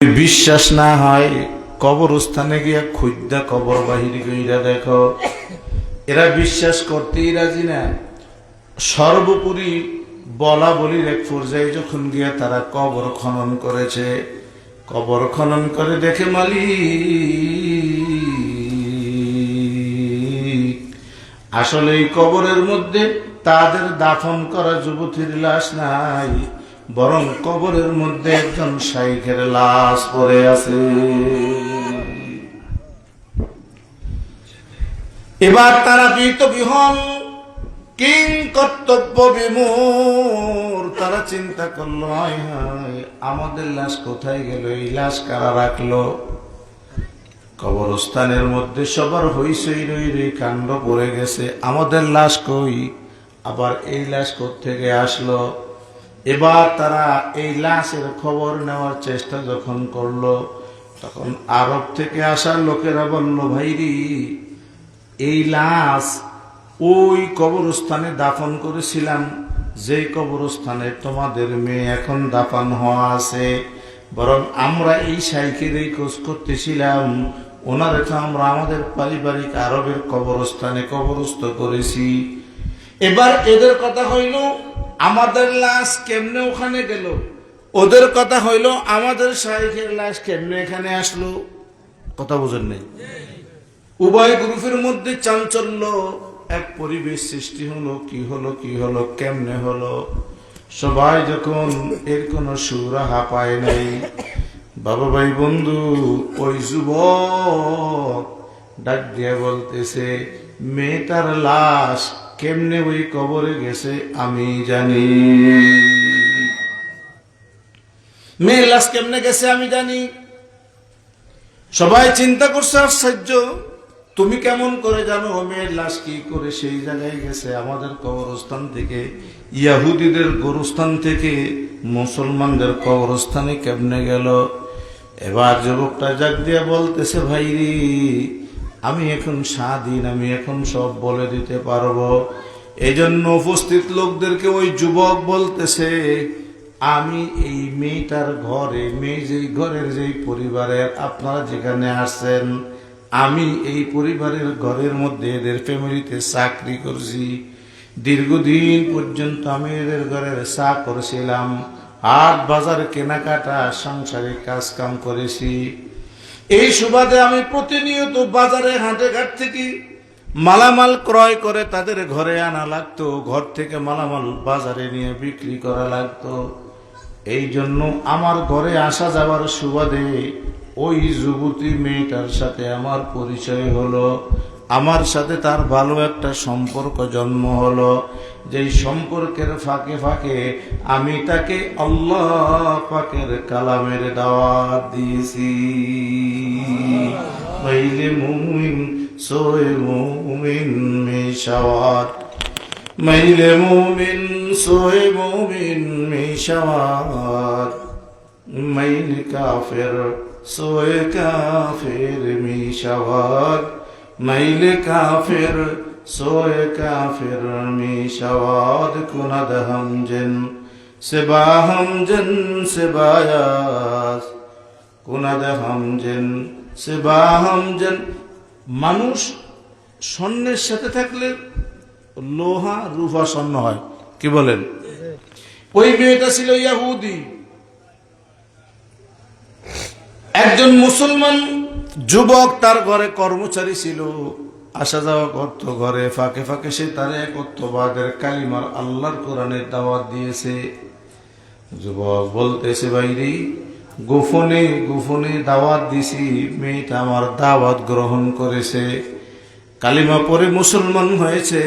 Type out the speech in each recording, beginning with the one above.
বিশ্বাস না হয় কবরস্থানে গিয়া খুঁজা কবর বাহির কইরা দেখো, এরা বিশ্বাস করতেই রাজি না। সর্বোপরি বলা বলির এক পর্যায়ে যখন গিয়া তারা কবর খনন করেছে, কবর খনন করে দেখে মালিক আসলে এই কবরের মধ্যে তাদের দাফন করা যুবতীর লাশ নাই, বরং কবরের মধ্যে একজন শাইখের লাশ পড়ে আছে। এবার তারা ভীত বিহন, কিং কর্তব্য বিমূঢ়। তারা চিন্তা করলো, হায় হায়, আমাদের লাশ কোথায় গেল? এই লাশ কারা রাখলো? কবরস্থানের মধ্যে সবার হইচই রই রই কাণ্ড পড়ে গেছে, আমাদের লাশ কই? আবার এই লাশ কোত্থেকে আসলো? এবার তারা এই লাশের খবর নেওয়ার চেষ্টা যখন করলো, তখন আরব থেকে আসা লোকেরা বলল, ভাইরি, এই লাশ ওই কবরস্থানে দাফন করেছিলাম, যে কবরস্থানে তোমাদের মেয়ে এখন দাফন হওয়া আছে। বরং আমরা এই শাইখের এই খোঁজ করতেছিলাম, ওনারে তো আমরা আমাদের পারিবারিক আরবের কবরস্থানে কবরস্থ করেছি। এবার এদের কথা হইল আমাদের লাশ কেমনে ওখানে গেল, ওদের কথা হইল আমাদের শাইখের লাশ কেমনে এখানে আসলো। কথা বোঝেন নাই? উভয় গ্রুপের মধ্যে চাঞ্চল্য, এক পরিবেশ সৃষ্টি হলো। কি হলো, কি হলো, কেমনে হলো? সবাই যখন এর কোনো সুরাহা পায় নাই, বাবা ভাই বন্ধু, ওই যুবক ডাক দিয়ে বলতেছে, মেয়েটার লাশ কেমনে ওই কবরে গেছে আমি জানি। মেয়ের লাশ কেমনে গেছে আমি জানি। সবাই চিন্তা করছে, আশ্চর্য, তুমি কেমন করে জানো মেয়ের লাশ কি করে সেই জায়গায় গেছে? আমাদের কবরস্থান থেকে, ইয়াহুদীদের গোরস্থান থেকে মুসলমানদের কবরস্থানে কেমনে গেল? এবার যুবকটা জাগ দিয়ে বলতেছে, ভাইরি, আমি এখন স্বাধীন, আমি এখন সব বলে দিতে পারবো। এই জন্য উপস্থিত লোকদেরকে ওই যুবক বলতেছে, আমি এই মেয়েটার ঘরে, মেয়ে যেই ঘরের যেই পরিবারের আপনারা যেখানে আসছেন, আমি এই পরিবারের ঘরের মধ্যে এদের ফ্যামিলিতে চাকরি করছি। দীর্ঘদিন পর্যন্ত আমি এদের ঘরের চা করেছিলাম, হাট বাজার কেনাকাটা সাংসারিক কাজ কাম করেছি। এই সুবাদে আমি প্রতিনিয়ত বাজারে হাটে ঘাট থেকে মালামাল ক্রয় করে তাদের ঘরে আনা লাগতো, ঘর থেকে মালামাল বাজারে নিয়ে বিক্রি করা লাগতো। এই জন্য আমার ঘরে আসা যাওয়ার সুবাদে ওই যুবতী মেয়েটার সাথে আমার পরিচয় হলো, আমার সাথে তার ভালো একটা সম্পর্ক জন্ম হলো। যেই সম্পর্কের ফাঁকে ফাঁকে আমি তাকে আল্লাহ পাকের কালামের দাওয়াত দিয়েছি। মাইলে মুমিন সোয়ে মুমিন মিশাওয়াত, মাইলে মুমিন সোয়ে মুমিন মিশাওয়াত, মাইল কাফের সোয়ে কাফের মিশাওয়াত, মাইল কাফের সোয়ে কাফের মিশাওয়াত। কুনাদ হামজেন সেবা হামজেন সেবায়াস, কুনাদ হামজেন সেবা হামজেন। মানুষ স্বর্ণের সাথে থাকলে লোহা রূপা স্বর্ণ হয়, কি বলেন? ওই মেয়েটা ছিল ইয়াহুদি। একজন মুসলমান যুবক তার ঘরে কর্মচারী ছিল, আসা যাওয়া করত ঘরে, ফাঁকে ফাঁকে সে তার একত্ববাদের কালিমার আল্লাহর কোরআনের দাওয়াত দিয়েছে। যুবক বলতেছে, বাইরে গোপনে গোপনে দাওয়াত দিছি, মেয়েটা আমার দাওয়াত গ্রহণ করেছে, কালিমা পরে মুসলমান হয়েছে।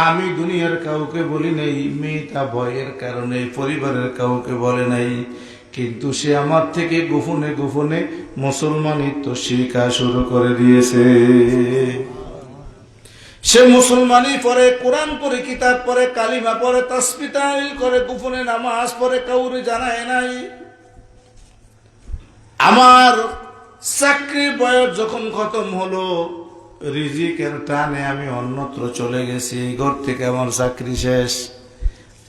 আমি দুনিয়ার কাউকে বলি নাই, মেয়েটা ভয়ের কারণে পরিবারের কাউকে বলে নাই, কিন্তু সে আমার থেকে গোপনে গোপনে মুসলমানিত্ব শিক্ষা শুরু করে দিয়েছে। সে মুসলমানই পরে, কোরআন পড়ে, কিতাব পড়ে, কালিমা পড়ে, তাসবিহ তাহলিল করে, গোপনে নামাজ পড়ে, কাউরে জানায় নাই। আমার চাকরির বয়স যখন খতম হলো, রিজিকের টানে আমি অন্যত্র চলে গেছি, এই ঘর থেকে আমার চাকরি শেষ,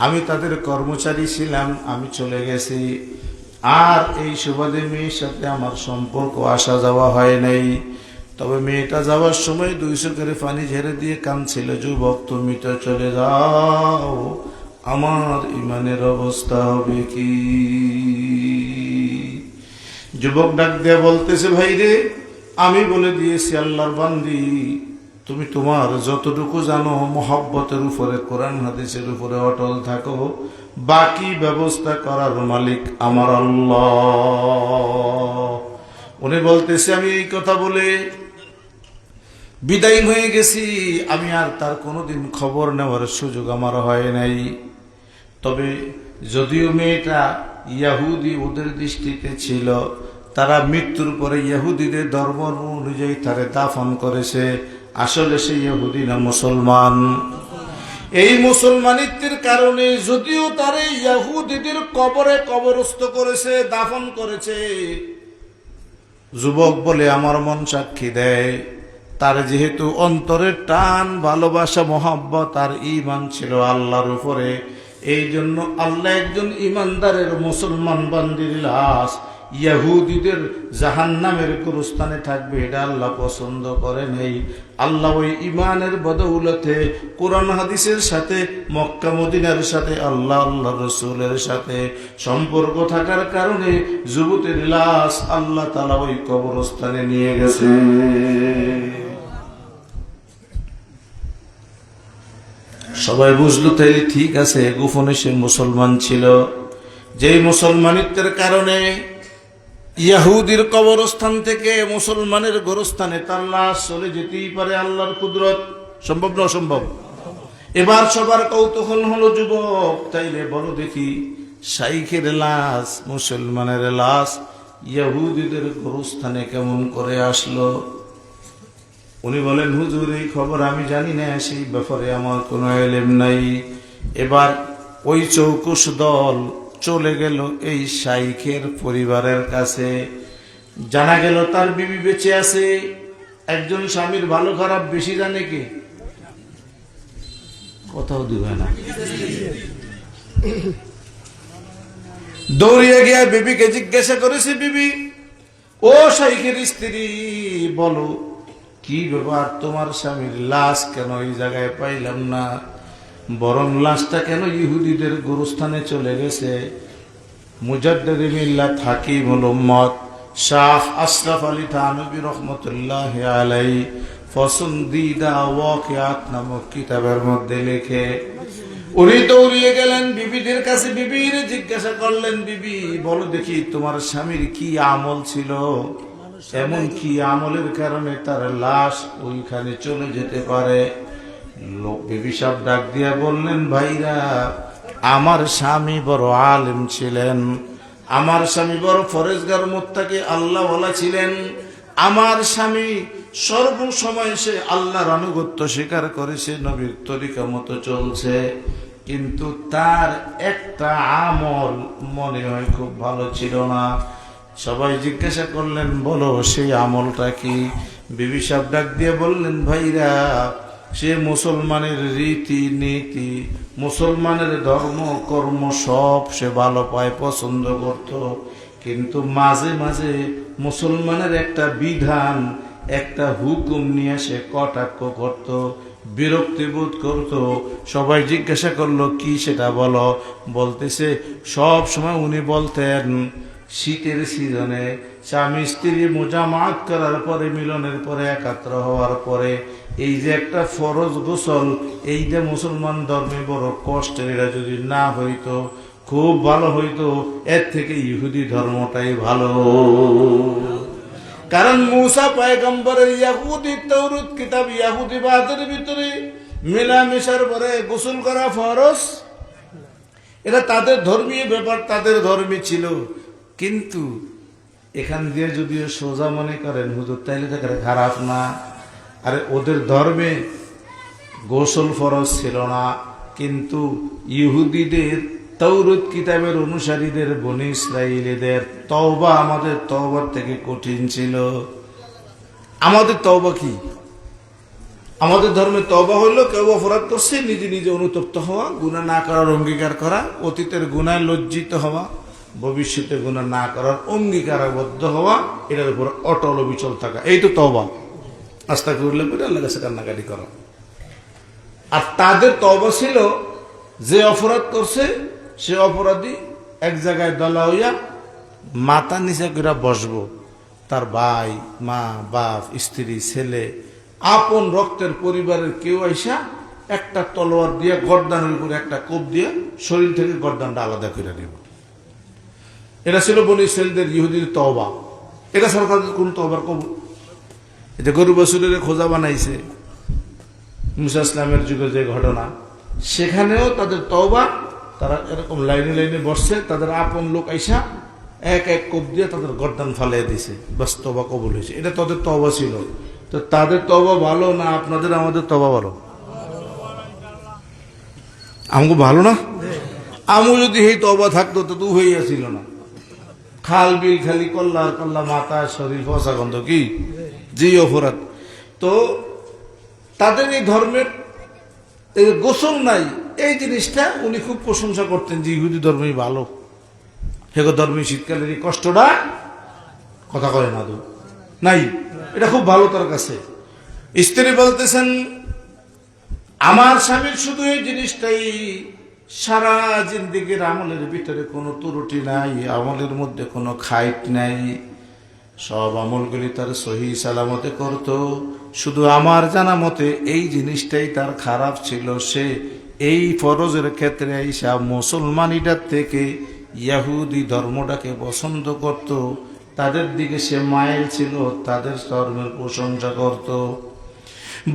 আমি তাদের কর্মচারী ছিলাম, আমি চলে গেছি। আর এই সুবাদে মেয়ের সাথে আমার সম্পর্ক আসা যাওয়া হয় নাই। তবে মেয়েটা যাওয়ার সময় 200 করে পানি ঝেড়ে দিয়ে কাঁদছিল, যুবক তুমি তো চলে যাও, আমার ইমানের অবস্থা হবে কি? যুবক ডাক দিয়ে বলতেছে, ভাই রে, আমি বলে দিয়েছি আল্লাহর বান্দি, তুমি তোমার যতটুকু জানো মহব্বতের উপরে, কোরআন হাদিসের উপরে অটল থাকো, বাকি ব্যবস্থা করার মালিক আমার আল্লাহ। উনি বলতেছে, আমি এই কথা বলে বিদায় হয়ে গেছি, আমি আর তার কোনোদিন খবর নেওয়ার সুযোগ আমার হয় নাই। তবে যদিও মেয়েটা ইয়াহুদি ওদের দৃষ্টিতে ছিল, তারা মৃত্যুর পরে ইহুদিদের ধর্ম অনুযায়ী তারে দাফন করেছে, আসলে সে ইহুদি না মুসলমান। এই মুসলমানিত্বের কারণে যদিও তারে ইহুদিদের কবরে কবরস্থ করেছে, দাফন করেছে, যুবক বলে আমার মন সাক্ষী দেয়, তার যেহেতু অন্তরের টান, ভালোবাসা, মহব্বত আর ঈমান ছিল আল্লাহর উপরে, এই জন্য আল্লাহ একজন ইমানদারের মুসলমান বান্দির লাশ ইহুদিদের জাহান্নামের গোরস্থানে থাকবে, এটা আল্লাহ পছন্দ করে নেই। আল্লাহ ওই ইমানের বদৌলতে কোরআন হাদিসের সাথে, মক্কা মদিনার সাথে, আল্লাহর রাসূলের সাথে সম্পর্ক থাকার কারণে যুবতের লাশ আল্লাহ তাআলা ওই কবরস্থানে নিয়ে গেছে। সবাই বুঝলো, তাই ঠিক আছে, গোপনে সে মুসলমান ছিল, যেই মুসলমানিত্বের কারণে ইহুদির কবরস্থান থেকে মুসলমানের গোরস্থানে তার লাশ চলে যেতেই পারে, আল্লাহর কুদরত। সম্ভব না অসম্ভব? এবার সবার কৌতূহল হলো, যুবক তাইলে বলো দেখি, শাইখের লাশ, মুসলমানের লাশ ইহুদিদের গোরস্থানে কেমন করে আসলো? উনি বলেন, হুজুর এই খবর আমি জানি না, সেই ব্যাপারে আমার কোনো ইলম নাই। এবার ওই চৌকুশ দল চলে গেল এই শাইখের পরিবারের কাছে। জানা গেল তার বিবি বেঁচে আছে। একজন স্বামীর ভালো খারাপ বেশি জানে কে? কোথাও দিবে না। দৌড়িয়ে গিয়ে বিবিকে জিজ্ঞাসা করেছে, বিবি ও শাইখের স্ত্রী, বলো কি ব্যাপার, তোমার স্বামীর লাশ কেন এই জায়গায় পাইলাম না, বরং লাশটা কেন ইহুদিদের গোরস্থানে চলে গেছে? মুজাদ্দিদ মিল্লাত হাকিমুল উম্মত শাহ আশরাফ আলী থানভী রাহমাতুল্লাহি আলাইহি ফসুন্দিদা ওয়াকিয়াত নামক কিতাবের মধ্যে লেখে, উনি দৌড়িয়ে গেলেন বিবিদের কাছে, বিবির জিজ্ঞাসা করলেন, বিবি বলো দেখি তোমার স্বামীর কি আমল ছিল, এমন কি আমলের কারণে তার লাশ ওইখানে চলে যেতে পারে? লোক বিবি সব ডাক দিয়া বললেন, ভাইরা, আমার স্বামী বড় আলেম ছিলেন, আমার স্বামী বড় ফরেজগার মুত্তাকি আল্লাহওয়ালা ছিলেন, আমার স্বামী সর্বসময় সে আল্লাহর আনুগত্য স্বীকার করেছে, নবীর তরিকা মতো চলছে, কিন্তু তার একটা আমল মনে হয় খুব ভালো ছিল না। সবাই জিজ্ঞাসা করলেন, বলো সেই আমলটা কি? বিবি সাহেব ডাক দিয়ে বললেন, ভাইরা, সে মুসলমানের রীতি নীতি, মুসলমানের ধর্ম কর্ম সব সে ভালো পায়, পছন্দ করত, কিন্তু মাঝে মাঝে মুসলমানের একটা বিধান, একটা হুকুম নিয়ে সে কটাক্ষ করত, বিরক্তি বোধ করত। সবাই জিজ্ঞাসা করলো, কি সেটা বলো? বলতেছে, সব সময় উনি বলতেন শীতের সিজনে স্বামী স্ত্রী মোজামাত করার পরে, মিলনের পরে, একাত্র হওয়ার পরে এই যে একটা ফরজ গোসল, এই যে মুসলমান ধর্মে বড় কষ্টের, এটা যদি না হইতো খুব ভালো হইতো, এর থেকে ইহুদি ধর্মটাই ভালো। কারণ মুসা পয়গম্বরের ইহুদি তাওরাত কিতাব ইহুদিবাদের ভিতরে মেলামেশার পরে গোসল করা ফরজ, এটা তাদের ধর্মীয় ব্যাপার, তাদের ধর্মে ছিল। কিন্তু এখান দিয়ে যদিও সোজা মনে করেন হুজুর, তাইলে তো খারাপ না। আরে ওদের ধর্মে গোসল ফরজ ছিল না, কিন্তু ইহুদিদের তাওরাত কিতাবের অনুসারীদের, বনি ইসরাইলীদের তওবা আমাদের তওবার থেকে কঠিন ছিল। আমাদের তওবা কি? আমাদের ধর্মে তওবা হইল কেউ অপরাধ করছে নিজে নিজে অনুতপ্ত হওয়া, গুনাহ না করার অঙ্গীকার করা, অতীতের গুনায় লজ্জিত হওয়া, ভবিষ্যতে গুনাহ না করার অঙ্গীকারবদ্ধ হওয়া, এটার উপর অটল অবিচল থাকা, এই তো তওবা। আস্তাগফিরুল্লাহ করে আল্লাহর কাছে কান্নাকাটি করা। আর তাদের তওবা ছিল, যে অপরাধ করছে সে অপরাধী এক জায়গায় দলা হইয়া মাথা নিচে করে বসবো, তার ভাই, মা, বাপ, স্ত্রী, ছেলে, আপন রক্তের পরিবারের কেউ আইসা একটা তলোয়ার দিয়ে গর্দানের উপরে একটা কোপ দিয়ে শরীর থেকে গর্দানটা আলাদা করে দিব। এটা ছিল বনি ইসরাইলদের ইহুদির তওবা। এটা সরকারের কোন তওবার কবুল? এটা গরু বাছুরের খোঁজা বানাইছে মুসা ইসলামের যুগে যে ঘটনা, সেখানেও তাদের তওবা, তারা এরকম লাইনে লাইনে বসছে, তাদের আপন লোক আইসা এক এক কোপ দিয়ে তাদের গর্দান ফালিয়ে দিছে, বাস তওবা কবুল হয়েছে। এটা তাদের তওবা ছিল। তো তাদের তওবা ভালো না আপনাদের আমাদের তওবা ভালো? আমাকে ভালো না? আমু যদি এই তওবা থাকতো তো তু হইয়াছিল না, খাল বিল খালি কল্লা আর কল্লা, মাথা শরীর ফসা গন্ধ, কি জি অপরাধ। তো তাদের এই ধর্মের গোসল নাই, এই জিনিসটা উনি খুব প্রশংসা করতেন যে ইহুদি ধর্মই ভালো, হেগো ধর্মী শীতকালের এই কষ্টটা কথা কয় না তো নাই, এটা খুব ভালো তার কাছে। স্ত্রী বলতেছেন, আমার স্বামীর শুধু এই জিনিসটাই, সারা জিন্দেগির আমলের ভিতরে কোনো ত্রুটি নাই, আমলের মধ্যে কোনো খাইট নাই, সব আমলগুলি তার সহি সালামতে করত, শুধু আমার জানা মতে এই জিনিসটাই তার খারাপ ছিল, সে এই ফরজের ক্ষেত্রে আইসা মুসলমানিটার থেকে ইহুদি ধর্মটাকে পছন্দ করত, তাদের দিকে সে মাইল ছিল, তাদের ধর্মের প্রশংসা করত।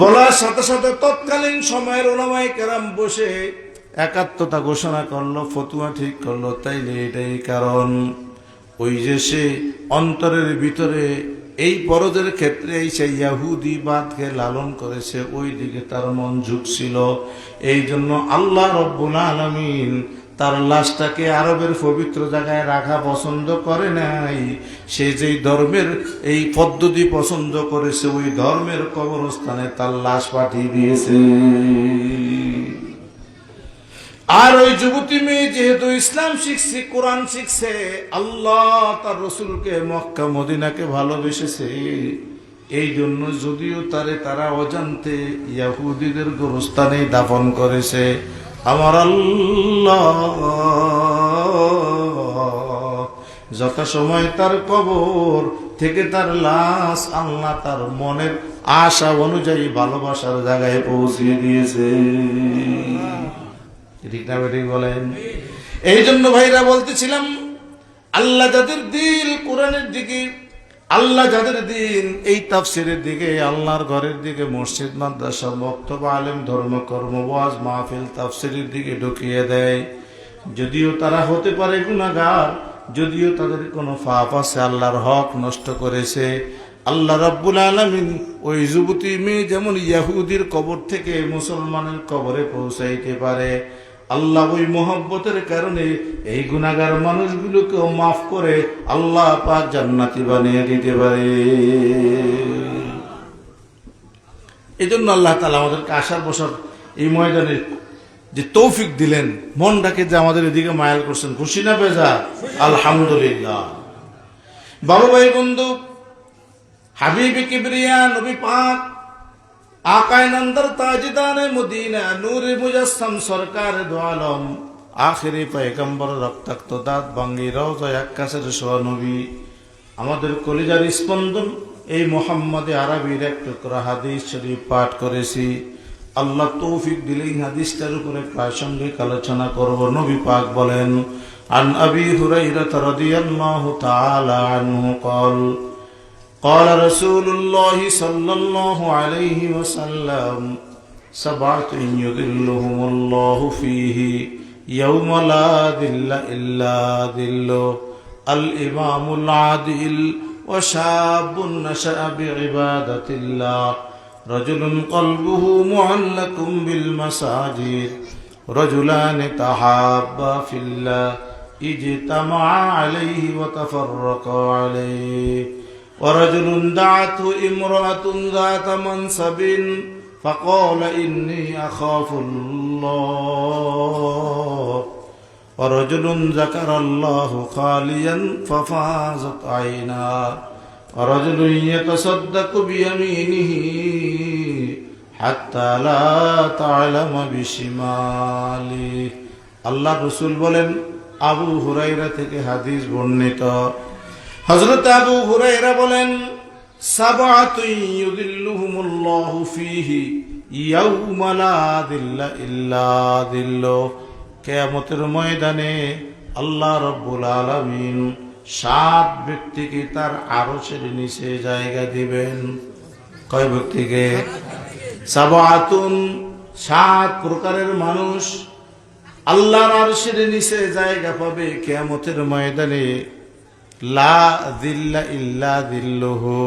বলার সাথে সাথে তৎকালীন সময়ের উলামায়ে কেরাম বসে একাত্মতা ঘোষণা করলো, ফতুয়া ঠিক করলো, তাইলে এটাই কারণ, ওই যে সে অন্তরের ভিতরে এই পরদের ক্ষেত্রে সেই ইহুদিবাদকে লালন করেছে, ওই দিকে তার মন ঝুঁকছিল। এই জন্য আল্লাহ রব্বুল আলামিন তার লাশটাকে আরবের পবিত্র জায়গায় রাখা পছন্দ করে নাই, সে যেই ধর্মের এই পদ্ধতি পছন্দ করেছে, ওই ধর্মের কবরস্থানে তার লাশ পাঠিয়ে দিয়েছে। আর ওই যুবতী মেয়ে যেহেতু ইসলাম শিখছে, কোরআন শিখছে, আল্লাহ তার রসুলকে, মক্কা মদিনাকে ভালোবেসেছে, এই জন্য যদিও তারা অজান্তে ইহুদিদের গোরস্থানে দাফন করেছে, আমার আল্লাহ যথাসময় তার কবর থেকে তার লাশ আল্লাহ তার মনের আশা অনুযায়ী ভালোবাসার জায়গায় পৌঁছিয়ে দিয়েছে। ঠিক না বেঠিক বলেন? এই জন্য ভাইরা বলতেছিলাম, আল্লাহ যাদের দিল কোরআনের দিকে, আল্লাহ যাদের দিন এই তাফসিরের দিকে, আল্লাহর ঘরের দিকে, মসজিদ মাদ্রাসা বক্তব্য আলেম ধর্মকর্ম ওয়াজ মাহফিল তাফসিরের দিকে ঢুকিয়ে দেয়, যদিও তারা হতে পারে গুনাহগার, যদিও তাদের কোনো পাপ আছে, আল্লাহর হক নষ্ট করেছে, আল্লাহ রাব্বুল আলামিন ওই যুবতী মেয়ে যেমন ইহুদির কবর থেকে মুসলমানের কবরে পৌঁছাইতে পারে, আল্লাহ ওই মোহব্বতের কারণে এই গুনাহগার মানুষগুলোকেও মাফ করে আল্লাহ পাক জান্নাতি বানিয়ে দিতে পারে। এই জন্য আল্লাহ তাআলা আমাদেরকে আসার বছর এই ময়দানে যে তৌফিক দিলেন, মনটাকে যে আমাদের এদিকে মায়াল করছেন, খুশি না বেজা? আলহামদুলিল্লাহ। বাবু ভাই বন্ধু, হাবিবে কিবরিয়া নবী পাক आकाए नंदर ताजदाने मदीना नूरे मुजस्सम सरकार दो आलम आखिरी पैगम्बर रक्ताक्त दात भांगी रওজা আক্কাসের সোয়ানবী, আমাদের কলিজার স্পন্দন এই মুহাম্মদে আরবির এক টুকরা হাদিস শরীফ পাঠ করেছি। আল্লাহ তৌফিক দিলেই হাদিসটার উপরে প্রাসঙ্গিক আলোচনা করব। নবী পাক বলেন, আন আবি হুরায়রা রাদিয়াল্লাহু তাআলা আনহু قال قال رسول الله صلى الله عليه وسلم سبعة يظلهم الله فيه يوم لا ظل إلا ظله الإمام العادل وشاب نشأ بعبادة الله رجل قلبه معلق بالمساجد رجلان تحابا في الله اجتمعا عليه وتفرقا عليه ورجل دعته امرأة ذات منصب فقال إني أخاف الله ورجل ذكر الله خاليا ففاضت عيناه ورجل يتصدق بيمينه حتى لا تعلم بشماله আল্লাহ রাসূল বলেন, আবু হুরায়রা থেকে হাদিস বর্ণিত, হযরত আবু হুরায়রা বলেন, সাবআতুন ইউযিল্লুহুমুল্লাহু ফীহি ইয়াউমা লা যিল্লা ইল্লা যিল্লুহ। কিয়ামতের ময়দানে আল্লাহ রাব্বুল আলামিন 7 ব্যক্তিকে তার আরশের নিচে জায়গা দিবেন। কয় ব্যক্তিকে? সাবআতুন, 7 প্রকারের মানুষ আল্লাহর আরশের নিচে জায়গা পাবে কিয়ামতের ময়দানে। লা যিল্লা ইল্লা যিল্লুহু,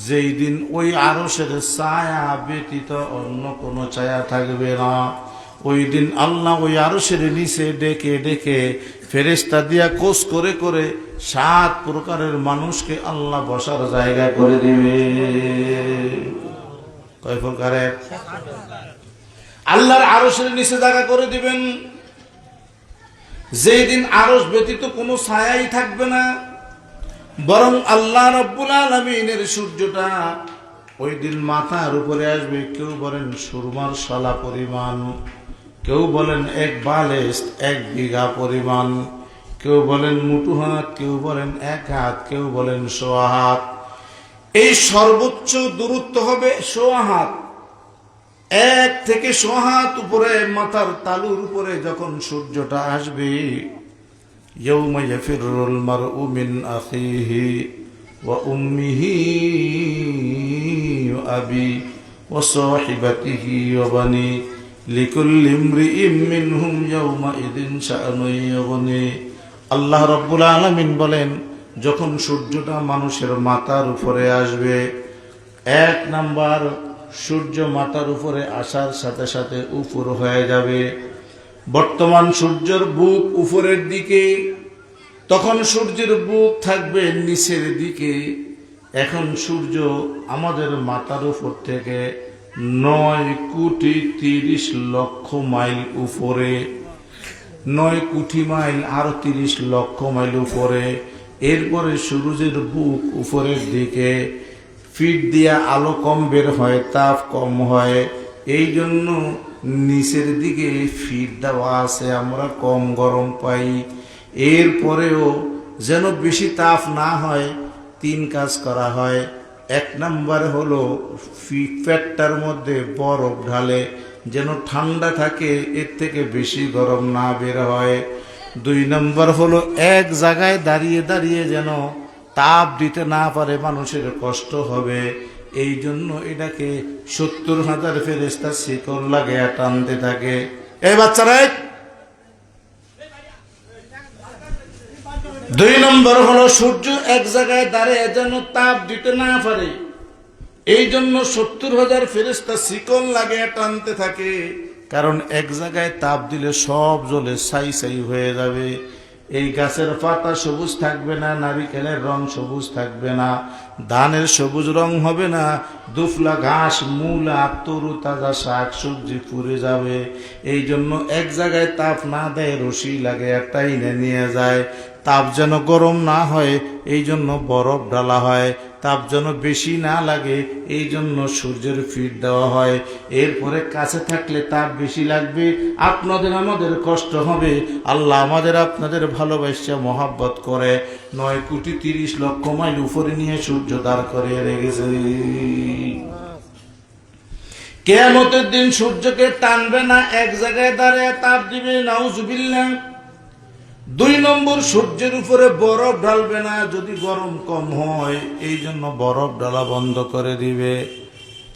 যেই দিন ওই আরশের ছায়া ব্যতীত অন্য কোনো ছায়া থাকবে না। ওই দিন আল্লাহ ওই আরশের নিচে ডেকে ডেকে ফেরেশতা দিয়া কোষ করে করে 7 প্রকারের মানুষকে আল্লাহ বসার জায়গা করে দিবে। কয় প্রকারের? আল্লাহর আরশের নিচে জায়গা করে দিবেন, যেই দিন আরশ ব্যতীত কোনো ছায়াই থাকবে না, বরং আল্লাহ রাব্বুল আলামিনের সূর্যটা ওই দিন মাথার উপরে আসবে। কেউ বলেন সুরমার শলা পরিমাণ, কেউ বলেন 1 বালেস 1 বিঘা পরিমাণ, কেউ বলেন মুঠো হাত, কেউ বলেন 1 হাত, কেউ বলেন 1.5 হাত। এই সর্বোচ্চ দূরত্ব হবে 1.5 হাত। 1 থেকে 1.5 হাত উপরে মাথার তালুর উপরে যখন সূর্যটা আসবে, ইয়াউমা ইয়াফিরুল মারউ মিন আখিহি ওয়া উম্মিহি ওয়া আবি ওয়া সাহিবাতিহি ওয়া বানি লিকুল্লি ইমরিইম মিনহুম ইয়াউমা ইযিন শাআনুন ইউগনি। আল্লাহ রাব্বুল আলামিন বলেন, যখন সূর্যটা মানুষের মাথার উপরে আসবে, 1 নাম্বার সূর্য মাথার উপরে আসার সাথে সাথে উপর হয়ে যাবে। বর্তমান সূর্যের বুক উপরের দিকে, তখন সূর্যের বুক থাকবে নিচের দিকে। এখন সূর্য আমাদের মাথার উপর থেকে 9,30,00,000 মাইল উপরে, 9 কোটি মাইল আর 30 লক্ষ মাইল উপরে। এরপরে সূর্যের বুক উপরের দিকে, ফিট দিয়া আলো কম বের হয়, তাপ কম হয়, এই জন্য নিচের দিকে ফিট দেওয়া আছে, আমরা কম গরম পাই। এরপরেও যেন বেশি তাপ না হয় 3 কাজ করা হয়। 1 নাম্বার হলো ফ্যাটটার মধ্যে বরফ ঢালে, যেন ঠান্ডা থাকে, এর থেকে বেশি গরম না বের হয়। 2 নাম্বার হলো এক জায়গায় দাঁড়িয়ে দাঁড়িয়ে যেন তাপ দিতে না পারে, মানুষের কষ্ট হবে, এই জন্য এটাকে 70,000 ফেরেশতা শিকল লাগে টানতে থাকে। এই বাচ্চারা, 2 নম্বর হলো সূর্য এক জায়গায় দাঁড়িয়ে যেন তাপ দিতে না পারে, এই জন্য 70,000 ফেরেশতা শিকল লাগে টানতে থাকে। কারণ এক জায়গায় তাপ দিলে সব জ্বলে ছাই ছাই হয়ে যাবে। এই গাছের পাতা সবুজ থাকবে না, নারিকেলের রং সবুজ থাকবে না, ধানের সবুজ রং হবে না, দুফলা ঘাস, মূলা, তরু তাজা শাক সবজি পুড়ে যাবে। এই জন্য এক জায়গায় তাপ না দেয়, রশি লাগে একটা এনে নিয়ে যায়। তাপ যেন গরম না হয় এই জন্য বরফ ডালা হয়, তাপ যেন বেশি না লাগে এই জন্য সূর্যের ফিট দেওয়া হয়। এরপরে কাছে থাকলে তাপ বেশি লাগবে, আপনাদের আমাদের কষ্ট হবে। আল্লাহ আমাদের আপনাদের ভালোবাসা মহাব্বত করে 9,30,00,000 মাইল উপরে নিয়ে সূর্য দাঁড় করিয়ে রেখেছে। কিয়ামতের দিন সূর্যকে টানবে না, এক জায়গায় দাঁড়িয়ে তাপ দিবে, নাউজুবিল্লাহ। 2 নম্বর সূর্যের উপরে বরফ ঢালবে না, যদি গরম কম হয় এই জন্য বরফ ঢালা বন্ধ করে দিবে।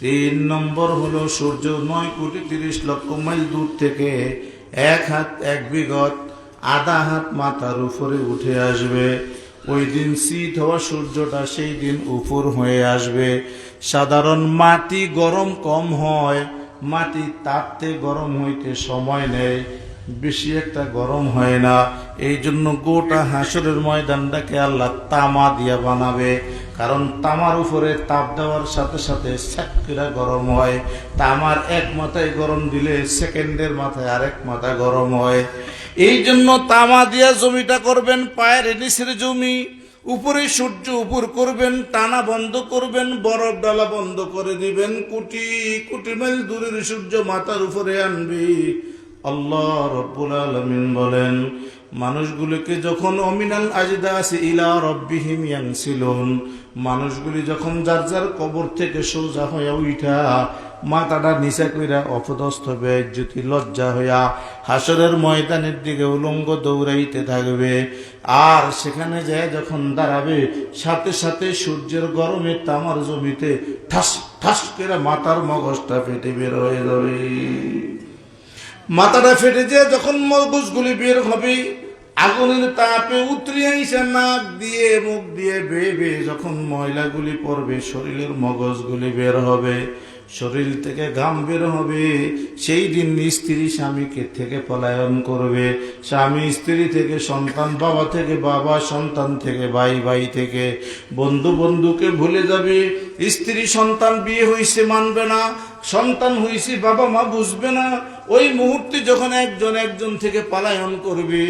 3 নম্বর হলো সূর্য 9,30,00,000 মাইল দূর থেকে 1 হাত 1 বিঘত আধা হাত মাথার উপরে উঠে আসবে। ওই দিন শীত হওয়া সূর্যটা সেই দিন উপর হয়ে আসবে। সাধারণ মাটি গরম কম হয়, মাটি তাপতে গরম হইতে সময় নেই, বেশি একটা গরম হয় না। এই জন্য গোটা হাসরের ময়দানটাকে আল্লাহ তামা দিয়া বানাবে। কারণ তামার উপরে তাপ দেওয়ার সাথে সাথে সাক্ষীরা গরম হয়। তামার এক মাথায় গরম দিলে সেকেন্ডের মাথায় আরেক মাথা গরম হয়। এই জন্য তামা দিয়া জমিটা করবেন পায়ের নিচের জমি, উপরে সূর্য উপর করবেন, টানা বন্ধ করবেন, বরফ ডালা বন্ধ করে দিবেন, কোটি কোটি মাইল দূরের সূর্য মাথার উপরে আনবি। আল্লাহ রাব্বুল আলামিন বলেন, মানুষগুলিকে যখন অমিনাল আজদাসি ইলা রাব্বিহিম ইয়ানসিলুন, মানুষগুলি যখন যার যার কবর থেকে সোজা হইয়া উঠা মাথাটা নিচা কইরা অপদস্থ বেইজ্জতি লজ্জা হইয়া হাসরের ময়দানের দিকে উলঙ্গ দৌড়াইতে থাকবে, আর সেখানে যায় যখন দাঁড়াবে সাথে সাথে সূর্যের গরমে তামার জমিতে ঠাস ঠাস করে মাথার মগজটা ফেটে বের হয়ে যাবে। মাথাটা ফেটে যায় যখন মগজগুলি বের হবে, আগুনের তাপে উতরিয়ে আইসা নাক দিয়ে মুখ দিয়ে বেয়ে বেয়ে যখন ময়লাগুলি পড়বে শরীরের মগজগুলি বের হবে, শরীর থেকে ঘাম বের হবে। সেই দিন স্ত্রী স্বামীকে থেকে পলায়ন করবে, স্বামী স্ত্রী থেকে, সন্তান বাবা থেকে বাবা, সন্তান থেকে ভাই, ভাই থেকে বন্ধু, বন্ধুকে ভুলে যাবে। স্ত্রী সন্তান বিয়ে হইছে মানবে না, সন্তান হইছে বাবা মা বুঝবে না। ওই মুহূর্তে যখন একজন একজন থেকে পলায়ন করবে,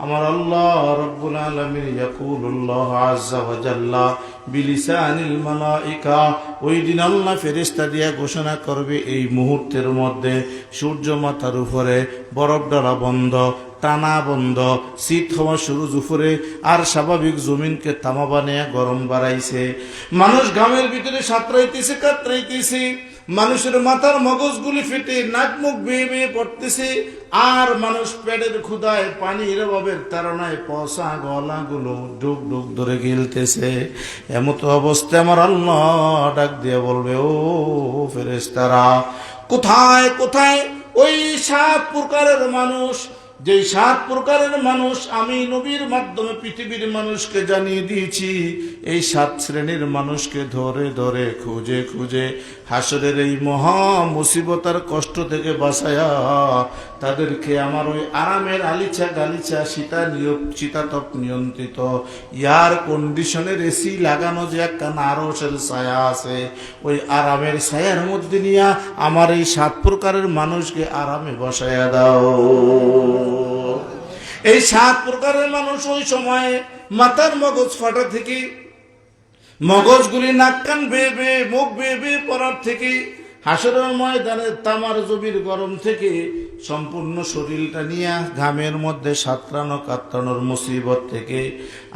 আমার আল্লাহ রাব্বুল আলামিন ইয়াকুলুল্লাহ আযজা ওয়া জাল্লা বিলিসানিল মালাইকা, ওই দিন আল্লাহ ফেরেশতা দিয়া ঘোষণা করবে, এই মুহূর্তের মধ্যে সূর্য মাথার উপরে, বরফ ডালা বন্ধ, টানা বন্ধ, শীত হওয়া শুরু উপরে, আর স্বাভাবিক জমিনকে তামা বানিয়ে গরম বাড়াইছে। মানুষ ঘামের ভিতরে সাঁতরাইতেছে, কাতরাইতেছে, মানুষের মাথার মগজগুলি ফেটে নাক মুখ বেয়ে বেয়ে পড়তেছে, আর মানুষ পেটের ক্ষুধায় পানির অভাবের তাড়নায় পচা গলাগুলো ডুব ডুব ধরে গিলতেছে। এমত অবস্থায় আমার আল্লাহ ডাক দিয়ে বলবে, ও ফেরেশতারা, কোথায় কোথায় ওই 7 প্রকারের মানুষ, যেই 7 প্রকারের মানুষ আমি নবীর মাধ্যমে পৃথিবীর মানুষকে জানিয়ে দিয়েছি, এই 7 শ্রেণীর মানুষকে ধরে ধরে খুঁজে খুঁজে হাসরের এই মহা মুসিবতার কষ্ট থেকে বাঁচায়া তাদেরকে আমার ওই আরামের আলিচা গালিচা শীতাতপ নিয়ন্ত্রিত এয়ার কন্ডিশনের এসি লাগানো যে একটা আরশের ছায়া আছে, ওই আরামের ছায়ার মধ্যে নিয়ে আমার এই 7 প্রকারের মানুষকে আরামে বসায়া দাও। এই 7 প্রকারের মানুষ ওই সময় মাথার মগজ ফাটা থেকে, মগজগুলি নাক কান বেয়ে বেয়ে মুখ বেয়ে বেয়ে পড়ার থেকে, হাসরের ময়দানে তামার জমির গরম থেকে, সম্পূর্ণ শরীরটা নিয়ে ঘামের মধ্যে সাঁতরানো কাতরানোর মুসিবত থেকে,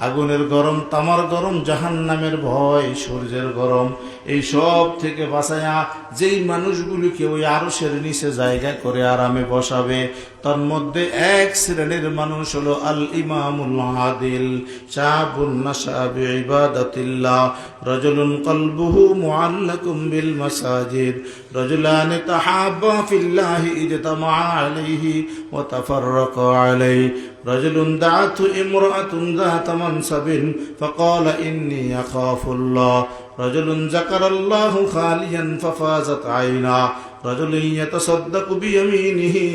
আগুনের গরম, তামার গরম, জাহান্নামের ভয়, সূর্যের গরম, এই সব থেকে বাঁচায়া যেই মানুষগুলিকে ওই আরশের নিচে জায়গা করে আরামে বসাবে, তার মধ্যে 1 শ্রেণীর মানুষ হলো আল ইমামুল আদিল, শাবুন নাশা বিইবাদাতিল্লাহ, রাজুলুন কলবুহু মুআল্লাকুম বিল মাসাজিদ, রাজুলানি তাহাব্বা ফিল্লাহি ইজতামা আলাইহি ওয়া তাফাররাকা আলাইহি, রাজুলুন দাআতহু ইমরাআতুন যাতা মানসাবিন ফাকালা ইন্নী আখাফুল্লাহ, রাজুলুন যাকারাল্লাহু খালিয়ান ফাফাজাত আইনা, রাজুলুন ইয়াতাসাদ্দাকু বিয়ামিনিহি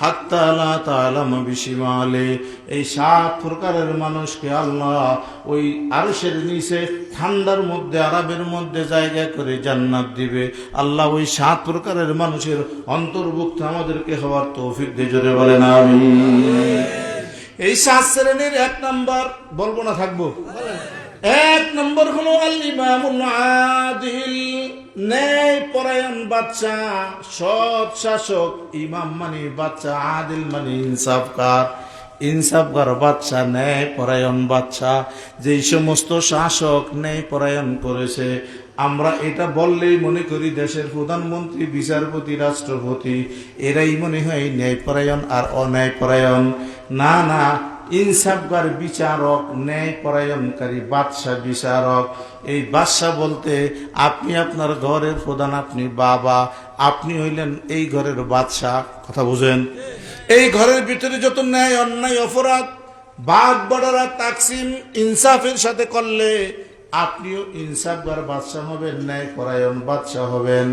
হাত্তা লা তা'লামা বিশিমালিহি। এই 7 প্রকারের মানুষকে আল্লাহ ওই আরশের নিচে ঠান্ডার মধ্যে, আরামের মধ্যে জায়গা করে জান্নাত দিবে। আল্লাহ ওই 7 প্রকারের মানুষের অন্তর্ভুক্ত আমাদেরকে হওয়ার তৌফিক দিয়ে জোরে বলেন আমিন। এই 7 শ্রেণীর 1 নম্বর বলবো না, থাকবো। 1 নম্বর হলো আল ইমামুল আদিল, ন্যায় পরায়ণ বাদশা, সৎ শাসক। ইমাম মানে বাদশা, আদিল মানে ইনসাফকার, ইনসাফকার বাদশা, ন্যায় পরায়ণ বাদশা। যেই সমস্ত শাসক ন্যায় পরায়ণ করেছে, আমরা এটা বললেই মনে করি দেশের প্রধানমন্ত্রী, বিচারপতি, রাষ্ট্রপতি, এরাই মনে হয় ন্যায়পরায়ণ আর অন্যায়পরায়ণ। না না, ইনসাফগার বিচারক, ন্যায়পরায়ণকারী বাদশা বিচারক। এই বাদশা বলতে আপনি আপনার ঘরের প্রধান, আপনি বাবা, আপনি হইলেন এই ঘরের বাদশা। কথা বুঝেন? এই ঘরের ভিতরে যত ন্যায় অন্যায় অপরাধ বাদ বড়রা তাকসিম ইনসাফের সাথে করলে আপনিও ইনসাফগার বাদশা হবেন, ন্যায়পরায়ণ বাদশা হবেন।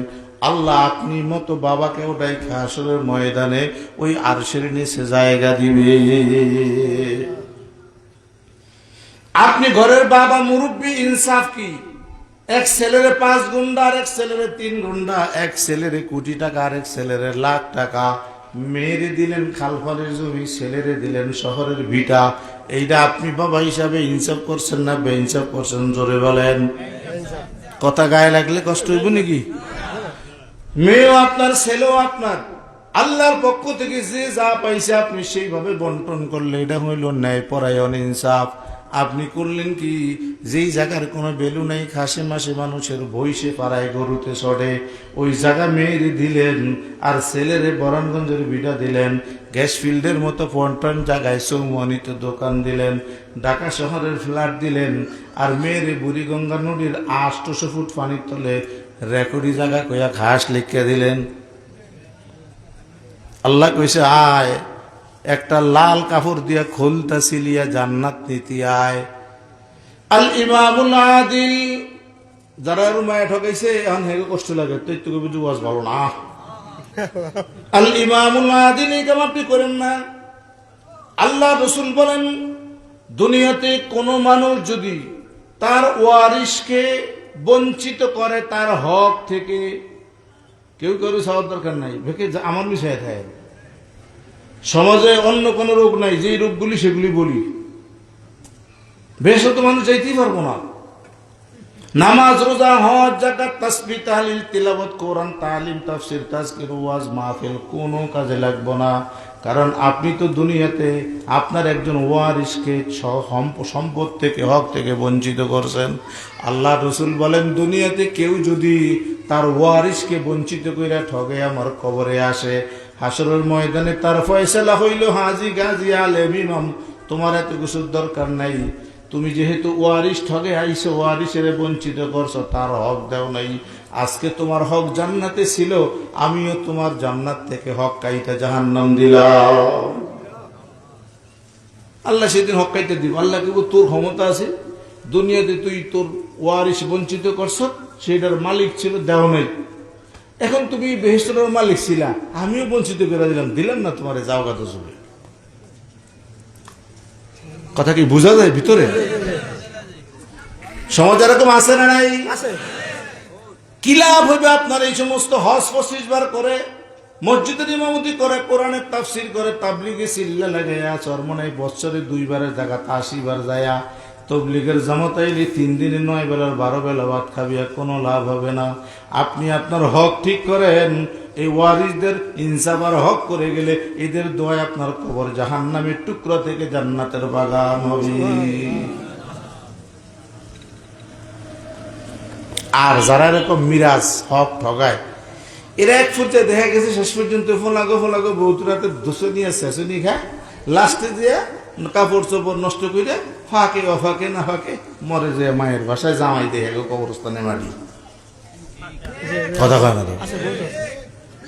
আল্লাহ আপনি মতো বাবাকে ওটাই হাসরের ময়দানে ওই আরশের নিচে জায়গা দিবে। আপনি ঘরের বাবা মুরব্বী, ইনসাফ কি? এক ছেলেরে 5 গুন্ডা, আর এক ছেলেরে 3 গুন্ডা, এক ছেলেরে কোটি টাকা, আর এক ছেলেরে লাখ টাকা, মেয়েরে দিলেন খালফালের জমি, ছেলেরে দিলেন শহরের ভিটা। এইটা আপনি বাবা হিসাবে ইনসাফ করছেন না বেইনসাফ করছেন? জোরে বলেন। কথা গায়ে লাগলে কষ্ট হইব নাকি? মেয়েও আপনার, ছেলেও আপনার। আল্লাহর পক্ষ থেকে যে যা পাইছে আপনি সেইভাবে বন্টন করলে এটা হইল ন্যায় পরায়ণ, ইনসাফ। আপনি করলেন কি? যেই জায়গার কোনো ভ্যালু নাই, খাসে মাসে মানুষের বইসে পাড়ায় গরুতে চড়ে, ওই জায়গা মেয়েরে দিলেন, আর ছেলেরে বরানগঞ্জের বিটা দিলেন, গ্যাস ফিল্ডের মতো পন্টন জায়গায় চৌমনিত দোকান দিলেন, ঢাকা শহরের ফ্ল্যাট দিলেন, আর মেয়েরে বুড়িগঙ্গা নদীর 800 ফুট পানির তলে রেকর্ডি জায়গা কইয়া ঘাস লিখে দিলেন। আল্লাহ কইছে আয়, একটা লাল কাপড় দিয়া খোলতা সিলিয়া জান্নাত নীতি আয়। আল ইমামুল আদিল, যারা রুমায় ঠকাইছে এখন হেগে কষ্ট লাগে, তো একটু বুঝু ওয়াজ ভালো না। আল ইমামুল আদিল এই কাম আপনি করেন না। আল্লাহ রসুল বলেন, দুনিয়াতে কোনো মানুষ যদি তার ওয়ারিসকে বঞ্চিত করে তার হক থেকে, কেউ কেউ চাওয়ার দরকার নাই, ভেকে আমার বিষয় থাকে। সমাজে অন্য কোনো রোগ নাই, যেই রোগগুলি সেগুলি বলি। বেশ তো মানুষ যাইতেই পারবো না। নামাজ, রোজা, হজ, যাকাত, তাসবিহ, তাহলিল, তিলাওয়াত, কোরআন, তালিম, তাফসীর, তাজকির, ওয়াজ, মাহফিল কোনো কাজে লাগবো না। কারণ আপনি তো দুনিয়াতে আপনার একজন ওয়ারিসকে সম্পদ থেকে, হক থেকে বঞ্চিত করছেন। আল্লাহ রসুল বলেন, দুনিয়াতে কেউ যদি তার ওয়ারিসকে বঞ্চিত করে ঠগে আমার কবরে আসে, হাসরের ময়দানে তার ফয়সালা হইল হাজি গাজী আলেম ইমাম, তোমার এত কিছুর দরকার নাই। তুমি যেহেতু ওয়ারিস ঠগে আইছো, ওয়ারিসের বঞ্চিত করছো, তার হক দেও নাই। আজকে তোমার হক জান্নাতে ছিল, আমিও তোমার জান্নাত থেকে হক কাইটা জাহান্নাম দিলাম। আল্লাহ সেদিন হক কাইতে দিব। আল্লাহ কেব তোর ক্ষমতা আছে, দুনিয়াতে তুই তোর ওয়ারিস বঞ্চিত করছো, সেটার মালিক ছিল, দেও নাই। এখন তুমি বেহেশতের মালিক ছিলা, আমিও বঞ্চিত করে দিলাম না তোমারে, যাও গাছ চলে। কথা কি বোঝা যায় ভিতরে? সমাজ এরকম আছে না নাই? কি লাভ হবে আপনার এই সমস্ত হজ 25 বার করে, মসজিদের ইমামতি করে, কোরআনের তাফসীর করে, তাবলিগে চিল্লা লাগাইয়া, চরমনাই বছরে 2 বারের জায়গাতে 80 বার যায়া, তবলিগের জামাত আইলে 3 দিনে 9 বেলার 12 বেলা ভাত খাবিয়া, কোনো লাভ হবে না। আপনি আপনার হক ঠিক করেন, এই ওয়ারিসদের ইনসাফ আর হক করে গেলে এদের দোয়ায় আপনার কবর জাহান্নামের টুকরা থেকে জান্নাতের বাগান হবে। আর যারা এরকম মিরাজ হক ঠগায়, এরা এক পর্যায়ে দেখা গেছে শেষ পর্যন্ত ফোলাগো বহুতরাতে দোষে নিয়ে শেষনি খায়, লাস্টে দিয়ে কাপড় চোপড় নষ্ট করে ফাঁকে অফাকে না ফাঁকে মরে যায় মায়ের বাসায়, জামাই দেখে গো কবরস্থানে মারি। কথা কয় না তো?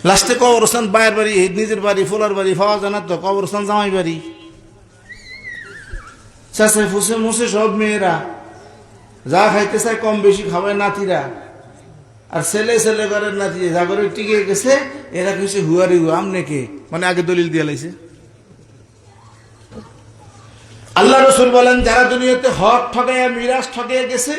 লাস্টে কবরস্থান মায়ের বাড়ি, নিজের বাড়ি, ফোলার বাড়ি পাওয়া যায় না তো, কবরস্থান জামাই বাড়ি। চাষে ফুসে মুসে সব মেয়েরা যা খাইতে চায় কম বেশি খাওয়ায় নাতিরা, আর ছেলে ঘরের নাতি যা করে টিকে গেছে, এরা কিছু হুয়ারি আমনে কে, মানে আগে দলিল দিয়ে লাইছে। আল্লাহ রসুল বলেন, যারা দুনিয়াতে হক ঠকাইয়া মিরাজ ঠকাইয়া গেছে,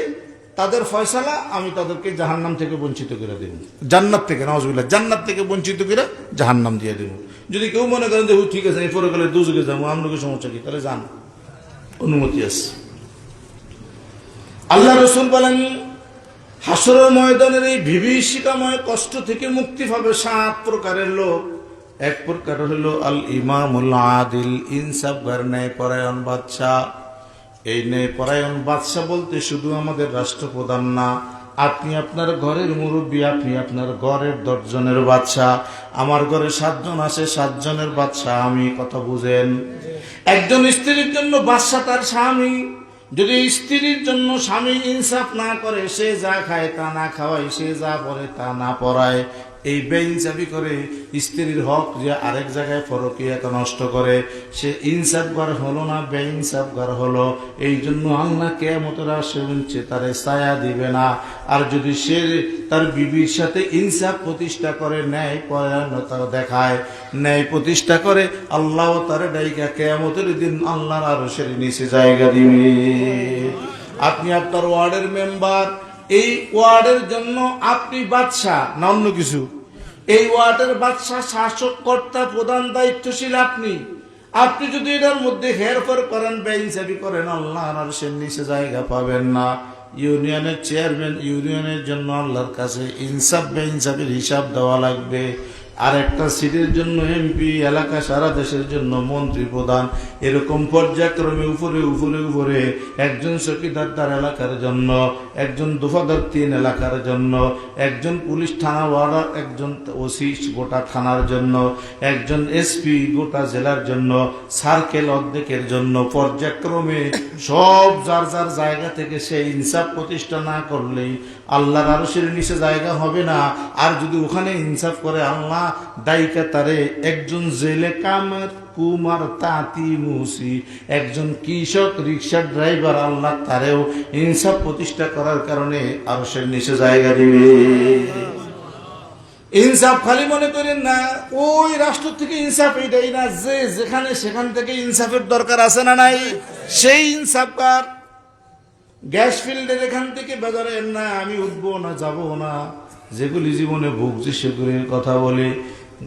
তাদের ফয়সালা আমি তাদেরকে জাহান্নাম থেকে বঞ্চিত করে দেব, জান্নাত থেকে, নাউজুবিল্লাহ, জান্নাত থেকে বঞ্চিত করে জাহান্নাম দিয়ে দেব। যদি কেউ মনে করেন যে ঠিক আছে এরপরে গেলে দুজকে যাবো, আপনাকে সমস্যা কি, তাহলে যান, অনুমতি আছে। আল্লাহ রসুল বলেন, হাসরের ময়দানের এই বিভীষিকাময় কষ্ট থেকে মুক্তি পাবে 7 প্রকারের লোক। এক প্রকার হলো আল ইমামুল আদিল, ইনসাফগার ন্যায় পরায়ণ বাদশাহ। এই ন্যায় পরায়ণ বাদশাহ বলতে শুধু আমাদের রাষ্ট্রপ্রধান না, আপনি আপনার ঘরের মুরব্বী, আপনি আপনার ঘরের 10 জনের বাদশাহ। আমার ঘরে 7 জন আছে, 7 জনের বাদশাহ আমি, কথা বুঝেন? একজন স্ত্রীর জন্য বাদশাহ তার স্বামী। যদি স্ত্রীর জন্য স্বামী ইনসাফ না করে, সে যা খায় তা না খাওয়ায়, সে যা পরে তা না পরায়, এই বেইনসাফি করে স্ত্রীর হক যে আরেক জায়গায় পরকীয়াকে নষ্ট করে, সে ইনসাফগার হলো না, বেইনসাফগার হলো। এই জন্য আল্লাহ কিয়ামতের আসে তারে ছায়া দিবে না। আর যদি সে তার বিবির সাথে ইনসাফ প্রতিষ্ঠা করে, ন্যায় পরায়ণতা দেখায়, ন্যায় প্রতিষ্ঠা করে, আল্লাহ তার ডাইকা কিয়ামতের দিন আল্লাহর আরশের নিচে জায়গা দিবে। আপনি আপনার ওয়ার্ডের মেম্বার, এই ওয়ার্ডের জন্য আপনি বাদশা না অন্য কিছু, এই ওয়ার্ডের বাদশা, শাসক, কর্তা, প্রধান দায়িত্বশীল আপনি। আপনি যদি এটার মধ্যে হেরফের করেন, বেইনসাফি করেন, আল্লাহর আরশের নিচে জায়গা পাবেন না। ইউনিয়নের চেয়ারম্যান, ইউনিয়নের জন্য আল্লাহর কাছে ইনসাফ বেইনসাফের হিসাব দেওয়া লাগবে। আর একটা সিটের জন্য এমপি, এলাকা সারা দেশের জন্য মন্ত্রী, প্রধান, এরকম পর্যায়ক্রমে উপরে উপরে উপরে একজন চৌকিদার তার এলাকার জন্য, একজন দফাদার 3 এলাকার জন্য, একজন পুলিশ থানাওয়ালা, একজন ওসি গোটা থানার জন্য, একজন এসপি গোটা জেলার জন্য, সার্কেল অর্ধেকের জন্য, পর্যায়ক্রমে সব যার যার জায়গা থেকে সে ইনসাফ প্রতিষ্ঠা না করলেই আল্লাহর আরশের নিচে জায়গা হবে না। আর যদি ওখানে ইনসাফ করে, আল্লাহ দায়িকা তারে একজন জেলে কামের কুমার তাঁতি মুসি, একজন কৃষক, রিক্সা ড্রাইভার, আল্লাহ তারেও ইনসাফ প্রতিষ্ঠা করার কারণে আরশের নিচে জায়গা দিবে। ইনসাফ খালি মনে করেন না ওই রাষ্ট্র থেকে ইনসাফ, এটাই না, যে যেখানে সেখান থেকে ইনসাফের দরকার আছে না নাই, সেই ইনসাফ কার। গ্যাস ফিল্ডের এখান থেকে বাজারের না, আমি উঠবো না, যাবো না, যেগুলি জীবনে ভুগছি সেগুলির কথা বলি।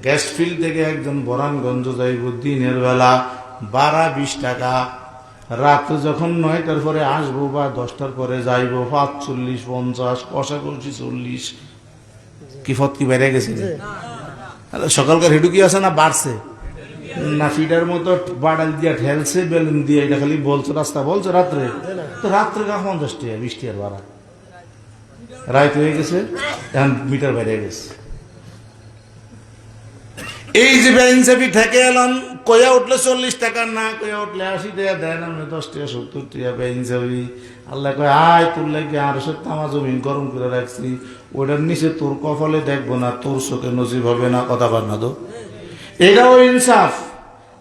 গ্যাস ফিল্ড থেকে একজন বরানগঞ্জ যাইব দিনের বেলা, ভাড়া 20 টাকা। রাত যখন 9টার পরে আসবো বা 10টার পরে যাইব, 45, 50, কষাকষি 40। কি ফত কি বেড়ে গেছে? সকালকার হেঁটু কি আছে না বাড়ছে না? ফিডার মতো বাড়াল দিয়া ঠেলছে, বেলুন দিয়ে, এটা খালি বলছো রাস্তা বলছো রাত্রে, তো রাত্রে 50 টাকা 20 টাকার ভাড়া। রাত হয়ে গেছে, এখন মিটার বাইরে গেছে। এই যে বেইনসাফি থেকে এলাম, কয়া উঠলে 40 টাকা, না কয়া উঠলে 80 টাকা দেয় না, 10 টাকা 70 টাকা বেইনসাফি। আল্লাহ কয় আয় তোর লাগে আর তামা জমিন গরম করে রাখছি, ওটার নিচে তোর কপালে দেখবো না, তোর চোখে নসিব হবে না, কথা বল না তো। এটাও ইনসাফ।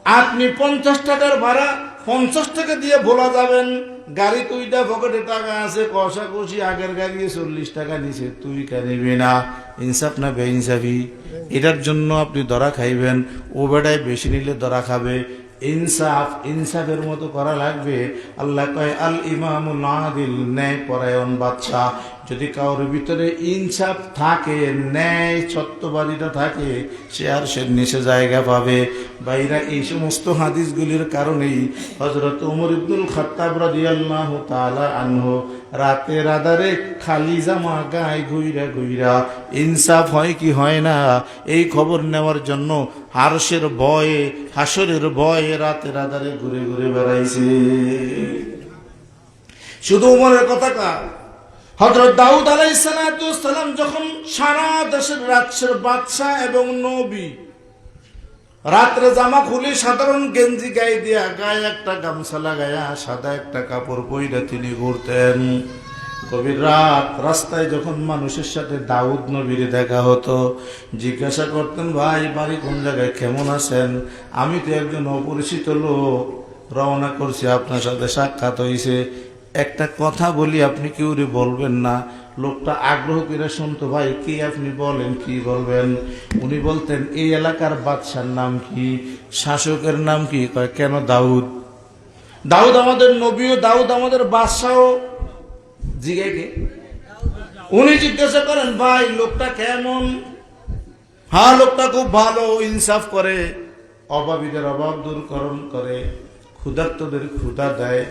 আপনি 50 টাকার ভাড়া 50 টাকা দিয়ে ভোলা যাবেন, গাড়ি তুইটা পকেটে টাকা আছে, কষাকষি আগের গাড়ি 40 টাকা নিচে, তুই নিবি না। ইনসাফ না বেইনসাফি? এটার জন্য আপনি ধরা খাইবেন, ও বেটায় বেশি নিলে ধরা খাবে। ইনসাফ, ইনসাফের মতো করা লাগবে। আল্লাহ কয় আল ইমামুল আদিল, ন্যায় পরায়ণ বাদশা। যদি কারোর ভিতরে ইনসাফ থাকে, ন্যায় সত্যবাদিতা থাকে, সে আর সে নিচে জায়গা পাবে। বাইরা এই সমস্ত হাদিসগুলির কারণেই হযরত ওমর ইবনুল খাত্তাব রাদিয়াল্লাহু তাআলা আনহু রাতের আধারে খালি জামা গায়ে ঘুইরা ঘুইরা ইনসাফ হয় কি হয় না এই খবর নেওয়ার জন্য আরশের ভয়ে, হাসরের ভয়ে রাতের আধারে ঘুরে ঘুরে বেড়াইছে। শুধু ওমরের কথা কা, হযরত দাউদ আলাইহিস সালাম যখন সারা দেশের রাজ্যের বাদশা এবং নবী, রাত্রে জামা খুলে সাধারণ গেঞ্জি গায়ে দিয়া, গায়ে একটা গামছা লাগায়া, সাদা একটা কাপড় পইরা তিনি ঘুরতেন। গভীর রাত রাস্তায় যখন মানুষের সাথে দাউদ নবীর দেখা হতো, জিজ্ঞাসা করতেন, ভাই বাড়ি কোন জায়গায়, কেমন আছেন? আমি তো একজন অপরিচিত লোক, রওনা করছি, আপনার সাথে সাক্ষাৎ হয়েছে, একটা কথা বলি, আপনি কেউ বলবেন না। লোকটা আগ্রহ করে শুনতো, ভাই কি আপনি বলেন, কি বলবেন? উনি বলতেন, এই এলাকার বাদশার নাম কি, শাসকের নাম কি? কয় কেন দাউদ? দাউদ আমাদের নবীও, দাউদ আমাদের বাদশাও। জিজ্ঞাকে উনি জিজ্ঞাসা করেন, ভাই লোকটা কেমন? হ্যাঁ লোকটা খুব ভালো, ইনসাফ করে, অভাবীদের অভাব দূরকরণ করে, ক্ষুধার্তদের ক্ষুধা দেয়,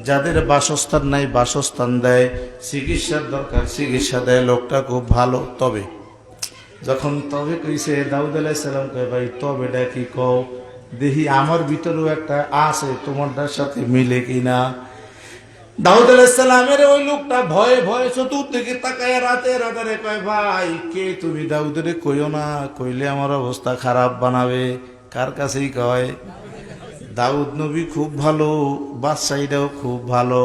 যাদের বাসস্থান নাই বাসস্থান দেয়, চিকিৎসার দরকার চিকিৎসা দেয়, লোকটা খুব ভালো। তবে যখন তবে কইছে, দাউদ আলাইহিস সালাম কয়, ভাই তবেটা কি কও দেখি, আমার ভিতরেও একটা আছে, তোমারটার সাথে মিলে কিনা। দাউদ আলাইহিস সালামের ওই লোকটা ভয়ে ভয়ে চতুর্দিকে তাকায় রাতের আধারে কয়, ভাই কে তুমি? দাউদের কইও না, কইলে আমার অবস্থা খারাপ বানাবে। কার কাছেই কয়? দাউদ নবী খুব ভালো, বাদশাহীটাও খুব ভালো,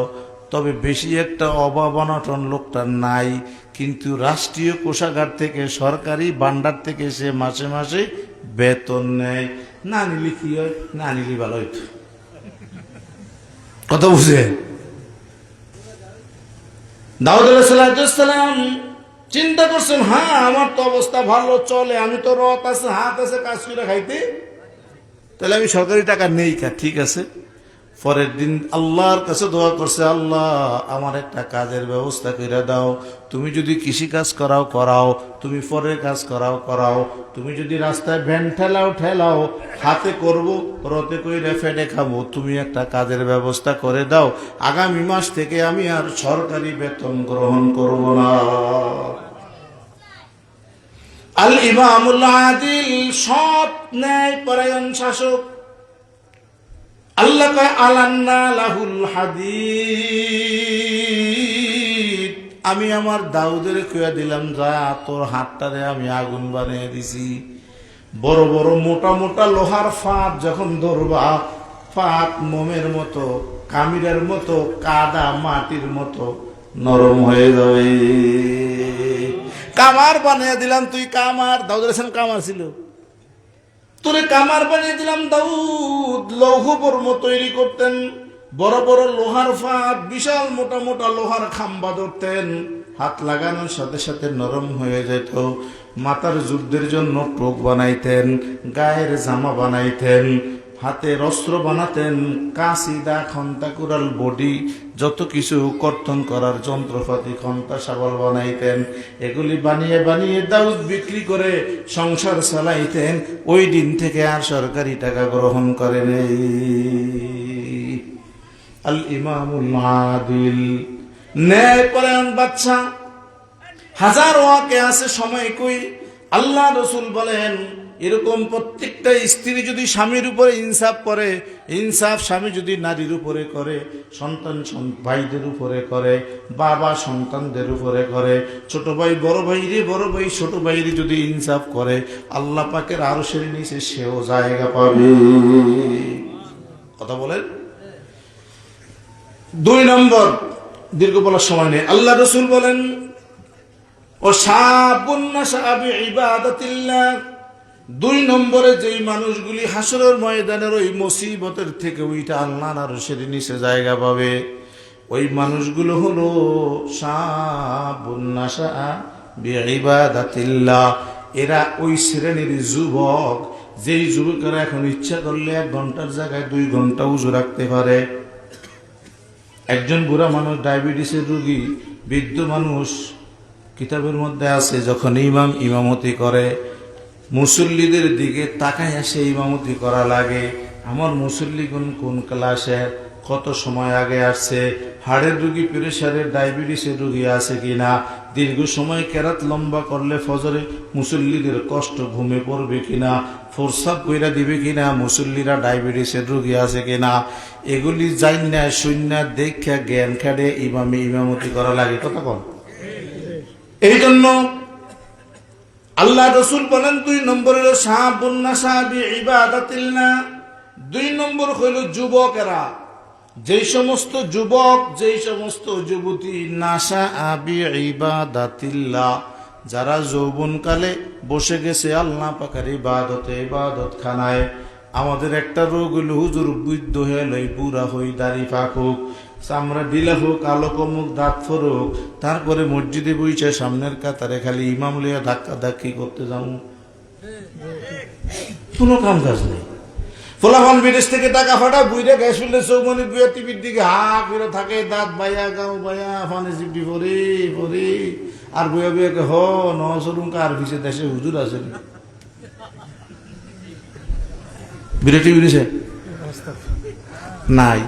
তবে বেশি একটা অভাব অনটন লোকটা নাই, কিন্তু রাষ্ট্রীয় কোষাগার থেকে, সরকারি ভান্ডার থেকে সে মাসে মাসে বেতন নেয়। না নিলে কি হয়? না নিলে ভালো হইতো। কথা বুঝে? দাউদ আলাইহিস সালাম চিন্তা করছেন, হ্যাঁ আমার তো অবস্থা ভালো চলে, আমি তো রত আছে, হাত আছে, কাজ করে খাইতে, তাহলে আমি সরকারি টাকা নেই কা, ঠিক আছে। পরের দিন আল্লাহর কাছে দোয়া করছে, আল্লাহ আমার একটা কাজের ব্যবস্থা করে দাও। তুমি যদি কৃষি কাজ করাও করাও, তুমি পরের কাজ করাও করাও, তুমি যদি রাস্তায় ভ্যান ঠেলাও ঠেলাও, হাতে করব, রতে কইরা ফেটে খাবো, তুমি একটা কাজের ব্যবস্থা করে দাও। আগামী মাস থেকে আমি আর সরকারি বেতন গ্রহণ করব না। আল ইমামুল আদিল, সৎ ন্যায় পরায়ণ শাসক। আল্লাহ কয় আলান্না লাহুল হাদিদ, আমি আমার দাউদের কইয়া দিলাম, যা তোর হাতটারে আমি আগুন বানিয়ে দিছি। বড় বড় মোটা মোটা লোহার ফাঁদ যখন ধরবা, ফাঁদ মোমের মতো, কামিরের মতো, কাদা মাটির মতো নরম হয়ে যাবে। কামার বানিয়ে দিলাম, তুই কামার। দাউদ আলাইহিস সালাম কামার ছিল, তোরে কামার বানিয়ে দিলাম। দাউদ লৌহ বর্ম তৈরি করতেন, বড় বড় লোহার ফাঁদ, বিশাল মোটা মোটা লোহার খাম্বা ধরতেন, হাত লাগানোর সাথে সাথে নরম হয়ে যেত। মাথার যুদ্ধের জন্য টোপ বানাইতেন, গায়ের জামা বানাইতেন, হাতের অস্ত্র বানাতেন, কাঁসিদা, খন্তা কুড়াল, বডি, যত কিছু কর্তন করার যন্ত্রপাতি, খন্তা শাবল বানাইতেন। এগুলি বানিয়ে বানিয়ে দাউদ বিক্রি করে সংসার চালাইতেন। ওই দিন থেকে আর সরকারি টাকা গ্রহণ করেন। আল ইমামুল আদিল, ন্যায় পরায়ণ বাদশা। হাজার ওয়াকে আছে, সময় কই। আল্লাহ রসুল বলেন, এরকম প্রত্যেকটা স্ত্রী যদি স্বামীর উপরে ইনসাফ করে, ইনসাফ স্বামী যদি নারীর উপরে করে, সন্তান ভাইদের উপরে করে, বাবা সন্তানদের উপরে করে, ছোট ভাই বড় ভাইরে, বড় ভাই ছোট ভাইরে যদি ইনসাফ করে, আল্লাহ পাকের আরশের নিচে সেও জায়গা পাবে। কথা বলেন। 2 নম্বর, দীর্ঘ বলার সময় নেই, আল্লাহ রসুল বলেন, ও শাবুন নাশা বিইবাদাতিল্লাহ, 2 নম্বরে যেই মানুষগুলি হাসরের ময়দানের ওই মুসিবতের থেকে ওইটা আল্লাহর আরশের নিচে জায়গা পাবে, ওই মানুষগুলো হলো শাবুন নাশা বিইবাদাতিল্লাহ। এরা ওই শ্রেণীর যুবক, যেই যুবকেরা এখন ইচ্ছা করলে 1 ঘন্টার জায়গায় 2 ঘন্টা উযু রাখতে পারে। একজন বুড়া মানুষ, ডায়াবেটিসের রোগী, বৃদ্ধ মানুষ, কিতাবের মধ্যে আছে, যখন ইমাম ইমামতি করে, মুসল্লিদের দিকে তাকায় আসে ইমামতি করা লাগে। আমার মুসল্লিগণ কোন ক্লাসের, কত সময় আগে আসছে, হাড়ের রোগী, প্রেসারের, ডায়াবেটিসের রোগী আছে কিনা, দীর্ঘ সময় কেরাত লম্বা করলে ফজরে মুসল্লিদের কষ্ট, ঘুমে পড়বে কিনা, ফোরসাপ কইরা দিবে কিনা, মুসল্লিরা ডায়াবেটিসের রোগী আছে কিনা, এগুলি জাইন্না শূন্য দেখা জ্ঞান খাড়ে ইমামতি করা লাগে। কথা কন। এই জন্য আল্লাহ রসুল বলেন, 2 নম্বর হলো শাবুন নাশা বিইবাদাতিল্লাহ। 2 নম্বর হইল যুবকেরা, যেই সমস্ত যুবক, যেই সমস্ত যুবতী, নাশা বিইবাদাতিল্লাহ, যারা যৌবনকালে বসে গেছে আল্লাহ পাকের ইবাদতে, ইবাদত খানায়। আমাদের একটা রোগ হইল, হুজুর বৃদ্ধ হয়ে লই, বুড়া হই, দাড়ি পাকুক, চামড়া ঢিলা হোক, কালো কমুক, দাঁত ফরুক, তারপরে মসজিদে বইছে সামনের কাতারে খালি ইমাম লইয়া ধাক্কা ধাক্কি করতে যাও, কোনো কাম কাজ নেই। ফলাফল বিদেশ থেকে টাকা ফাটা, বুইরা গ্যাস ফেললে চৌমনি বুয়া টিভির দিকে হা করে থাকে, দাঁত বাইয়া, গাও বাইয়া, ফানে চিপটি পরে পরে, আর বুয়া বুয়াকে হ নসরুম কার ভিসে দেশে হুজুর আছে বিরাটি বিদেশে নাই,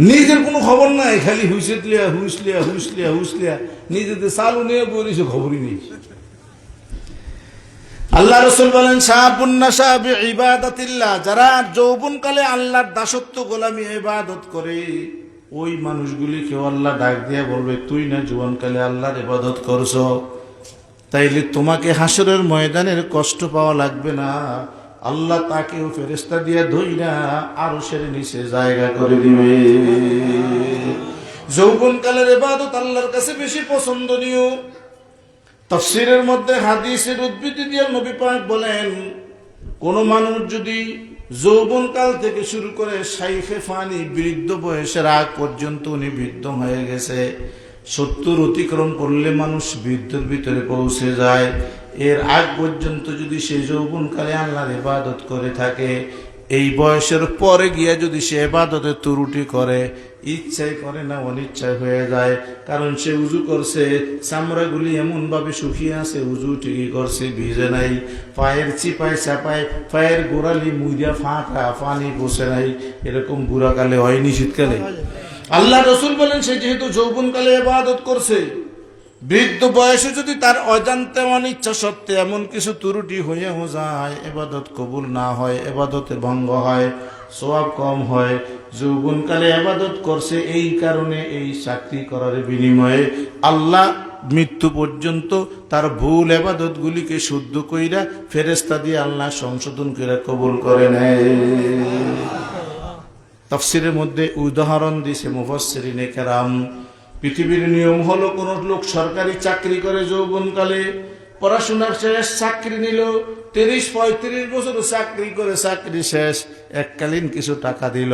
নিজের কোনো খবর নাই, খালি হুইসলিয়া হুইসলিয়া হুইসলিয়া হুইসলিয়া, নিজেদের চালু নিয়ে বলিস, খবরই নেই। আল্লাহ রসুল বলেন, শাবুন নাশা বিইবাদাতিল্লাহ, যারা যৌবনকালে আল্লাহর দাসত্ব, গোলামি, ইবাদত করে, ওই মানুষগুলিকেও আল্লাহ ডাক দিয়ে বলবে, তুই না যৌবনকালে আল্লাহর ইবাদত করছো, তাইলে তোমাকে হাসরের ময়দানের কষ্ট পাওয়া লাগবে না, আল্লাহ তাকেও ফেরেশতা দিয়ে ধইরা আরশের নিচে জায়গা করে দিবে। যৌবনকালের ইবাদত আল্লাহর কাছে বেশি পছন্দনীয়। তাফসীরের মধ্যে হাদিসের উদ্ধৃতি দিয়ে নবী পাক বলেন, কোন মানুষ যদি যৌবনকাল থেকে শুরু করে শাইখে ফানি বৃদ্ধ বয়সের আগ পর্যন্ত উনি বৃদ্ধ হয়ে গেছে, 70 অতিক্রম করলে মানুষ বৃদ্ধের ভিতরে পৌঁছে যায়, এর আগ পর্যন্ত যদি সে যৌবনকালে আল্লাহর ইবাদত করে থাকে, এই বয়সের পরে গিয়া যদি সে ইবাদতে ত্রুটি করে, ইচ্ছাই করে না অনিচ্ছায় হয়ে যায়, কারণ সে উজু করছে, চামড়াগুলি এমন ভাবে শুকিয়ে আছে, উজু ঠিকই করছে, ভিজে নাই, পায়ের চিপায় চাপায় পায়ের গোড়ালি মুইরা ফাঁকা, পানি বসে নাই, এরকম বুড়াকালে হয়নি শীতকালে। আল্লাহ রসুল বলেন, সে যেহেতু যৌবনকালে ইবাদত করছে, বৃদ্ধ বয়সে যদি তার অজান্তে অনিচ্ছা সত্ত্বে এমন কিছু ত্রুটি হয়েও যায়, ইবাদত কবুল না হয়, ইবাদতে ভঙ্গ হয়, সওয়াব কম হয়। যৌবনকালে ইবাদত করছে এই কারণে, এই চাকরি করার বিনিময়ে আল্লাহ মৃত্যু পর্যন্ত তার ভুল ইবাদত গুলিকে শুদ্ধ কইরা ফেরেশতা দিয়ে আল্লাহ সংশোধন করে কবুল করে নেয়। তাফসীরের মধ্যে উদাহরণ দিয়েছে মুফাসসিরিনে কেরাম। পৃথিবীর নিয়ম হলো, কোন লোক সরকারি চাকরি করে যৌবনকালে, পড়াশোনার শেষ, চাকরি নিল, 30-35 বছর চাকরি করে, চাকরি শেষ, এককালীন কিছু টাকা দিল,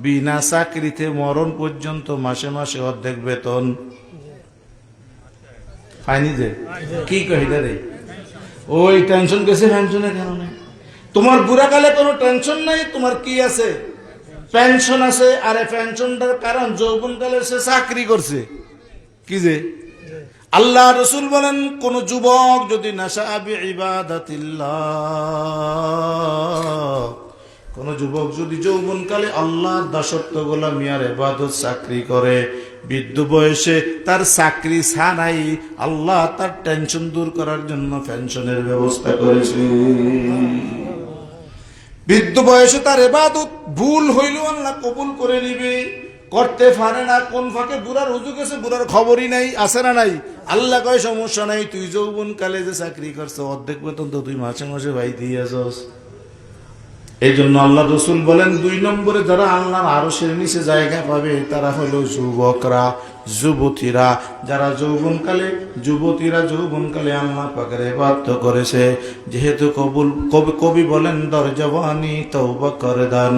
বিনা চাকরিতে মরণ পর্যন্ত মাসে মাসে অর্ধেক বেতন পাইনি। যে কি কহিলা রে, ওই টেনশন গেছে পেনশনের কারণে। তোমার বুড়াকালে কোনো টেনশন নাই, তোমার কি আছে? পেনশন আছে। আরে পেনশনটার কারণ যৌবনকালে সে চাকরি করছে। কি যে আল্লাহ রসুল বলেন, কোন যুবক যদি নাশা বিইবাদাতিল্লাহ, কোন যুবক যদি যৌবনকালে আল্লাহর দাসত্ব গোলামিয়ার ইবাদত চাকরি করে, বৃদ্ধ বয়সে তার চাকরি ছাড়াই আল্লাহ তার টেনশন দূর করার জন্য পেনশনের ব্যবস্থা করেছে। বৃদ্ধ বয়সে তার ইবাদত ভুল হইলেও আল্লাহ কবুল করে নিবে। করতে পারে না, কোন ফাঁকে বুড়ার হুজু গেছে, বুড়ার খবরই নাই, আছে না নাই? আল্লাহ কয় সমস্যা নাই, তুই যৌবন কালে যে চাকরি করছো অর্ধেক বেতন তো তুই মাসে মাসে ভাই দিয়েছস। এই জন্য আল্লাহ রসুল বলেন, 2 নম্বরে যারা আল্লাহর আরশের নিচে জায়গা পাবে তারা হলো যুবকরা, যুবতীরা। যারা যৌবনকালে, যুবতীরা যৌবনকালে আল্লাহ পাকের ইবাদত করেছে। যেহেতু কবি বলেন, দরজওয়ানি তওবা করদান,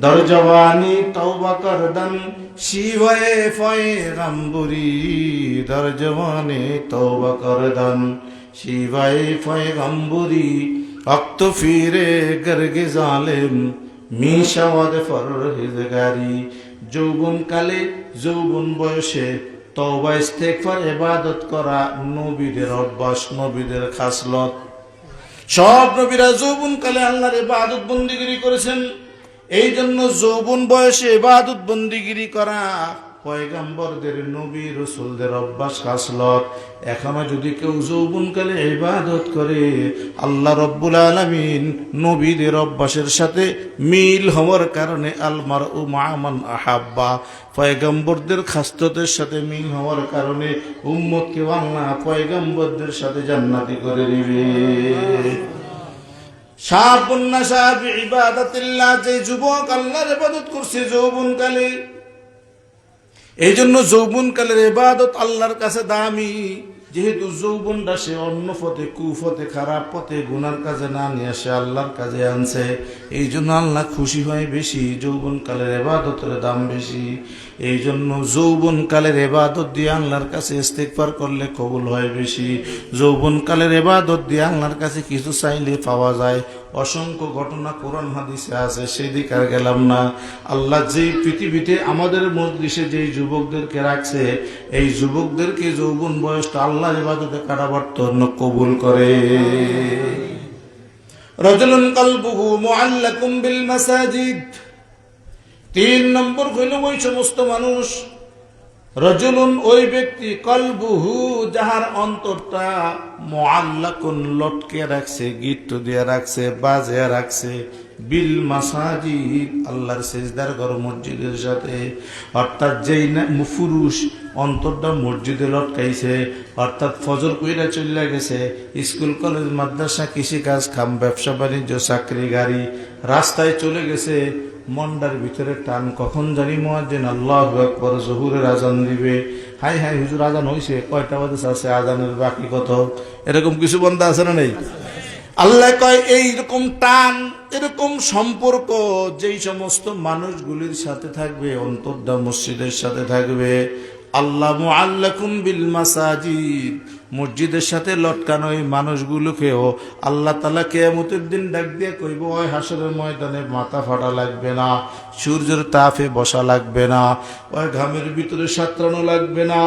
দরজওয়ানি তওবা করদান, শিবায়ে পয়গম্বরি, দরজওয়ানি তওবা করদান, শিবায়ে পয়গম্বরি, অক্ত ফিরে গর্গে জালেম, মিশাওয়াদ ফরহিজগারি। যৌবনকালে, যৌবন বয়সে তওবা ইস্তেগফার ইবাদত করা নবীদের অভ্যাস, নবীদের খাসলত। সব নবীরা যৌবনকালে আল্লাহর ইবাদত বন্দিগিরি করেছেন। এই জন্য যৌবন বয়সে ইবাদত বন্দিগিরি করা পয়গম্বরদের, নবী রাসূলদের অভ্যাস খাসলত। এখনো যদি কেউ যৌবনকালে ইবাদত করে, আল্লাহ রব্বুল আলামিন নবীদের অভ্যাসের সাথে মিল হওয়ার কারণে, আল মারউ মা মান আহাব্বা, পয়গম্বরদের খাসলতের সাথে মিল হওয়ার কারণে উম্মতকে আল্লাহ পয়গম্বরদের সাথে জান্নাতি করে দিবে। শাবুন নাশা বিইবাদাতিল্লাহ, যে যুবক আল্লাহর ইবাদত করছে যৌবনকালে, এই জন্য যৌবনকালের ইবাদত আল্লাহর কাছে দামি। যেহেতু যৌবনটা সে অন্য পথে, কুপথে, খারাপ পথে, গুনার কাজে না নিয়ে সে আল্লাহর কাজে আনছে, এই জন্য আল্লাহ খুশি হয় বেশি, যৌবনকালের ইবাদতের দাম বেশি। এই জন্য যৌবনকালের ইবাদত দিয়ে আল্লাহর কাছে ইস্তেগফার করলে কবুল হয় বেশি। যৌবনকালের ইবাদত দিয়ে আল্লাহর কাছে কিছু চাইলে পাওয়া যায়। অসংখ্য ঘটনা কোরআন হাদিসে আছে, সেদিকে আর গেলাম না। আল্লাহ যেই পৃথিবীতে আমাদের মজলিসে যেই যুবকদেরকে রাখছে, এই যুবকদেরকে যৌবন বয়সটা আল্লাহর ইবাদতে কাটাবার জন্য কবুল করে। রাজুলুন কলবুহু মুআল্লাকুম বিল মাসাজিদ। 3 নম্বর হইল ওই সমস্ত মানুষ, রাজুলুন ওই ব্যক্তি, কলবুহু যাহার অন্তরটা, মুআল্লাকুন লটকে রাখছে, গিট্ট দিয়ে রাখছে, বাজে রাখছে, বিল মাসাজিদ আল্লাহর সিজদার ঘর মসজিদের সাথে। অর্থাৎ যেই না পুরুষ অন্তরটা মসজিদে লটকাইছে, অর্থাৎ ফজর কইরা চলে গেছে, স্কুল কলেজ মাদ্রাসা কৃষি কাজ খাম ব্যবসা বাণিজ্য চাকরি গাড়ি রাস্তায় চলে গেছে, মন্ডার ভিতরে টান, কখন জানি মুয়াজ্জিন আল্লাহু আকবার জোহরের আজান দিবে। হাই হাই হুজুর আজান হইছে, কয়টা বাজে আছে, আজানের বাকি কত? এরকম কিছু বান্দা আছে না নেই? আল্লাহ কয় এইরকম টান, এরকম সম্পর্ক যেই সমস্ত মানুষগুলির সাথে থাকবে, অন্তর্দা মসজিদের সাথে থাকবে। আল্লাহ মুআল্লাকুম বিল মাসাজিদ, মসজিদের সাথে লটকানো এই মানুষগুলোকেও আল্লাহ তাআলা কিয়ামতের দিন ডাক দিয়ে কইব, ওই হাসরের ময়দানে মাথা ফাটা লাগবে না, সূর্যের তাপে বসা লাগবে না, ওই ঘামের ভিতরে সাঁতরানো লাগবে না,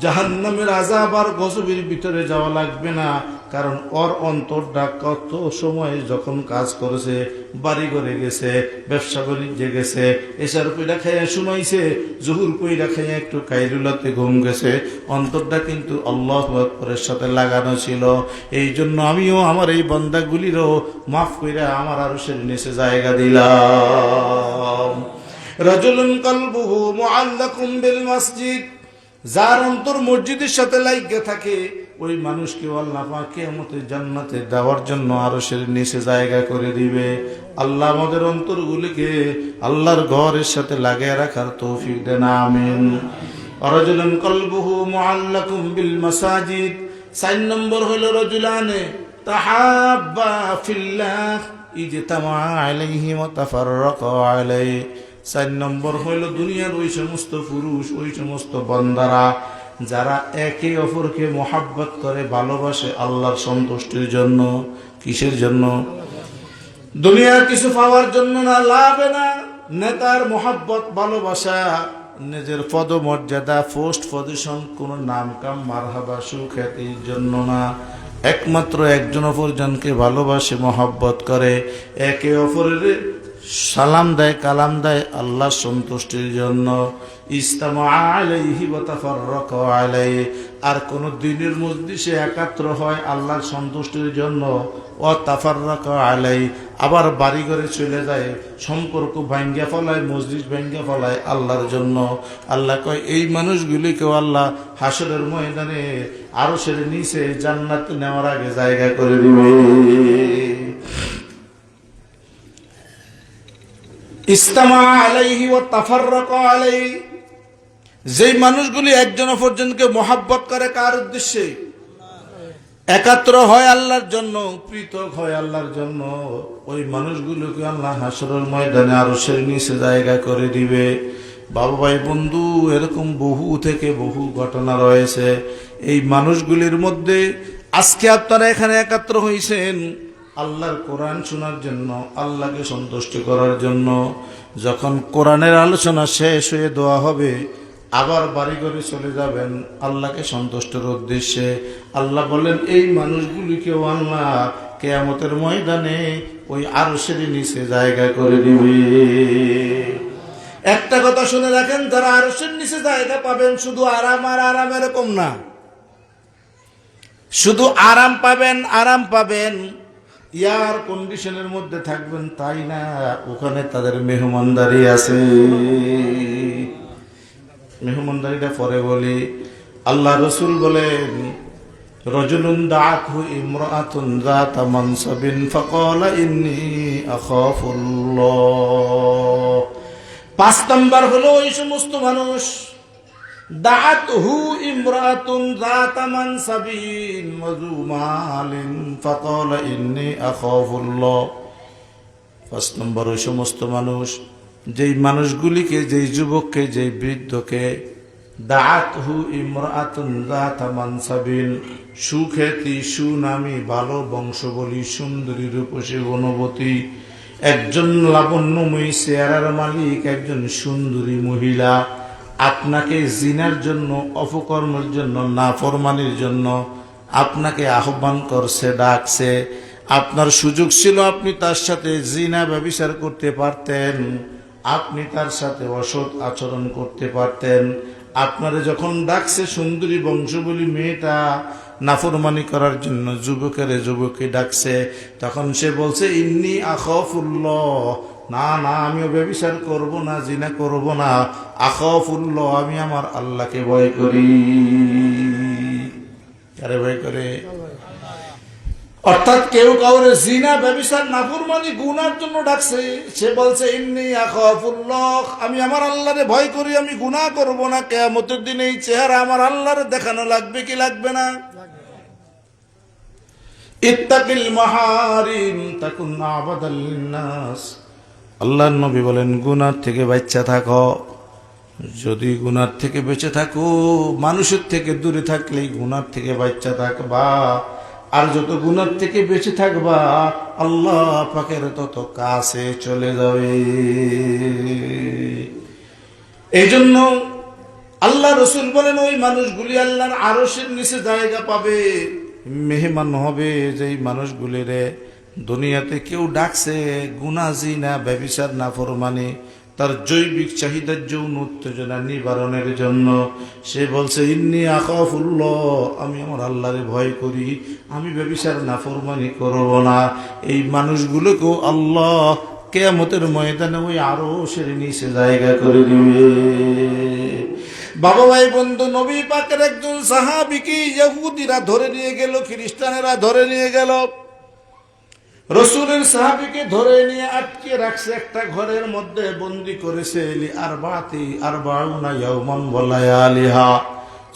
জাহান্নামের আযাব আর গজবের ভিতরে যাওয়া লাগবে না। কারণ ওর অন্তরটা কত সময় যখন কাজ করেছে, বাড়ি ঘরে গেছে, ব্যবসা বাণিজ্যে গেছে, এসার কইরা খাইয়া শুনাইছে, জহুর কইরা খাইয়া একটু কাইলুলাতে ঘুম গেছে, অন্তরটা কিন্তু আল্লাহু আকবারের সাথে লাগানো ছিল। এই জন্য আমিও আমার এই বান্দাগুলিরও মাফ কইরা আমার আরশের নিচে জায়গা দিলাম। রাজুলুন কলবুহু মুআল্লাকুম বিল মসজিদ, যার অন্তর মসজিদের সাথে লাগিয়ে থাকে, ওই মানুষকে আল্লাহ পাক কিয়ামতের জান্নাতে দেওয়ার জন্য আরশের নিচে জায়গা করে দিবে। আল্লাহ আমাদের অন্তরগুলিকে আল্লাহর ঘরের সাথে লাগিয়ে রাখার তৌফিক দেন, আমিন। রাজুলুন কলবুহু মুআল্লাকুম বিল মাসাজিদ। 4 নম্বর হলো রাজুলানে তাহাব্বা ফিল্লাহ ইজতামা আলাইহি ওয়া তাফাররাকা আলাইহি। 4 নম্বর হইল দুনিয়ার ওই সমস্ত পুরুষ, ওই সমস্ত বান্দারা যারা একে অপরকে মহাব্বত করে, ভালোবাসে আল্লাহর সন্তুষ্টির জন্য। কিসের জন্য? দুনিয়ার কিছু পাওয়ার জন্য না, লাভে না। নেতার মহাব্বত, ভালোবাসা, নিজের পদমর্যাদা, পোস্ট পজিশন, কোন নাম কাম মারহাবা সুখ্যাতির জন্য না। একমাত্র একজন অপরজনকে ভালোবাসে, মহাব্বত করে, একে অপরের সালাম দেয়, কালাম দেয় আল্লাহর সন্তুষ্টির জন্য। ইজতামা আলাইহি ওয়া তাফাররাকা আলাইহি। আর কোন দিনের মজলিসে একাত্র হয় আল্লাহর সন্তুষ্টির জন্য, ওয়া তাফাররাকা আলাইহি, আবার বাড়ি ঘরে চলে যায়, সম্পর্ক ভাঙ্গা ফলায়, মজলিস ভাঙ্গা ফলায় আল্লাহর জন্য। আল্লাহ কয় এই মানুষগুলিকেও আল্লাহ হাসরের ময়দানে আরশের নিচে জান্নাতে নেওয়ার আগে জায়গা করে দিবে। ইজতামা আলাইহি ওয়া তাফাররাকা আলাইহি, যেই মানুষগুলি একজন অপরজনকে মহাব্বত করে, কার উদ্দেশ্যে? একাত্র হয় আল্লাহর জন্য, পৃথক হয় আল্লাহর জন্য, ওই মানুষগুলোকে আল্লাহ হাসরের ময়দানে আরশের নিচে জায়গা করে দিবে। বাবা ভাই বন্ধু, এরকম বহু থেকে বহু ঘটনা রয়েছে। এই মানুষগুলির মধ্যে আজকে আপনারা এখানে একাত্র হয়েছেন আল্লাহর কোরআন শোনার জন্য, আল্লাহকে সন্তুষ্ট করার জন্য। যখন কোরআনের আলোচনা শেষ হয়ে দেওয়া হবে, আবার বাড়ি ঘরে চলে যাবেন আল্লাহকে সন্তুষ্টের উদ্দেশ্যে। আল্লাহ বলেন এই মানুষগুলিকেও আল্লাহ কিয়ামতের ময়দানে ওই আরশের নিচে জায়গা করে দিবে। একটা কথা শুনে রাখেন, যারা আরশের নিচে জায়গা পাবেন, শুধু আরাম আর আরাম এরকম না। শুধু আরাম পাবেন, আরাম পাবেন, এয়ার কন্ডিশনের মধ্যে থাকবেন তাই না, ওখানে তাদের মেহমানদারি আছে। মেহমানদারিটা পরে বলি। আল্লাহ রসুল বলেন, রজুলুন দাআতহু ইমরাআতুন যাতা মানসাবিন ফাকালা ইন্নী আখাফুল্লাহ। 5 নাম্বার হলো ওই সমস্ত মানুষ, দাআতহু ইমরাআতুন যাতা মানসাবিন ওয়া যু মালিন ফাকালা ইন্নী আখাফুল্লাহ। 5 নম্বর ওই সমস্ত মানুষ, যেই মানুষগুলিকে, যেই যুবককে, যেই বৃদ্ধকে, দাআতহু ইমরাআতুন যাতা মানসাবিন, সুখ্যাতি, সুনামী, ভালো বংশবলী, সুন্দরী, রূপসী, গুণবতী, একজন লাবণ্যময়ী চেহারার মালিক, একজন সুন্দরী মহিলা আপনাকে জিনার জন্য, অপকর্মের জন্য, নাফরমানির জন্য আপনাকে আহ্বান করছে, ডাকছে। আপনার সুযোগ ছিল আপনি তার সাথে জিনা ব্যভিচার করতে পারতেন, আপনি তার সাথে অসৎ আচরণ করতে পারতেন। আপনারা যখন ডাকছে, সুন্দরী বংশবলী মেয়েটা নাফরমানি করার জন্য যুবকে ডাকছে, তখন সে বলছে ইন্নী আখাফুল্লাহ, না না আমিও ব্যভিচার করব না, জিনা করব না, আখাফুল্লাহ, আমি আমার আল্লাহকে ভয় করি। কারে ভয় করে? অর্থাৎ কেউ কাউরে জিনা ব্যভিচার নাফরমানি গুনার জন্য ডাকছে, সে বলছে ইন্নী আখাফুল্লাহ, আমি আমার আল্লাহরে ভয় করি, আমি গুনাহ করব না। কিয়ামতের দিনে এই চেহারা আমার আল্লাহরে দেখানো লাগবে কি লাগবে না? ইত্তাকিল মাহারিম তাকুন আবাদাল লিন্নাস। আল্লাহর নবী বলেন গুনার থেকে বাঁচা থাকো। যদি গুনার থেকে বেঁচে থাকো, মানুষের থেকে দূরে থাকলেই গুনার থেকে বাঁচা থাকবা। আর যত গুনার থেকে বেঁচে থাকবা, আল্লাহ পাকের তত কাছে চলে যাবে। এই জন্য আল্লাহ রসুল বলেন ওই মানুষগুলি আল্লাহর আরশের নিচে জায়গা পাবে, মেহমান হবে যেই মানুষগুলিরে দুনিয়াতে কেউ ডাকছে গুনাহ, জিনা, ব্যভিচার, নাফরমানি, তার জৈবিক চাহিদার যৌন উত্তেজনা নিবারণের জন্য। সে বলছে ইন্নী আখাফুল্লাহ, আমি আমার আল্লাহরে ভয় করি, আমি ব্যভিচার নাফরমানি করব না। এই মানুষগুলোকেও আল্লাহ কিয়ামতের ময়দানে ওই আরশের নিচে জায়গা করে দিবে। বাবা ভাই বন্ধু, নবী পাকের একজন সাহাবীকে ইহুদিরা ধরে নিয়ে গেল, খ্রিস্টানেরা ধরে নিয়ে গেল। রসুলের সাহাবীকে ধরে নিয়ে আটকে রাখছে, একটা ঘরের মধ্যে বন্দি করেছে।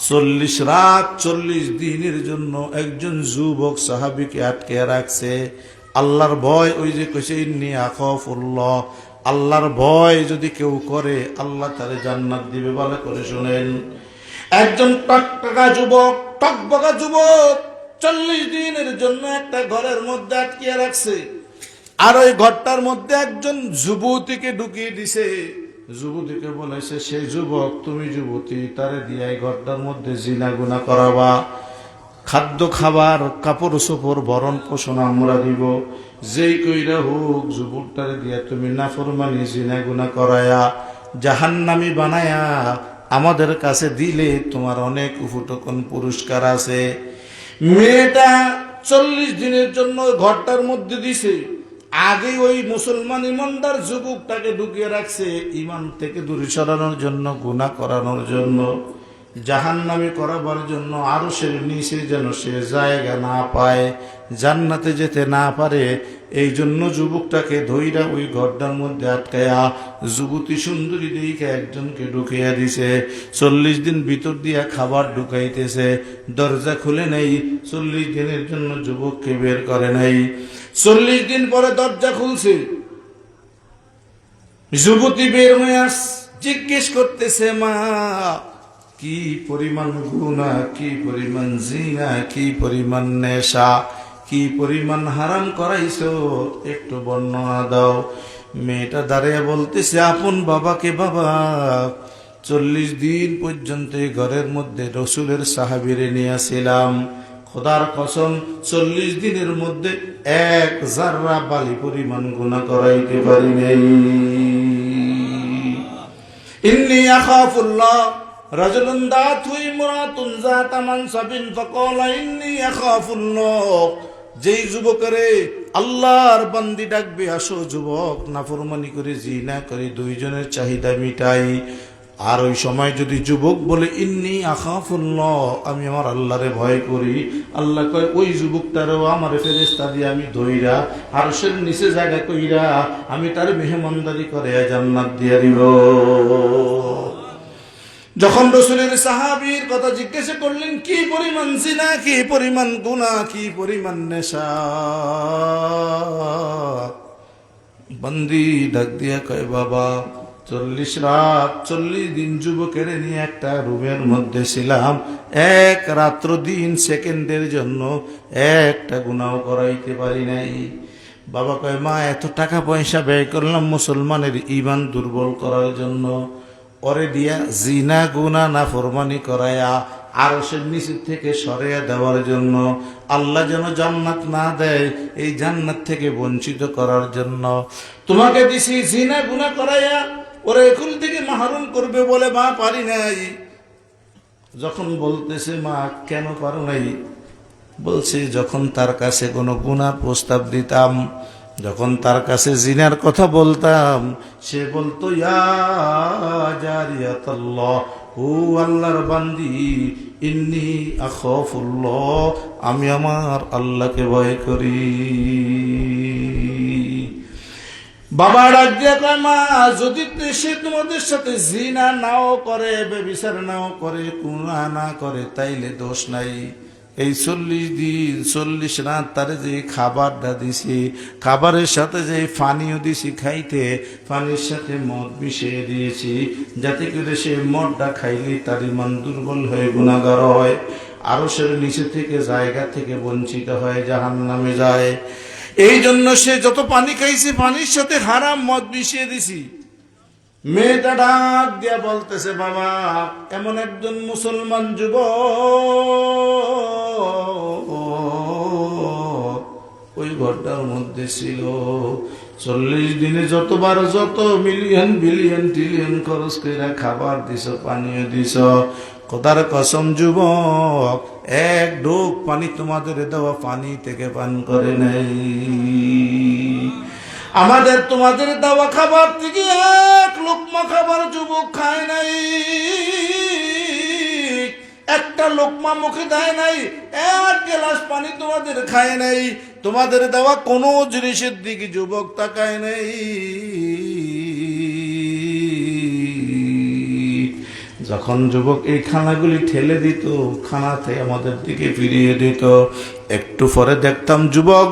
40 রাত 40 দিনের জন্য একজন যুবক সাহাবীকে আটকে রাখছে। আল্লাহর ভয়, ওই যে কইছে ইন্নী আখাফুল্লাহ, আল্লাহর ভয় যদি কেউ করে আল্লাহ তারে জান্নাত দিবে। ভালো করে শুনেন, একজন টকটকা যুবক, টকবকা যুবক 40 দিনের জন্য একটা ঘরের মধ্যে আটকিয়ে রাখছে। আর ওই ঘরটার মধ্যে একজন যুবতীকে ঢুকিয়ে দিছে। যুবতীকে বলেছে, সে যুবক, তুমি যুবতী, তারে দিয়ে এই ঘরটার মধ্যে জিনা গুনাহ করাবা। খাদ্য খাবার, কাপড় চোপড়, ভরণ পোষণ আমরা দিব। যেই কইরা হোক যুবকটারে দিয়া তুমি নাফরমানি, জিনা গুনাহ করায়া, জাহান্নামী বানায়া আমাদের কাছে দিলে তোমার অনেক উপটকন পুরস্কার আছে। মেয়েটা 40 দিনের জন্য ঘরটার মধ্যে দিছে। আগে ওই মুসলমান ইমানদার যুবকটাকে ঢুকিয়ে রাখছে ইমান থেকে দূরে সরানোর জন্য, গুনাহ করানোর জন্য, জাহান্নামী করাবার জন্য। আরশের নিচে যেন সে জায়গা না পায়, জান্নাতে যেতে না পারে, এই জন্য যুবকটাকে ধইরা ওই ঘরটার মধ্যে আটকায়া যুবতী সুন্দরী দিকে একজনকে ঢুকিয়া দিছে। 40 দিন ভিতর দিয়া খাবার ঢুকাইতেছে, দরজা খুলে নেই। 40 দিনের জন্য যুবককে বের করে নাই। 40 দিন পরে দরজা খুলছে, যুবতী বের হয়ে আস, জিজ্ঞেস করতেছে, মা কি পরিমাণ গুনাহ, কি পরিমাণ জিনা, কি পরিমাণ নেশা, কি পরিমাণ হারাম করাইছো, একটু বর্ণনা দাও। মেয়েটা দাঁড়িয়ে বলতেছে, আপন বাবাকে, বাবা 40 দিন পর্যন্ত এই ঘরের মধ্যে রসুলের সাহাবীরে নিয়েছিলাম। খোদার কসম 40 দিনের মধ্যে এক জাররা বালি পরিমাণ গুনাহ করাইতে পারি নাই। ইন্নী আখাফুল্লাহ। রাজুলুন দাতহু ইমরাতুন যাতা মানসাবিন ফাকালা ইন্নী আখাফুল্লাহ। যেই যুবকরে আল্লাহর বান্দি ডাকবে, আসো যুবক, নাফরমানি করে, জিনা করে, দুইজনের চাহিদা মিটাই। আর ওই সময় যদি যুবক বলে ইন্নী আখাফুল্লাহ, আমি আমার আল্লাহরে ভয় করি, আল্লাহ কয় ওই যুবকটারও আমার ফেরেশতা দিয়ে আমি ধইরা আরশের নিচে জায়গা কইরা আমি তার মেহমানদারি করে জান্নাত দিয়ে দিব। যখন রাসূলের সাহাবীর কথা জিজ্ঞাসা করলেন, কি পরিমাণ জিনা, কি পরিমাণ গুনাহ, কি পরিমাণ নেশা, বন্দি ডাক দিয়া কয়, বাবা 40 রাত 40 দিন যুবকের নিয়ে একটা রুমের মধ্যে ছিলাম, এক রাত্র দিন সেকেন্ডের জন্য একটা গুনাহ করাইতে পারি নাই। বাবা কয়, মা এত টাকা পয়সা ব্যয় করলাম মুসলমানের ঈমান দুর্বল করার জন্য, ওরে দিয়া জিনা গুনাহ নাফরমানি করায়া আরশের নিচে থেকে সরিয়ে দেওয়ার জন্য, আল্লাহ যেন জান্নাত না দেয় এই জান্নাত থেকে বঞ্চিত করার জন্য তোমাকে দিছি। জিনা গুনাহ করায়া ওরা এখন থেকে মাহরুম করবে বলে মা পারি নাই। যখন বলতেছে, মা কেন পারো নাই, বলছে যখন তার কাছে কোনো গুনার প্রস্তাব দিতাম, যখন তার কাছে জিনার কথা বলতাম, সে বলতো ইয়া জারিয়াতাল্লাহ, ও ও আল্লাহর বান্দি, ইন্নী আখাফুল্লাহ, আমি আমার আল্লাহকে ভয় করি। বাবা ডাক দিয়া কয়, মা যদি সে তোমাদের সাথে জিনা নাও করে, ব্যভিচার নাও করে, কুনা না করে, তাইলে দোষ নাই। এই 40 দিন 40 রাত তারে যে খাবারটা দিছি, খাবারের সাথে যে পানিও দিছি খাইতে, পানির সাথে মদ মিশিয়ে দিয়েছি, যাতে করে সে মদটা খাইলে তার ইমান দুর্বল হয়ে গুনাহগার হয়, আরশের নিচে থেকে জায়গা থেকে বঞ্চিত হয়, জাহান্নামে যায়। এই জন্য সে যত পানি খাইছে পানির সাথে হারাম মদ মিশিয়ে দিছি। মেয়েটা ডাক দিয়া বলতেছে, বাবা এমন একজন মুসলমান যুবক ওই ঘরটার মধ্যে ছিল, 40 দিনে যতবার যত মিলিয়ন বিলিয়ন ট্রিলিয়ন খরচ করে খাবার দিছ, পানীয় দিছ, খোদার কসম যুবক এক ঢোক পানি তোমাদের দেওয়া পানি থেকে পান করে নাই। আমাদের তোমাদের দেওয়া খাবার থেকে এক লোকমা খাবার যুবক খায় নাই, একটা লোকমা মুখে দেয় নাই, এক গ্লাস পানি তোমাদের খায় নাই, তোমাদের দেওয়া কোনো জিনিসের দিকে যুবক তাকায় নাই। যখন যুবক এই খানাগুলি ঠেলে দিত, খানাতে আমাদের দিকে ফিরিয়ে দিত, একটু পরে দেখতাম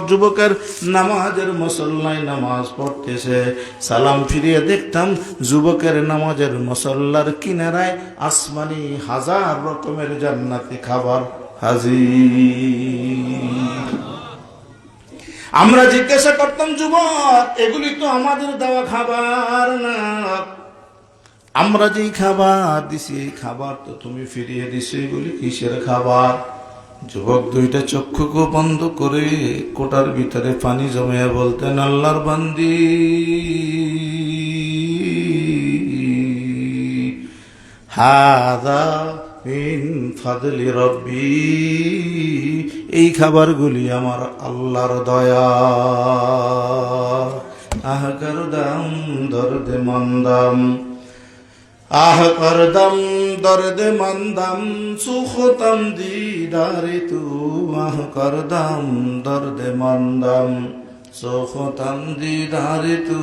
যুবকের নামাজের মুসল্লায় নামাজ পড়তেছে, সালাম ফিরিয়ে দেখতাম যুবকের নামাজের মুসল্লার কিনারায় আসমানি 1000 রকমের জান্নাতি খাবার হাজির। আমরা জিজ্ঞাসা করতাম, যুবক এগুলি তো আমাদের দেওয়া খাবার না, আমরা যেই খাবার দিছি এই খাবার তো তুমি ফিরিয়ে দিছো, এগুলি কিসের খাবার? যুবক দুইটা চক্ষুকে বন্ধ করে কোটার ভিতরে পানি জমিয়ে বলতেন, আল্লাহর বান্দি হাযা মিন ফাদলি রব্বি, এই খাবারগুলি আমার আল্লাহর দয়া। আহ করদাম দর্দে মন্দাম, আহ করদম দর্দে মন্দাম, সুখতম দিদারে তু, আহ করদম দর্দে মন্দাম, সুখতম দিদারে তু,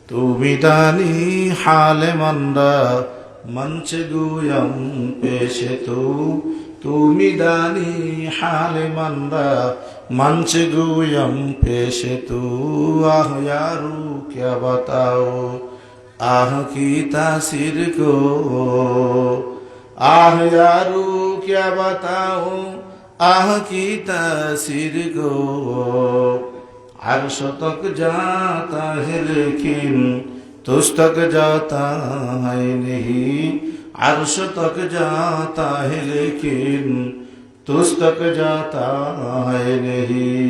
তুমি দানি হালে মন্দা মঞ্চে গুয়ম পেশে তু, তুমি দানি হালে মন্দা মঞ্চে গুয়ম পেশে তু, আহ यारू क्या बताओ आह की तासीर को, आह यारू क्या बताओ आह की तासीर को, अर्श तक जाता है लेकिन तुझ तक जाता है नहीं, अर्श तक जाता है लेकिन तुझ तक जाता है नहीं।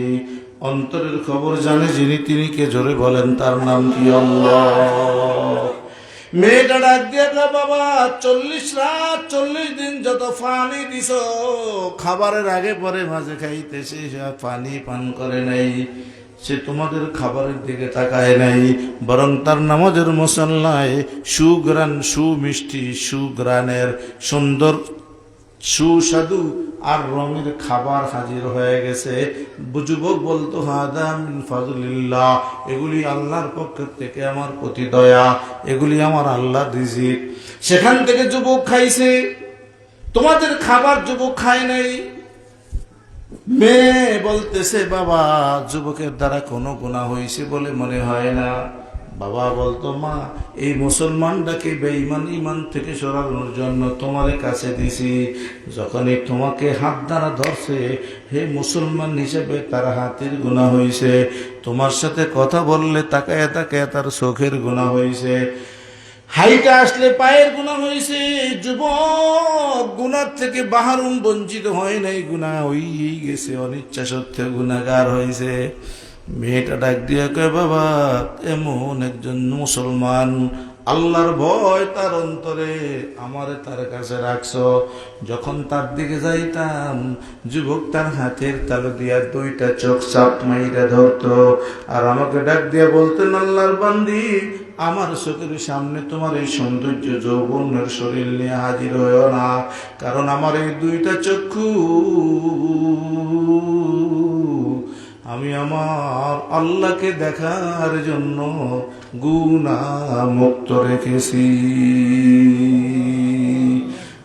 অন্তরের খবর জানে যিনি, তিনি কে? জোরে বলেন, তার নাম কি? আল্লাহ। মেয়েটা ডাক দিয়ে, বাবা 40 রাত 40 দিন যত পানি দিছ, খাবারের আগে পরে মাঝে খাইতেছে, পানি পান করে নাই, সে তোমাদের খাবারের দিকে তাকায় নাই, বরং তার নামাজের মুসল্লায় সুগ্রান, সুমিষ্টি, সুগ্রানের সুন্দর সুস্বাদু আর রঙের খাবার হাজির হয়ে গেছে। যুবক বলতো, হাদা মিন ফাজলিল্লাহ, এগুলি আল্লাহর পক্ষ থেকে আমার প্রতি দয়া, এগুলি আমার আল্লাহর রিজিক। সেখান থেকে যুবক খাইছে, তোমাদের খাবার যুবক খায় নাই। মেয়ে বলতেছে, বাবা যুবকের দ্বারা কোনো গুনাহ হয়েছে বলে মনে হয় না। বাবা বলতো, মা এই মুসলমানটাকে বেঈমান ইমান থেকে সরানোর জন্য তোমার কাছে দিছি, যখনই তোমাকে হাত দ্বারা ধরছে, হে মুসলমান হিসেবে তার হাতের গুনাহ হয়েছে, তোমার সাথে কথা বললে তাকায় তাকায় তার চোখের গুনাহ হয়েছে, হাইটা আসলে পায়ের গুনাহ হয়েছে। যুবক গুনার থেকে বাহারুম বঞ্চিত হয় নাই, গুনাহ হয়েই গেছে, অনিচ্ছা সত্ত্বেও গুনাহগার হয়েছে। মেয়েটা ডাক দিয়ে কয়, বাবা এমন একজন মুসলমান, আল্লাহর ভয় তার অন্তরে, আমারে তার কাছে রাখছো। যখন তার দিকে যাইতাম, যুবক তার হাতের তালু দিয়া 2টা চোখ চাপ মাইরা ধরতো, আর আমাকে ডাক দিয়ে বলতেন, আল্লাহর বান্দি আমার চোখের সামনে তোমার এই সৌন্দর্য যৌবনের শরীর নিয়ে হাজির হয়েও না, কারণ আমার এই দুইটা চক্ষু আমি আমার আল্লাহকে দেখার জন্য গুনাহ মুক্ত রেখেছি।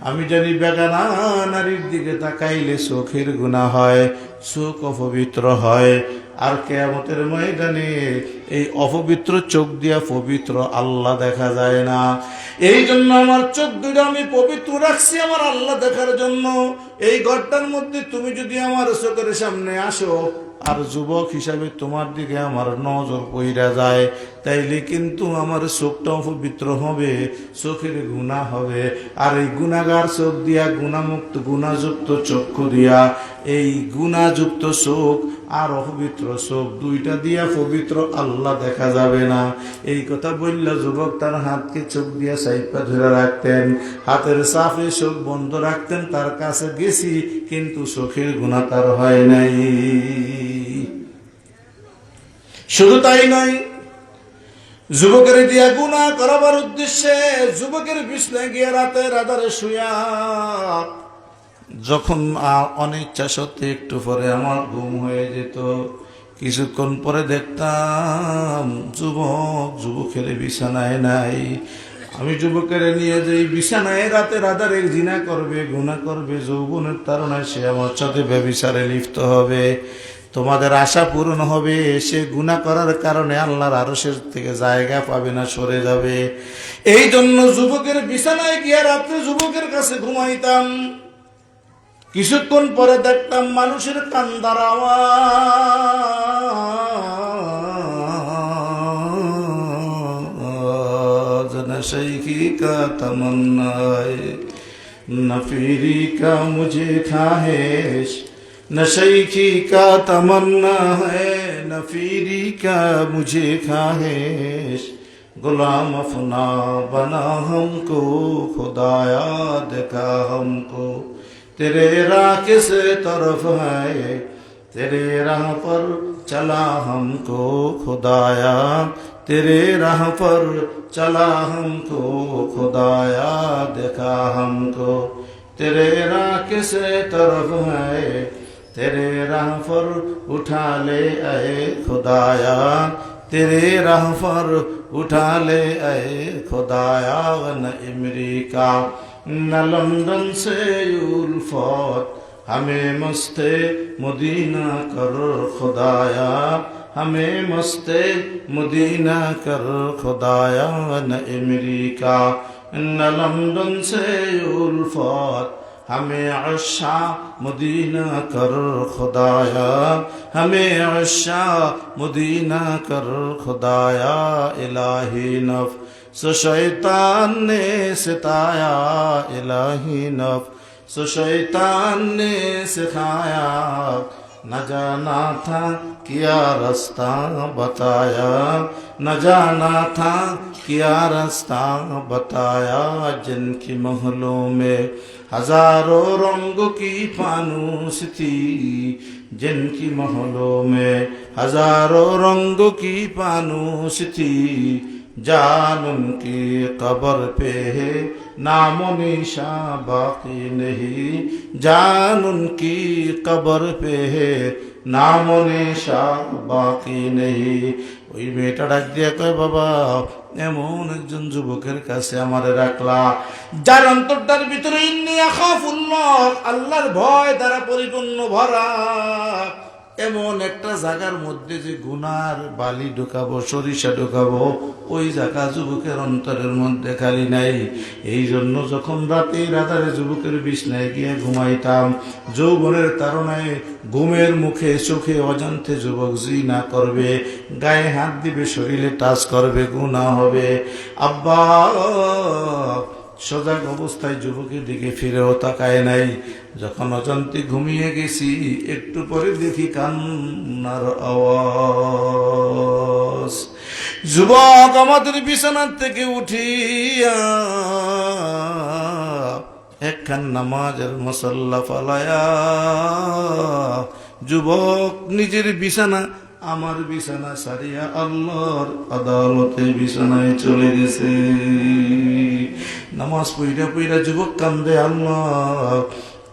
আমি জানি বেগানা নারীর দিকে তাকাইলে চোখের গুনাহ হয়, চোখ অপবিত্র হয়, আর কিয়ামতের ময়দানে এই অপবিত্র চোখ দিয়া পবিত্র আল্লাহ দেখা যায় না। এই জন্য আমার চোখ দুটো আমি পবিত্র রাখছি আমার আল্লাহ দেখার জন্য। এই ঘরটার মধ্যে তুমি যদি আমার চোখের সামনে আসো আর যুবক হিসাবে তোমার দিকে আমার নজর পইরা যায়, তাইলে কিন্তু আমার চোখটা অপবিত্র হবে, চোখের গুনাহ হবে। আর এই গুনাহগার চোখ দিয়া, গুনাহমুক্ত গুনাহযুক্ত চক্ষু দিয়া, এই গুনাহযুক্ত চোখ আর অপবিত্র চোখ দুইটা দিয়া পবিত্র আল্লাহ দেখা যাবে না। এই কথা বললে যুবক তার হাতকে চোখ দিয়া সাইপা ধরে রাখতেন, হাতের সাফে চোখ বন্ধ রাখতেন। তার কাছে গেছি কিন্তু চোখের গুনাহ তার হয় নাই। শুধু তাই নয়, যুবকের দিয়া গুনাহ করাবার উদ্দেশ্যে যুবকের বিছনায় গিয়ে রাতের আধারে শুয়া যখন অনিচ্ছা সত্যি একটু পরে আমার ঘুম হয়ে যেত, কিছুক্ষণ পরে দেখতাম যুবকের বিছানায় নাই। আমি যুবকের নিয়ে যাই বিছানায়, রাতের আধারে জিনা করবে, গুনাহ করবে, যৌবনের তাড়নায় সে আমার সাথে ব্যভিচারে লিপ্ত হবে। তোমাদের আশা পূরণ হবে, সে গুনাহ করার কারণে আল্লাহর আরশের থেকে জায়গা পাবে না, সরে যাবে। এই জন্য যুবকের বিছানায় গিয়ে রাত্রে যুবকের কাছে ঘুমাইতাম। কিছুক্ষণ পরে দেখতাম মানুষের কান্দার আওয়াজ। নশৈকি কা তমন্নায়ে নফিরি কা মুঝে খাহেশ, नशैखी का तमन्ना है नफीरी का मुझे ख्वाहिश, गुलाम अपना बना हमको खुदाया देखा हमको, तेरे राह किस तरफ है तेरे राह पर चला हमको खुदाया, तेरे राह पर चला हमको खुदाया देखा हमको, तेरे राह किस तरफ है तेरे राह पर उठा ले आए खुदाया, तेरे राह पर उठा ले आए खुदाया। न अमेरिका न लंदन से उल्फत, हमें मस्ते मदीना कर खुदाया, हमें मस्ते मदीना कर खुदाया। न अमेरिका न लंदन से उल्फत, हमें अशा मदीना कर खुदाया, हमें अशा मदीना कर खुदाया। इलाही नफ्स शैतान ने सिताया, इलाही नफ्स शैतान ने सिखाया, न जाना था क्या रास्ता बताया, न जाना था क्या रास्ता बताया। जिनकी महलों में हजारों रंगों की फानूस थी, जिनकी महलों में हजारों रंगों की फानूस थी, जान उनकी कब्र पे है नामो निशा बाकी नहीं, जान उनकी कब्र पे है नामो निशा बाकी नहीं। ওই মেয়েটা ডাক দিয়ে কয়, বাবা এমন একজন যুবকের কাছে আমারে রাখলা যার অন্তরটার ভিতরে ইন্নী আখাফুল্লাহ, আল্লাহর ভয় দ্বারা পরিপূর্ণ ভরা। এমন একটা জায়গার মধ্যে যে গুনার বালি ঢুকাবো, সরিষা ঢুকাবো, ওই জায়গা যুবকের অন্তরের মধ্যে খালি নাই। এই জন্য যখন রাতে রাতারে যুবকের বিছনায় গিয়ে ঘুমাইতাম, যৌবনের তাড়নায় ঘুমের মুখে চোখে অজান্তে যুবক জিনা করবে, গায়ে হাত দিবে, শরীরে টাচ করবে, গুনাহ হবে। আব্বা সজাগ অবস্থায় যুবকের দিকে ফিরেও তাকায় নাই। যখন অজান্তে ঘুমিয়ে গেছি, একটু পরে দেখি কান্নার আওয়াজ। যুবক আমাদের বিছানার থেকে উঠিয়া একখান নামাজের মুসল্লা ফালায়া যুবক নিজের বিছানা আমার বিছানা সারিয়া আল্লাহর আদালতে বিছানায় চলে গেছে। নামাজ পইরা পইরা যুবক কান্দে, আল্লাহ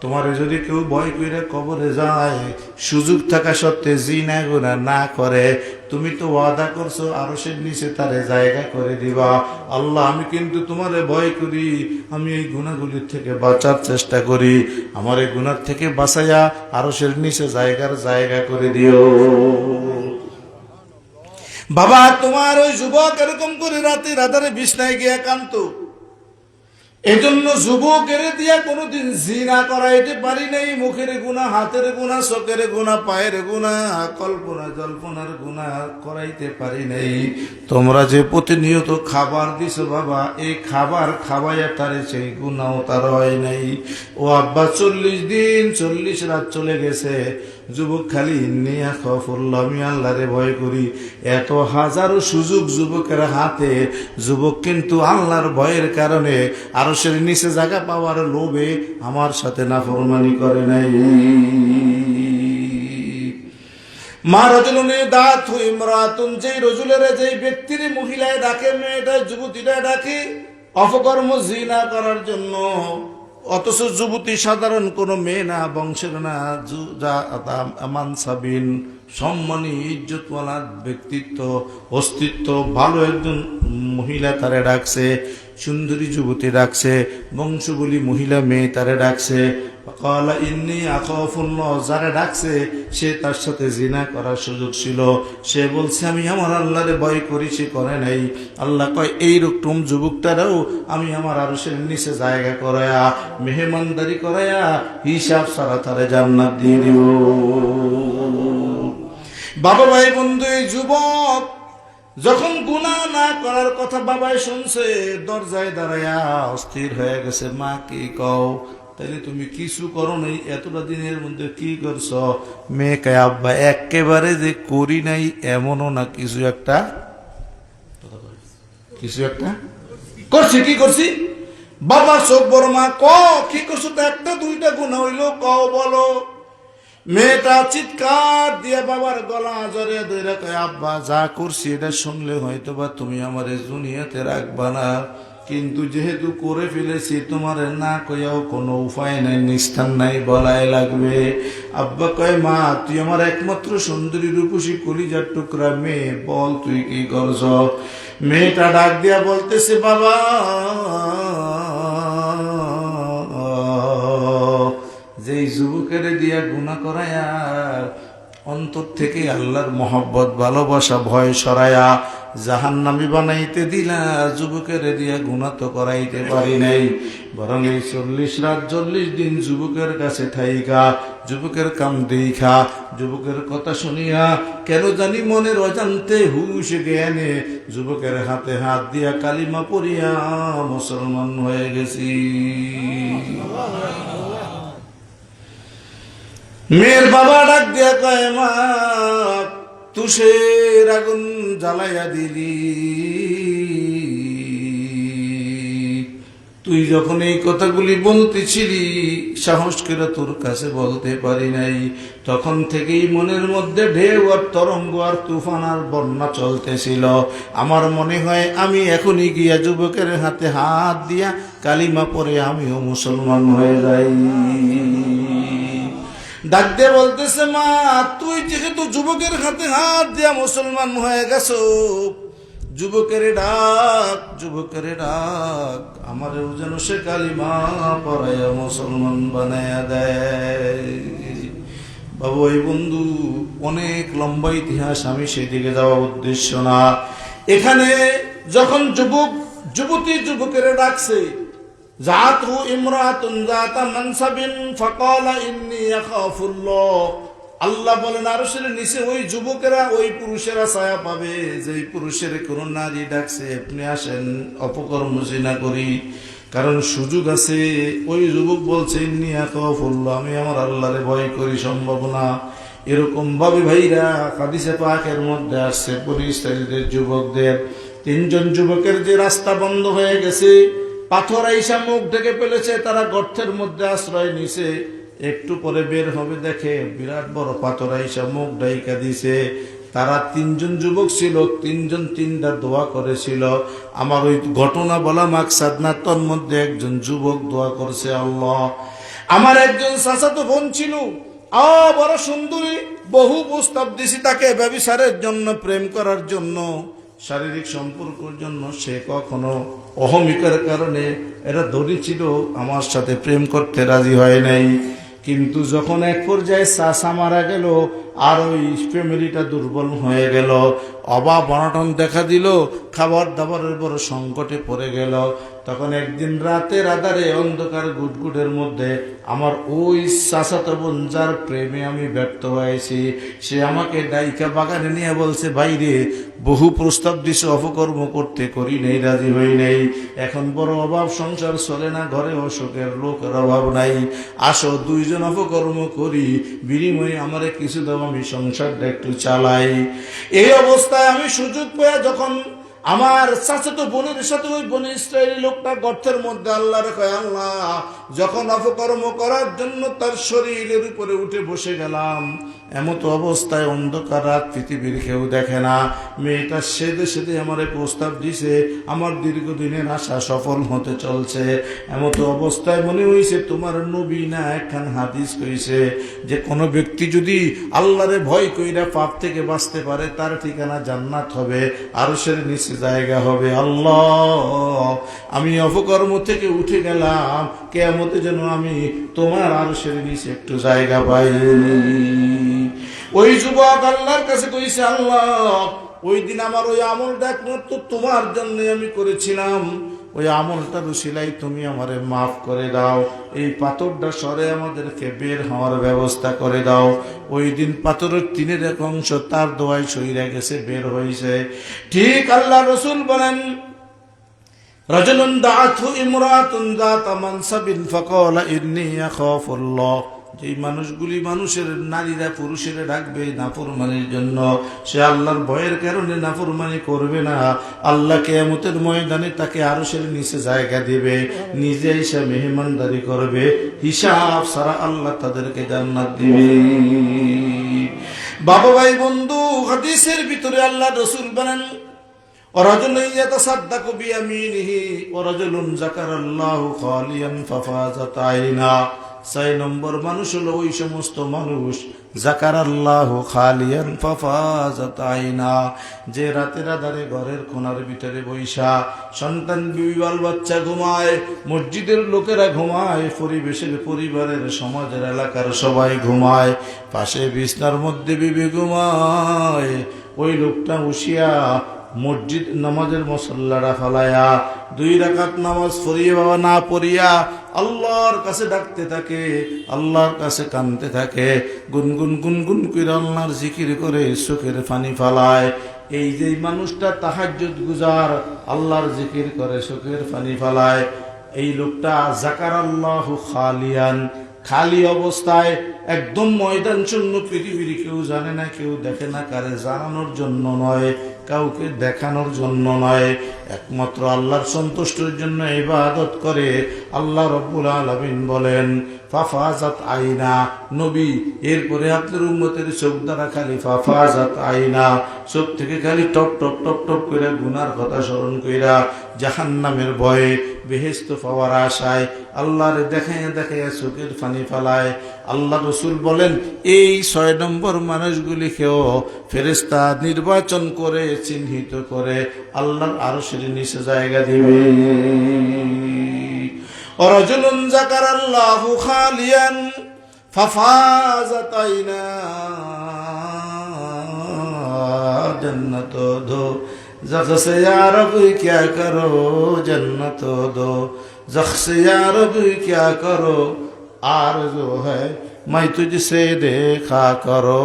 তোমারে যদি কেউ ভয় কইরা কবরে যায়, সুযোগ থাকা সত্ত্বে জিনা গুনাহ না করে, তুমি তো ওয়াদা করছো আরশের নিচে তারে জায়গা করে দিবা। আল্লাহ আমি কিন্তু তোমারে ভয় করি, আমি এই গুনাহগুলির থেকে বাঁচার চেষ্টা করি, আমার এই গুনাহ থেকে বাঁচাইয়া আরশের নিচে জায়গা করে দিও। বাবা তোমার ওই যুবক এরকম করে রাতে রাধারে বিছনায় গিয়া কাঁদতো। এজন্য যুবকের দিয়া কোনোদিন জিনা করাইতে পারি নাই। মুখের গুনাহ, হাতের গুনাহ, চোখের গুনাহ, পায়ের গুনাহ, কল্পনা জল্পনার গুনাহ করাইতে পারি নাই। তোমরা যে প্রতিনিয়ত খাবার দিছো বাবা, এই খাবার খাওয়াইয়া তারে সেই গুনাহ তার হয় নাই। ও আব্বা 40 দিন 40 রাত চলে গেছে। যুবক খালি ইন্নিয়া খাফুল্লাহ, আমি আল্লাহরে ভয় করি। এত হাজারো সুযোগ যুবকের হাতে, যুবক কিন্তু আল্লাহর ভয়ের কারণে আরশের নিচে জায়গা পাওয়ার লোভে আমার সাথে নাফরমানি করে নাই। মা রজুলনে দাঁত হই ইমরাতুন, যেই রজুলের যেই ব্যক্তির মহিলায় ডাকে, মেয়েটা যুবতীরা ডাকে অপকর্ম জিনা করার জন্য, অথচ যুবতী সাধারণ কোনো মেয়ে না, বংশের না, মানসাবিন সম্মানী ইজ্জতওয়ালা ব্যক্তিত্ব, অস্তিত্ব ভালো একজন মহিলা তারে ডাকছে, সুন্দরী যুবতী ডাকছে, বংশবলী মহিলা মেয়ে তারে ডাকছে। ক্বালা ইন্নী আখাফুল্লাহ, যারা ডাকছে সে তার সাথে জিনা করার সুযোগ ছিল, সে বলছে আমি আমার আল্লাহরে ভয় করি, সে করে নাই। আল্লাহ কয় এইরকম যুবকটারাও আমি আমার আরশের নিচে জায়গা করায়া, মেহমানদারি করায়া, হিসাব ছাড়া তারে জান্নাত দিয়ে দিব। বাবা ভাই বন্ধু, এই যুবক যখন গুনাহ না করার কথা বাবাই শুনছে, দরজায় দাঁড়ায়া অস্থির হয়ে গেছে। মা কি কও, তাইলে তুমি কিছু করো নাই, এতটা দিনের মধ্যে কি করছ? মেয়ে কয় আব্বা একেবারে যে করি নাই এমনও না, কিছু একটা করছি। কি করছি? বাবা চোখ বড়, মা ক কি করছো? তো একটা দুইটা গুনাহ হইলো, কও বলো। মেয়েটা চিৎকার দিয়ে বাবার গলা জড়িয়ে ধরে কয় আব্বা যা করছি এটা শুনলে হয়তো বা তুমি আমার দুনিয়াতে রাখবা না, কিন্তু যেহেতু করে ফেলেছি তোমার না কইয়াও কোনো উপায় নাই, নিস্তার নাই, বলাই লাগবে। আব্বা কয় মা তুই আমার একমাত্র সুন্দরী রূপসী কলিজার টুকরা মেয়ে, বল তুই কি করছ? মেয়েটা ডাক দিয়া বলতেছে বাবা যেই যুবকের দিয়া গুনাহ করায়া অন্তর থেকে আল্লাহর মহব্বত ভালোবাসা ভয় সরায়া জাহান্নামী বানাইতে দিলা, যুবকের দিয়া গুনাহ তো করাইতে পারি নাই, বরং এই 40 রাত 40 দিন যুবকের কাছে থাইকা, যুবকের কাম দেখা, যুবকের কথা শুনিয়া কেন জানি মনের অজান্তে হুশ জ্ঞানে যুবকের হাতে হাত দিয়া কালিমা পড়িয়া মুসলমান হয়ে গেছি। মেয়ের বাবা ডাক দিয়া কয় মা তুষের আগুন জ্বালাইয়া দিলি, তুই যখন এই কথাগুলি বলতেছিলি সাহস করে তোর কাছে বলতে পারি নাই, তখন থেকেই মনের মধ্যে ঢেউ আর তরঙ্গ আর তুফান আর বন্যা চলতেছিল। আমার মনে হয় আমি এখনই গিয়া যুবকের হাতে হাত দিয়া কালিমা পরে আমিও মুসলমান হয়ে যাই। ডাক দিয়ে বলতেছে মা তুই যেহেতু যুবকের হাতে হাত দিয়া মুসলমান হয়ে গেছো, যুবকের ডাক আমারও যেন সে কালিমা পড়াইয়া মুসলমান বানাইয়া দেয়। বাবু এই বন্ধু অনেক লম্বা ইতিহাস, আমি সেদিকে যাওয়ার উদ্দেশ্য না। এখানে যখন যুবতী যুবকের ডাকছে, জাতু ইমরাতুন জাতা মানসাবিন ফাকালা ইন্নী আখাফুল্লাহ, আল্লাহ বলেন আরশের নিচে ওই যুবকেরা ওই পুরুষেরা ছায়া পাবে যেই পুরুষের কোন নারী ডাকছে আপনি আসেন অপকর্ম জিনা করি, কারণ সুযোগ আছে। ওই যুবক বলছে ইন্নী আখাফুল্লাহ, আমি আমার আল্লাহরে ভয় করি, সম্ভব না। এরকম ভাবে ভাইরা হাদিসে পাকের মধ্যে আসছে পরিস্থিতিদের যুবকদের, 3 জন যুবকের যে রাস্তা বন্ধ হয়ে গেছে, পাথর আইসা মুখ ঢেকে ফেলেছে, তারা গর্তের মধ্যে আশ্রয় নিছে, একটু পরে বের হবে দেখে বিরাট বড় পাথর আইসা মুখ ঢাইকা দিছে। তারা তিনজন যুবক ছিল, তিনজন তিনটা দোয়া করেছিল। আমার ওই ঘটনা বলা মাকসাদ না, তোর মধ্যে একজন যুবক দোয়া করছে, আল্লাহ আমার একজন চাচাতো বোন ছিল, বড় সুন্দরী, বহু প্রস্তাব দিছি তাকে ব্যভিচারের জন্য, প্রেম করার জন্য, শারীরিক সম্পর্কের জন্য। সে কখনো অহমিকার কারণে এরা ধনী ছিল, আমার সাথে প্রেম করতে রাজি হয় নাই। কিন্তু যখন এক পর্যায়ে চাচা মারা গেল আর ওই ফ্যামিলিটা দুর্বল হয়ে গেল, অভাব অনটন দেখা দিল, খাবার দাবারের বড় সংকটে পড়ে গেল, তখন একদিন রাতের আধারে অন্ধকার গুটগুটের মধ্যে আমার ওই চাচাতো বোন যার প্রেমে আমি ব্যর্থ হয়েছি, সে আমাকে ডাইকা বাগানে নিয়ে বলছে, বাইরে বহু প্রস্তাব দিছে, অপকর্ম করতে, করি নেই, রাজি হই নেই, এখন বড় অভাব, সংসার চলে না, ঘরে অসুখের লোকের অভাব নাই, আসো দুইজন অপকর্ম করি, বিনিময়ে আমারে কিছু দাও, আমি সংসারটা একটু চালাই। এই অবস্থায় আমি সুযোগ পেয়ে যখন আমার চাচাতো বোনের সাথে ওই বনি ইসরায়েলি লোকটা গর্তের মধ্যে আল্লাহর কয়, আল্লাহ যখন অপকর্ম করার জন্য তার শরীরের উপরে উঠে বসে গেলাম, এমতো অবস্থায় অন্ধকার রাত, পৃথিবীর কেউ দেখে না, মেয়েটা সেদে সেদে আমারে প্রস্তাব দিছে, আমার দীর্ঘদিনের আশা সফল হতে চলছে, এমতো অবস্থায় মনে হইছে তোমার নবী না একখান হাদিস কইছে যে কোনো ব্যক্তি যদি আল্লাহরে ভয় কইরা পাপ থেকে বাঁচতে পারে, তার ঠিকানা জান্নাত হবে, আরশের নিচে জায়গা হবে। আল্লাহ আমি অপকর্ম থেকে উঠে গেলাম, কিয়ামতে যেন আমি তোমার আরশের নিচে একটু জায়গা পাই। ওই যুবক আল্লাহর কাছে কইছে, আল্লাহ ওই দিন আমার ওই আমলটা একমাত্র তোমার জন্য আমি করেছিলাম, ওই আমলটা রুশিলাই তুমি আমারে মাফ করে দাও, এই পাথরটা সরে আমাদেরকে বের হওয়ার ব্যবস্থা করে দাও। ওই দিন পাথরের তিনের এক অংশ তার দোয়ায় সইরা গেছে, বের হয়েছে। ঠিক আল্লাহ রসুল বলেন, রাজুলুন দাআতহু ইমরাতুন যাতা মানসাবিন ফাকালা ইন্নী আখাফুল্লাহ। যেই মানুষগুলি মানুষের, নারীরা পুরুষেরা ডাকবে নাফরমানির জন্য, সে আল্লাহর ভয়ের কারণে নাফরমানি করবে না, আল্লাহ কিয়ামতের ময়দানে তাকে আরশের নিচে জায়গা দিবে, নিজে এসে মেহমানদারি করবে, হিসাব ছাড়া আল্লাহ তাদেরকে জান্নাত দিবে। বাবা ভাই বন্ধু, হাদিসের ভিতরে আল্লাহ রাসূল বলেন, ওয়ারাজুলুন ইয়াতাসাদ্দাকু বিয়ামিনিহি ওয়ারাজুলুন যাকারাল্লাহু খালিয়ান ফাফাজাত আইনা। 6 নম্বর মানুষ হলো ওই সমস্ত মানুষ, যাকারাল্লাহু খালিয়ান ফাফাজাত আইনা, যে রাতের আধারে ঘরের কোণার ভিতরে বৈশা, সন্তান বিবি বাল বাচ্চা ঘুমায়, মসজিদের লোকেরা ঘুমায়, পরিবেশের, পরিবারের, সমাজের, এলাকার সবাই ঘুমায়, পাশে বিছনার মধ্যে বিবি ঘুমায়, ওই লোকটা উশিয়া মসজিদ নামাজের মুসল্লারা ফালায়া 2 রাকাত নামাজ পড়িয়া বাবা না পড়িয়া আল্লাহর কাছে ডাকতে থাকে, আল্লাহর কাছে কাঁদতে থাকে, গুনগুন গুনগুন করে আল্লাহর জিকির করে চোখের পানি ফালায়। এই যে মানুষটা তাহাজ্জুদ গুজার, আল্লাহর জিকির করে চোখের পানি ফালায়, এই লোকটা যাকারাল্লাহু খালিয়ান, খালি অবস্থায়, একদম ময়দান শূন্য, পৃথিবীর কেউ জানে না, কেউ দেখে না, কারে জানানোর জন্য নয়, কাউকে দেখানোর জন্য নয়, একমাত্র আল্লাহর সন্তুষ্টির জন্য ইবাদত করে। আল্লাহ রাব্বুল আলামিন বলেন, ফাফাজাত আইনা, নবী এরপরে আপনার উম্মতের চোখ দ্বারা খালি ফাফাজাত আইনা, চোখ থেকে খালি টপ টপ টপ টপ করে গুনার কথা স্মরণ কইরা, জাহান্নামের ভয়ে, বেহেশত পাওয়ার আশায় আল্লাহরে দেখাইয়া দেখাইয়া চোখের পানি ফালায়। আল্লাহ রসুল বলেন, এই 6 নম্বর মানুষগুলিকেও ফেরেশতা নির্বাচন করে, চিহ্নিত করে আল্লাহর আরশের নিচে জায়গা দিবে। ওয়ারাজুলুন যাকারাল্লাহু খালিয়ান ফাফাজাত আইনা, जन्नत दो जख से या रब क्या करो, जन्नत दो जख से या रब क्या करो, आरज़ू है मैं तुझसे देखा करो,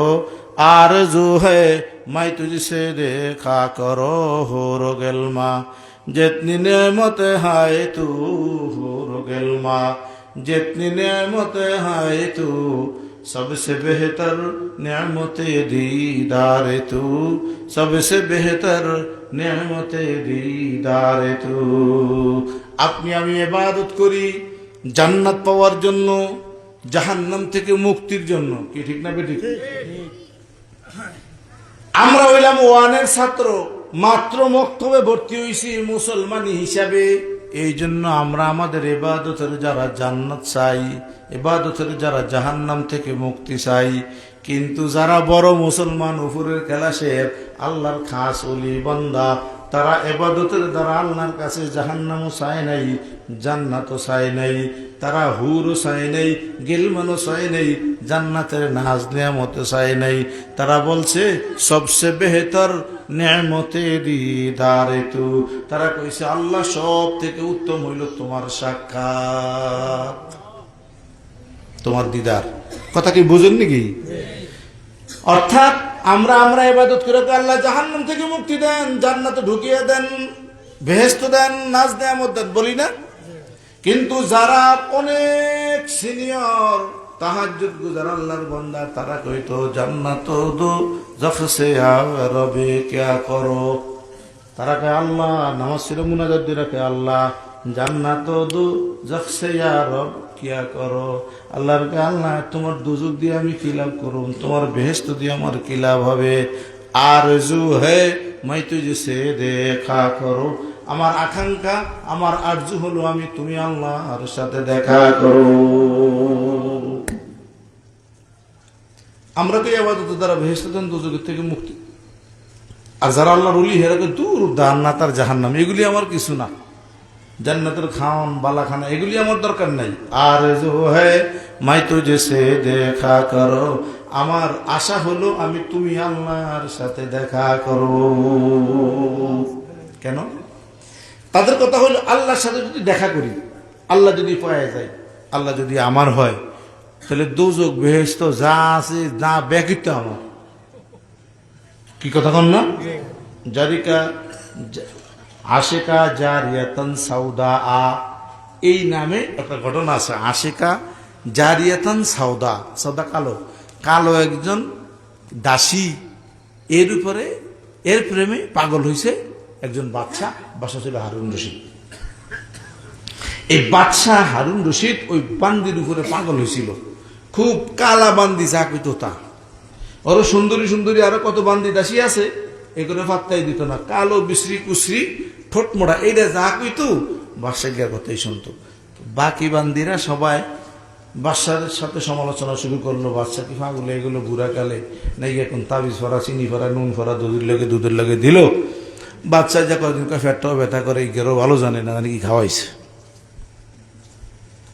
आरज़ू है मैं तुझसे देखा करो, हो रो गिल्मा जितनी नेमत है तू, हो रो गिल्मा जितनी नेमत है तू, सबसे बेहतर नेमते दीदार तू, सबसे बेहतर नेमते दीदार तू। আপনি আমি ইবাদত করি জান্নাত পাওয়ার জন্য, জাহান্নাম থেকে মুক্তির জন্য, কি ঠিক না বেঠিক? আমরা হইলাম ওয়ানের ছাত্র, মাত্র মক্তবে ভর্তি হয়েছি মুসলমান হিসাবে। এই জন্য আমরা আমাদের ইবাদতের যারা জান্নাত চাই, ইবাদতের যারা জাহান্নাম থেকে মুক্তি চাই। কিন্তু যারা বড় মুসলমান, উপরের ক্লাসের আল্লাহর খাস ওলি বান্দা, তারা ইবাদতের দ্বারা আল্লাহর কাছে জাহান্নামও চায় নাই, জান্নাতও চায় নাই, তারা হুরও চায় নাই, গিলমানও চায় নাই, জান্নাতের নাজ নিয়ামতও চায় নাই। তারা বলছে সবসে বেহতর নিয়ামতে দিদারে তু, তারা কইছে আল্লাহ সব থেকে উত্তম হইল তোমার সাক্ষাৎ, তোমার দিদার। কথা কি বুঝেন নাকি? অর্থাৎ আমরা ইবাদত করে আল্লাহ জাহান্নাম থেকে মুক্তি দেন, জান্নাতে ঢুকিয়ে দেন, বেহেশত দেন, নাজ নিয়ামত দেন, বলি না? কিন্তু যারা অনেক সিনিয়র তাহাজ্জুদ গুজার আল্লাহর বান্দা, তারা কইতো জান্নাত দো জফসে রবে কিয়া করো। তারা কয় আল্লাহ, নামাজ ছিল মুনাজাত দিয়ে রাখে আল্লাহ জান্নাত দো জফসে রব কিয়া করো। আল্লাহর কে আল্লাহ তোমার দুজক দিয়ে আমি কি লাভ করুন, তোমার বেহেশত দিয়ে আমার কি লাভ হবে। আরজু হে মাই তুঝসে দেখা করো, আমার আকাঙ্ক্ষা, আমার আরজু হলো আমি তুমি আল্লাহর সাথে দেখা করো। আমরা তো ইবাদত দ্বারা বেহেশত দেন, দুজকের থেকে মুক্তি। আর যারা আল্লাহর ওলি হেরাকে দূর জান্নাত আর জাহান্নাম, এগুলি আমার কিছু না। জান্নাতের খাওন বালাখানা এগুলি আমার দরকার নাই। আর মাই তো যে দেখা করো, আমার আশা হলো আমি তুমি আল্লাহর সাথে দেখা করো। কেন? তাদের কথা হলো আল্লাহর সাথে যদি দেখা করি, আল্লাহ যদি পাওয়া যায়, আল্লাহ যদি আমার হয়, তাহলে দুজক বেহেশত যা আছে যা ব্যক্তিত্ব আমার। কি কথা কন না? জারিকা আশিকা জারিয়াতান সাউদা আ, এই নামে একটা ঘটনা আছে। আশিকা জারিয়াতান সাউদা, সাউদা কালো, কালো একজন দাসী, এর উপরে এর প্রেমে পাগল হয়েছে একজন বাদশা। বাদশা ছিল হারুন রশিদ। এই বাদশা হারুন রশিদ ওই বান্দির উপরে পাগল হয়েছিল, খুব কালা বান্দি যা কইতো তা। ওর সুন্দরী সুন্দরী আরো কত বান্দি দাসী আছে, এগুলো পাত্তাই দিত না। কালো বিশ্রী কুশ্রী ঠোঁট মোড়া, এইটা যা কইতো বাদশা গিয়ার কথাই শুনতো। বাকি বান্দিরা সবাই বাদশার সাথে সমালোচনা শুরু করলো, বাদশা কি পাগল, এগুলো বুড়া কালে নাকি এখন তাবিজ ফরা, চিনি ফরা, নুন ফরা, দুধের লগে দিল। বাদশা যা কয়েকদিন ফ্যাটটাও ব্যথা করে, গেরো ভালো জানে না কি খাওয়াইছে,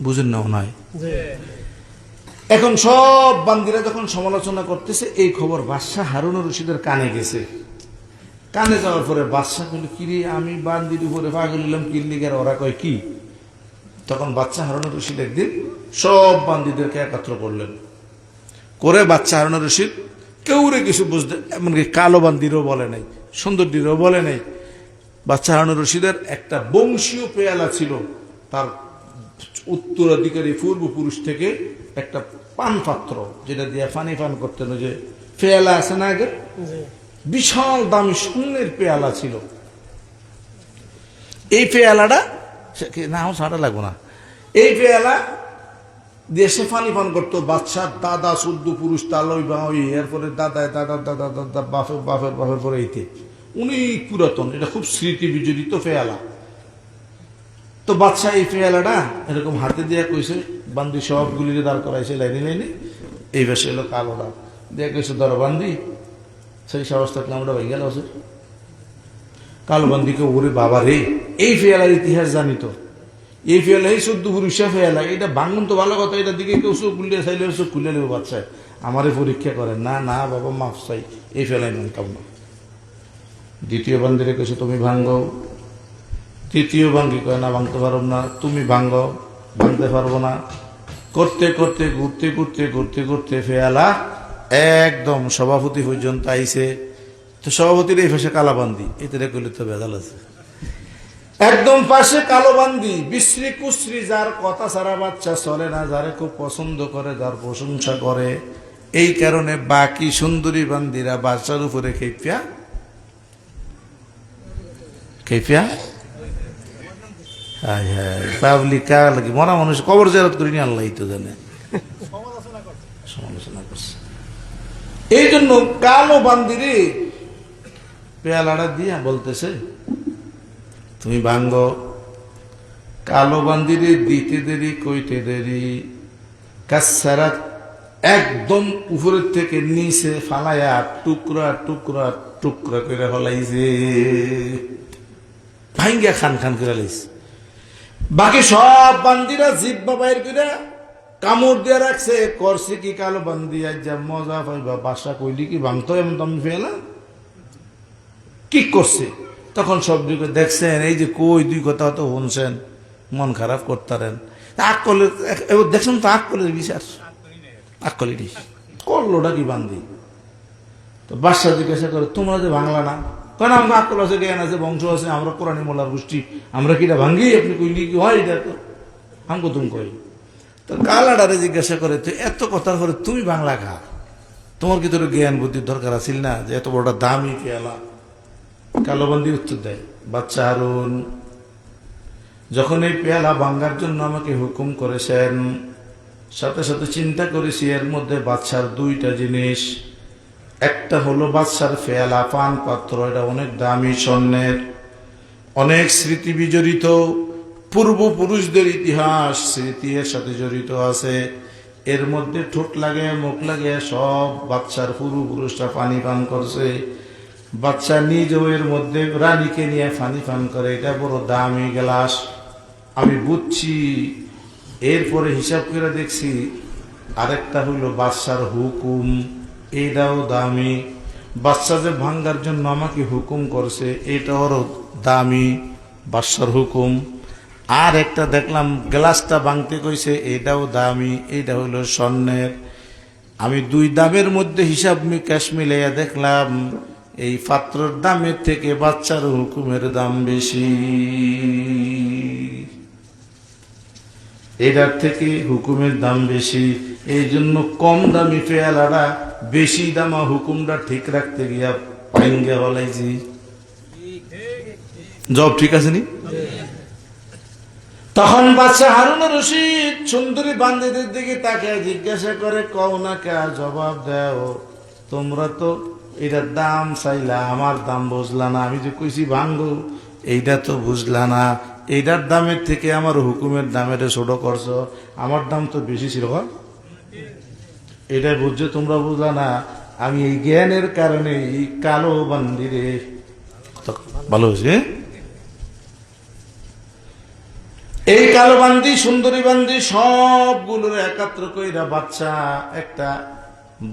বুঝেন না নয়। এখন সব বান্দিরা যখন সমালোচনা করতেছে, এই খবর বাদশা হারুন রশিদের কানে গেছে। কানে যাওয়ার পরে বাদশা বলল, কিরে আমি বান্দির উপরে পাগল হইলাম কিল্লিগের, ওরা কয় কি? তখন বাদশা হারুন রশিদ একদিন সব বান্দিদেরকে একত্র করলেন, করে বাদশা হারুন রশিদ কেউরে কিছু বুঝতে, এমনকি কালো বান্দিরও বলে নাই, সুন্দরীরও বলে নাই। বাদশা হারুন রশিদের একটা বংশীয় পেয়ালা ছিল, তার উত্তরাধিকারী পূর্বপুরুষ থেকে একটা পান পাত্র, যেটা দিয়ে পানি পান করতেন, যে পেয়ালা আছে না আগে, বিশাল দামি স্বর্ণের পেয়ালা ছিল। এই পেয়ালাটা না ছাড়া লাগবো না, এই পেয়ালা দিয়ে সে পানি পান করতো। বাদশার দাদা 14 পুরুষ, তালই বাউই, এরপরে দাদায় দাদা দাদা দাদা বাপের বাপের বাপের পরে এইতে, অনেক পুরাতন, এটা খুব স্মৃতি বিজড়িত পেয়ালা। তো বাদশাহ এই পেয়ালাটা এরকম হাতে দিয়ে কইছে, বান্দি সবগুলিরে দাঁড় করাইছে লাইনে লাইনে, এই বেশি এলো কালোটা দিয়ে কইছে, ধরো বান্দি, সেই সাহস থাকলে আমরা হয়ে গেল। কালো বান্দিকে ওরে বাবা রে, এই পেয়ালার ইতিহাস জানিত, এই পেয়ালা এই 14 পুরুষা পেয়ালা, এটা ভাঙন তো ভালো কথা, এটা দিকে কেউ চোখ খুলিয়ে চাইলে চোখ খুলে নেবে বাচ্চায়, আমারে পরীক্ষা করে না, না বাবা মাফ চাই, এই পেয়ালাই ভাঙতাম না। দ্বিতীয় বান্দিরে কইছে তুমি ভাঙ্গো, তৃতীয় ভাঙ্গি কয় না ভাঙতে পারব না, তুমি ভাঙ্গো, ভাঙতে পারবো না। করতে করতে ঘুরতে ঘুরতে ঘুরতে ঘুরতে পেয়ালা একদম সভাপতি পর্যন্ত আইছে। তো সভাপতির এই পাশে কালাবান্দি, এতে কইলে তো ভেজাল আছে। একদম পাশে কালো বান্দি, বিশ্রী কুশ্রী, যার কথা সারা বাচ্চা চলে না, যারে খুব পছন্দ করে, যার প্রশংসা করে। এই কারণে বাকি সুন্দরী বান্দিরা বাচ্চার উপরে খেপিয়া খেপিয়া পাবলিকা লাগে, মরা মানুষ কবর জেরাত করিনি, আল্লাহ তো জানে, সমালোচনা করছে। এই জন্য কালো বান্দিরে পেয়ালাটা দিয়া বলতেছে, তুমি ভাঙ্গ। কালো বান্দিরে দিতে দেরি কইতে দেরি, কাসারাত একদম উপরের থেকে নিচে ফালাইয়া টুকরা টুকরা টুকরা করে ফলাইছে, ভাঙ্গা খান খান করে লাইছে। বাকি সব বান্দিরা জিব্বা বাইর করে কামড় দিয়ে রাখছে। করছে কি কালো বান্দি, আজ যা মজা পাইবা, বাসা কইলি কি ভাঙতো এমন তো আমি ফেলা কি করছে। তখন সব দিকে দেখছেন, এই যে কই দুই কথা তো শুনছেন, মন খারাপ করতারেন। আগ করলে দেখছেন তো, আগ করলে বিচার আগ করলি করলোটা কি বান্দি। তো বাদশা জিজ্ঞাসা করে, তোমরা যে ভাঙলা না? কারণ আমরা আগ করলে আছে, জ্ঞান আছে, বংশ আছে, আমরা কোরআনী মোল্লার গোষ্ঠী, আমরা কিটা ভাঙ্গি? আপনি কইলি কি হয় এটা? তো আমকো তুমি কই। তো কালাডারে জিজ্ঞাসা করে, তো এত কথার করে তুমি বাংলা খা, তোমার কি তোর জ্ঞান বুদ্ধির দরকার আছিল না, যে এত বড়টা দামি পেয়ালা? কালোবন্দি উত্তর দেয়, বাচ্চা হারুন, যখন এই পেয়ালা ভাঙ্গার জন্য আমাকে হুকুম করেছেন, সাথে সাথে চিন্তা করেছি এর মধ্যে বাচ্চার দুইটা জিনিস। একটা হলো বাচ্চার পেয়ালা, পান পাত্র, এটা অনেক দামি স্বর্ণের, অনেক স্মৃতি বিজড়িত, পূর্বপুরুষদের ইতিহাস স্মৃতি এর সাথে জড়িত আছে। এর মধ্যে ঠোঁট লাগে, মুখ লাগে, সব বাচ্চার পূর্বপুরুষরা পানি পান করছে। বাচ্চা নিজেও এর মধ্যে রানীকে নিয়ে পানি পান করে, এটা বড় দামি গ্লাস। আমি বুঝছি, এরপরে হিসাব করে দেখছি আরেকটা হইল বাচ্চার হুকুম, এটাও দামি। বাচ্চা যে ভাঙ্গার জন্য আমাকে হুকুম করছে, এটাও দামি, বাচ্চার হুকুম। আর একটা দেখলাম গ্লাসটা ভাঙতে কইছে, এটাও দামি, এটা হইল স্বর্ণের। আমি দুই দামের মধ্যে হিসাব ক্যাশ মিলাইয়া দেখলাম এই পাত্রের দামের থেকে বাচ্চার হুকুমের দাম বেশি, এটার থেকে হুকুমের দাম বেশি। এই জন্য কম দামি পেয়ালাটা বেশি দামা হুকুমটা ঠিক রাখতে গিয়া ভাঙ্গা বলাইছি। জব ঠিক আছে নি? তখন বাচ্চা হারুন রশিদ সুন্দরী বান্দিদের দিকে তাকে জিজ্ঞাসা করে, কও না কে, জবাব দাও। তোমরা তো এটার দাম চাইলা, আমার দাম বুঝলা না। আমি যে কইছি ভাঙ্গো, এইটা তো বুঝলা না। এইটার দামের থেকে আমার হুকুমের দামের ছোট করছো, আমার দাম তো বেশি ছিল। এটা বুঝছো, তোমরা বুঝলা না। আমি এই জ্ঞানের কারণে এই কালো বান্দিরে ভালো হয়েছে। এই কালো বান্দি, সুন্দরী বান্দি সবগুলোর একাত্র কইরা বাচ্চা একটা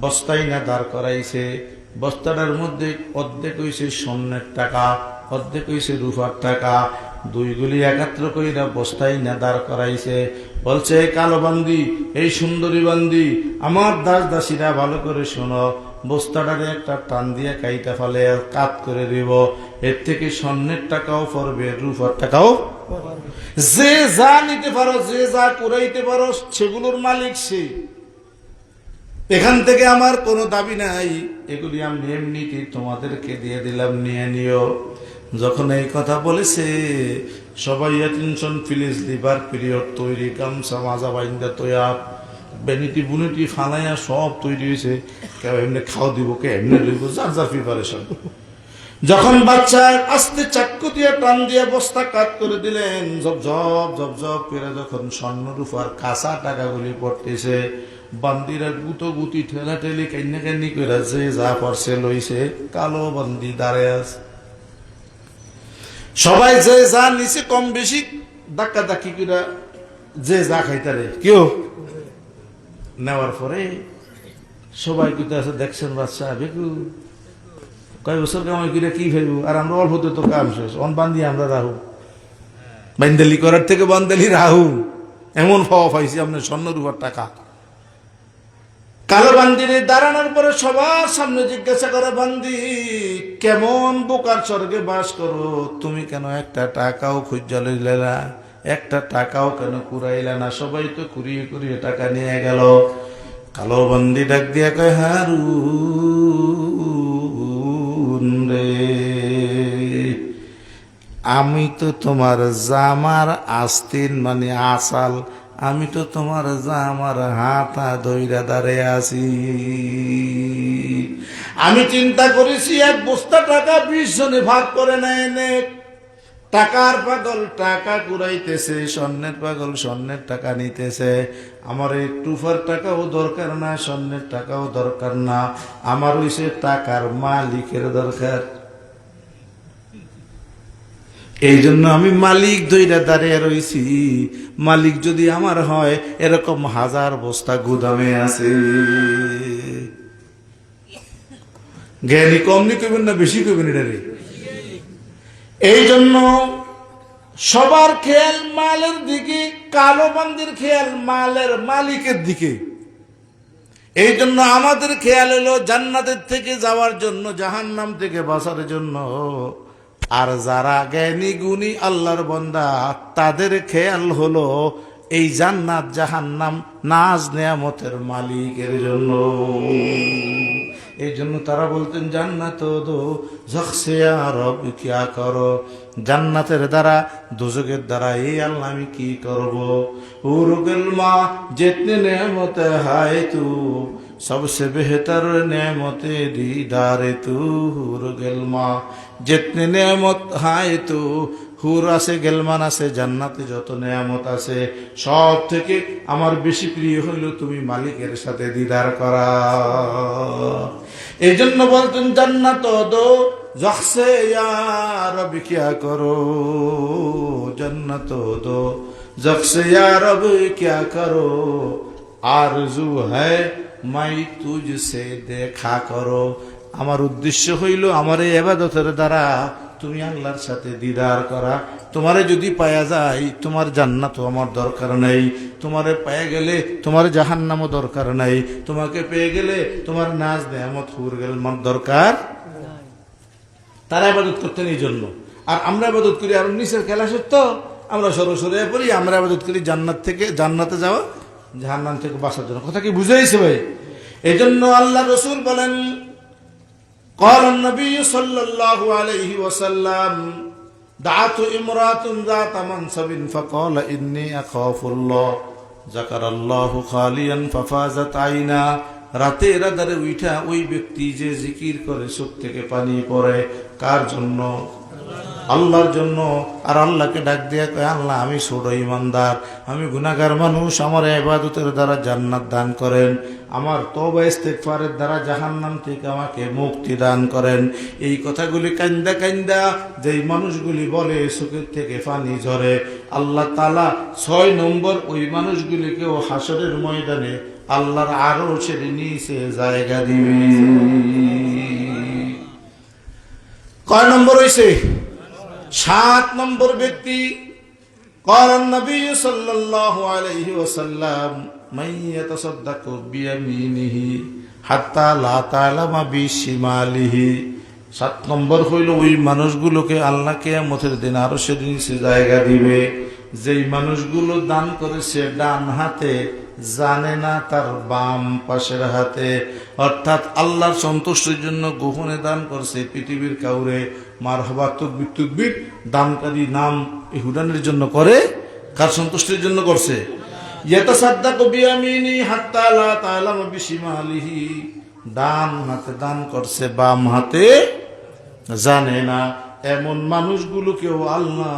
বস্তায় না দাঁড় করাইছে। বস্তাটার মধ্যে অর্ধেক হইছে স্বর্ণের টাকা, অর্ধেক হইছে রূপার টাকা। দুইগুলি একাত্র কইরা বস্তায় না দাঁড় করাইছে। বলছে, এই কালো বান্দি, এই সুন্দরী বান্দি, আমার দাস দাসীরা ভালো করে শোনো, বস্তাটারে একটা টান দিয়ে কাইটা ফেলে কাত করে দিব। এর থেকে স্বর্ণের টাকাও পড়বে, রূপার টাকাও। যে যা নিতে পারো, যে যা কুড়াইতে পারো, সেগুলোর মালিক সে। এখান থেকে আমার কোনো দাবি নাই, এগুলি আমি এমনিতে তোমাদেরকে দিয়ে দিলাম, নিয়ে নিও। যখন এই কথা বলেছে, সবাই অ্যাটেনশন, প্লিজ, লিভার পিরিয়ড তৈরি, গামছা মাজা বাইন্দা তৈয়া, বেনিটি বুনিটি ফালাইয়া সব তৈরি হয়েছে। কেউ এমনি খাও দিব, কে এমনি লইব, যার যার প্রিপারেশন। যখন বাচ্চা আস্তে চাক্কু দিয়ে টান দিয়ে বস্তা কাট করে দিলেন, জব জব জব জব করে যখন স্বর্ণ রূপার কাঁচা টাকাগুলি পড়তেছে, বান্দিরা গুতো গুতি ঠেলা ঠেলি কান্না কান্নি করে যে যা পড়ছে লইছে। কালো বান্দি দাঁড়ায় আছে, সবাই যে যা নিচে কম বেশি ধাক্কা ধাক্কি করে যে যা খাইতারে কেউ নেওয়ার পরে সবাই কিন্তু আছে, দেখছেন বাচ্চা বেকু কয় বছর কামাই করে কি খাইব, আর আমরা অল্পতে তো কাম শেষ, অন বান্ধি আমরা রাহু, বান্দালি করার থেকে বান্দালি রাহু, এমন পাওয়া পাইছি আপনার স্বর্ণ রূপার টাকা। কালো বান্দিরে দাঁড়ানোর পরে সবার সামনে জিজ্ঞাসা করে, বান্দি, কেমন বোকার স্বর্গে বাস করো, তুমি কেন একটা টাকাও খুঁজা লইলে না, একটা টাকাও কেন কুড়াইলে না? সবাই তো কুড়িয়ে কুড়িয়ে টাকা নিয়ে গেল। কালো বান্দি ডাক দিয়া কয়, হারুন রে, আমি তো তোমার জামার আস্তিন মানে আসাল আমি তো তোমার আমার হাতা ধইরা দাঁড়িয়ে আছি। আমি চিন্তা করেছি এক বস্তা টাকা 20 জনে ভাগ করে নেয় নে। টাকার পাগল টাকা কুড়াইতেছে, স্বর্ণের পাগল স্বর্ণের টাকা নিতেছে। আমার এই টুফার টাকাও দরকার না, স্বর্ণের টাকাও দরকার না, আমার হইছে টাকার মালিকের দরকার। এই জন্য আমি মালিক ধইরা দাঁড়িয়ে রইছি। মালিক যদি আমার হয়, এরকম 1000 বস্তা গুদামে আছে। জ্ঞানী কমনি কইবেন না বেশি কইবেন এটা রে? এই জন্য সবার খেয়াল মালের দিকে, কালো বান্দির খেয়াল মালের মালিকের দিকে। এই জন্য আমাদের খেয়াল হলো জান্নাতের থেকে যাওয়ার জন্য, জাহান্নাম থেকে বাঁচার জন্য। আর যারা জ্ঞানী গুণী আল্লাহর বান্দা, তাদের খেয়াল হলো এই জান্নাত জাহান্নাম নাজ নেয়ামতের মালিকের জন্য। এই জন্য তারা বলতেন জান্নাত দো জখসে রব কিয়া করো, জান্নাতের দ্বারা দুজকের দ্বারা এই আল্লাহ আমি কি করব। উরুগল মা जितने नेमत है तू सबसे बेहतर नेमत दीदार तू हुरगल মা जितने नेमत है तू, হুর আছে, গেলমান আছে, জান্নাতে যত নেয়ামত আছে সব থেকে আমার বেশি প্রিয় হইল তুমি মালিকের সাথে দিদার করা। এই জন্য বলতেন জান্নাত দো জখসে ইয়া রব কিয়া করো, জান্নাত দো জখসে ইয়া রব কিয়া করো, আরজু হ্যায় মাই তুঝসে দেখা করো। আমার উদ্দেশ্য হইল আমার এই ইবাদতের দ্বারা তুমি আল্লাহর সাথে দিদার করা। তোমারে যদি পায়া যায়, তোমার জান্নাতও আমার দরকার নাই। তোমারে পেয়ে গেলে তোমার জাহান্নামও দরকার নাই। তোমাকে পেয়ে গেলে তোমার নাজ নেয়ামত হুর গেল আমার দরকার। তারা ইবাদত করতেন এই জন্য। আর আমরা ইবাদত করি আর নিচের খেলা সত্য, আমরা সরাসরি পড়ি, আমরা ইবাদত করি জান্নাত থেকে জান্নাতে যাওয়া, জাহান্নাম থেকে বাঁচার জন্য। কথা কি বুঝাইছে ভাই? এই জন্য আল্লাহ রসুল বলেন, قال النبي صلى الله عليه وسلم دعت امرأة ذات منصب فقال إني أخاف الله ذكر الله خاليا ففازت عينا। রাতে রাদারে উঠা ওই ব্যক্তি যে জিকির করে চোখ থেকে পানি পড়ে, কার জন্য? আল্লাহর জন্য। আর আল্লাহকে ডাক দিয়ে কয়, আল্লাহ আমি ছোট ইমানদার, আমি গুনাহগার মানুষ, আমার ইবাদতের দ্বারা জান্নাত দান করেন, আমার তওবা ইস্তেগফারের দ্বারা জাহান্নাম থেকে আমাকে মুক্তি দান করেন। এই কথাগুলি কান্দা কান্দা যেই মানুষগুলি বলে চোখের থেকে পানি ঝরে, আল্লাহ তাআলা 6 নম্বর ওই মানুষগুলিকেও হাসরের ময়দানে আল্লাহর আরশের নিচে জায়গা দিবে। কয় নম্বর হইছে? 7 নম্বর ব্যক্তি। قال النبي صلى الله عليه وسلم من يتصدق بيمينه حتى لا تعلم بشماله। 7 নম্বর হইল ওই মানুষগুলোকে আল্লাহ কিয়ামতের দিন আরশের নিচে জায়গা দিবে, যেই মানুষগুলো দান করেছে ডান হাতে, জানে না তার বাম পাশের হাতে। অর্থাৎ আল্লাহর সন্তুষ্টির জন্য গোপনে দান করছে, পৃথিবীর কাউরে মারহাবা তাকবীর তাকবীর দানকারী নাম ইহুদানের জন্য করে, কার সন্তুষ্টির জন্য করছে? ইয়াতাসাদ্দাকু বিয়ামিনি হাত্তা লা তা'লামু বিশিমালিহি, ডান হাতে দান করছে, বাম হাতে জানে না। এমন মানুষগুলোকেও আল্লাহ,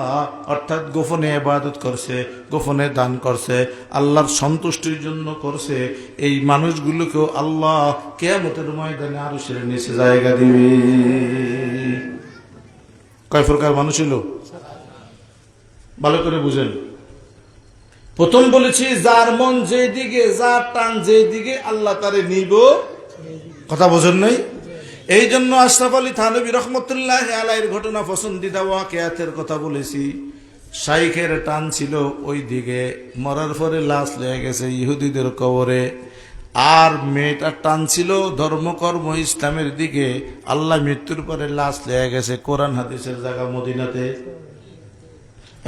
অর্থাৎ গোপনে ইবাদত করছে, গোপনে দান করছে, আল্লাহর সন্তুষ্টির জন্য করছে, এই মানুষগুলোকেও আল্লাহ কিয়ামতের ময়দানে আরশের নিচে জায়গা দিবে। কয় প্রকার মানুষ হলো? ভালো করে বুঝেন। প্রথম বলেছি যার মন যেদিকে, যার টান যেদিকে, আল্লাহ তারে নিব। কথা বোঝেন নাই? এই জন্য আশরাফ আলী থানভী রহমতুল্লাহ আলাইহির ঘটনা পছন্দিদা ওয়াকিয়াতের কথা বলেছি। শাইখের টান ছিল ওই দিকে, মরার পরে লাশ লেগে গেছে ইহুদিদের কবরে। আর মেয়েটার টান ছিল ধর্মকর্ম ইসলামের দিকে, আল্লাহ মৃত্যুর পরে লাশ লেগে গেছে কোরআন হাদিসের জায়গা মদিনাতে।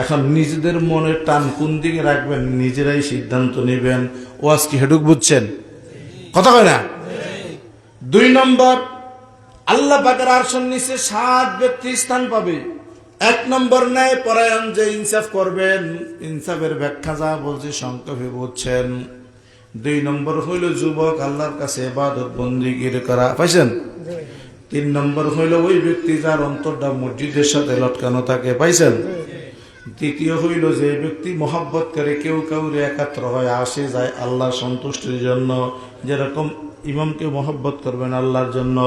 এখন নিজেদের মনের টান কোন দিকে রাখবেন নিজেরাই সিদ্ধান্ত নেবেন। ওয়াজ কি হেডুক বুঝছেন? কথা কয় না? 2 নম্বর, আল্লাহ পাকের আরশের নিচে 7 ব্যক্তি স্থান পাবে। এক নম্বর ন্যায় পরায়ণ যে ইনসাফ করবেন, ইনসাফের ব্যাখ্যা যা বলছি সংক্ষেপে বুঝছেন। 2 নম্বর হইল যুবক আল্লাহর কাছে ইবাদত বন্দেগীর করা, পাইছেন? 3 নম্বর হইল ওই ব্যক্তি যার অন্তরটা মসজিদের সাথে লটকানো থাকে, পাইছেন? তৃতীয় হইল যে ব্যক্তি মহব্বত করে কেউ কাউরে একাত্র হয়, আসে যায় আল্লাহর সন্তুষ্টির জন্য। যেরকম ইমামকে মহব্বত করবেন আল্লাহর জন্য,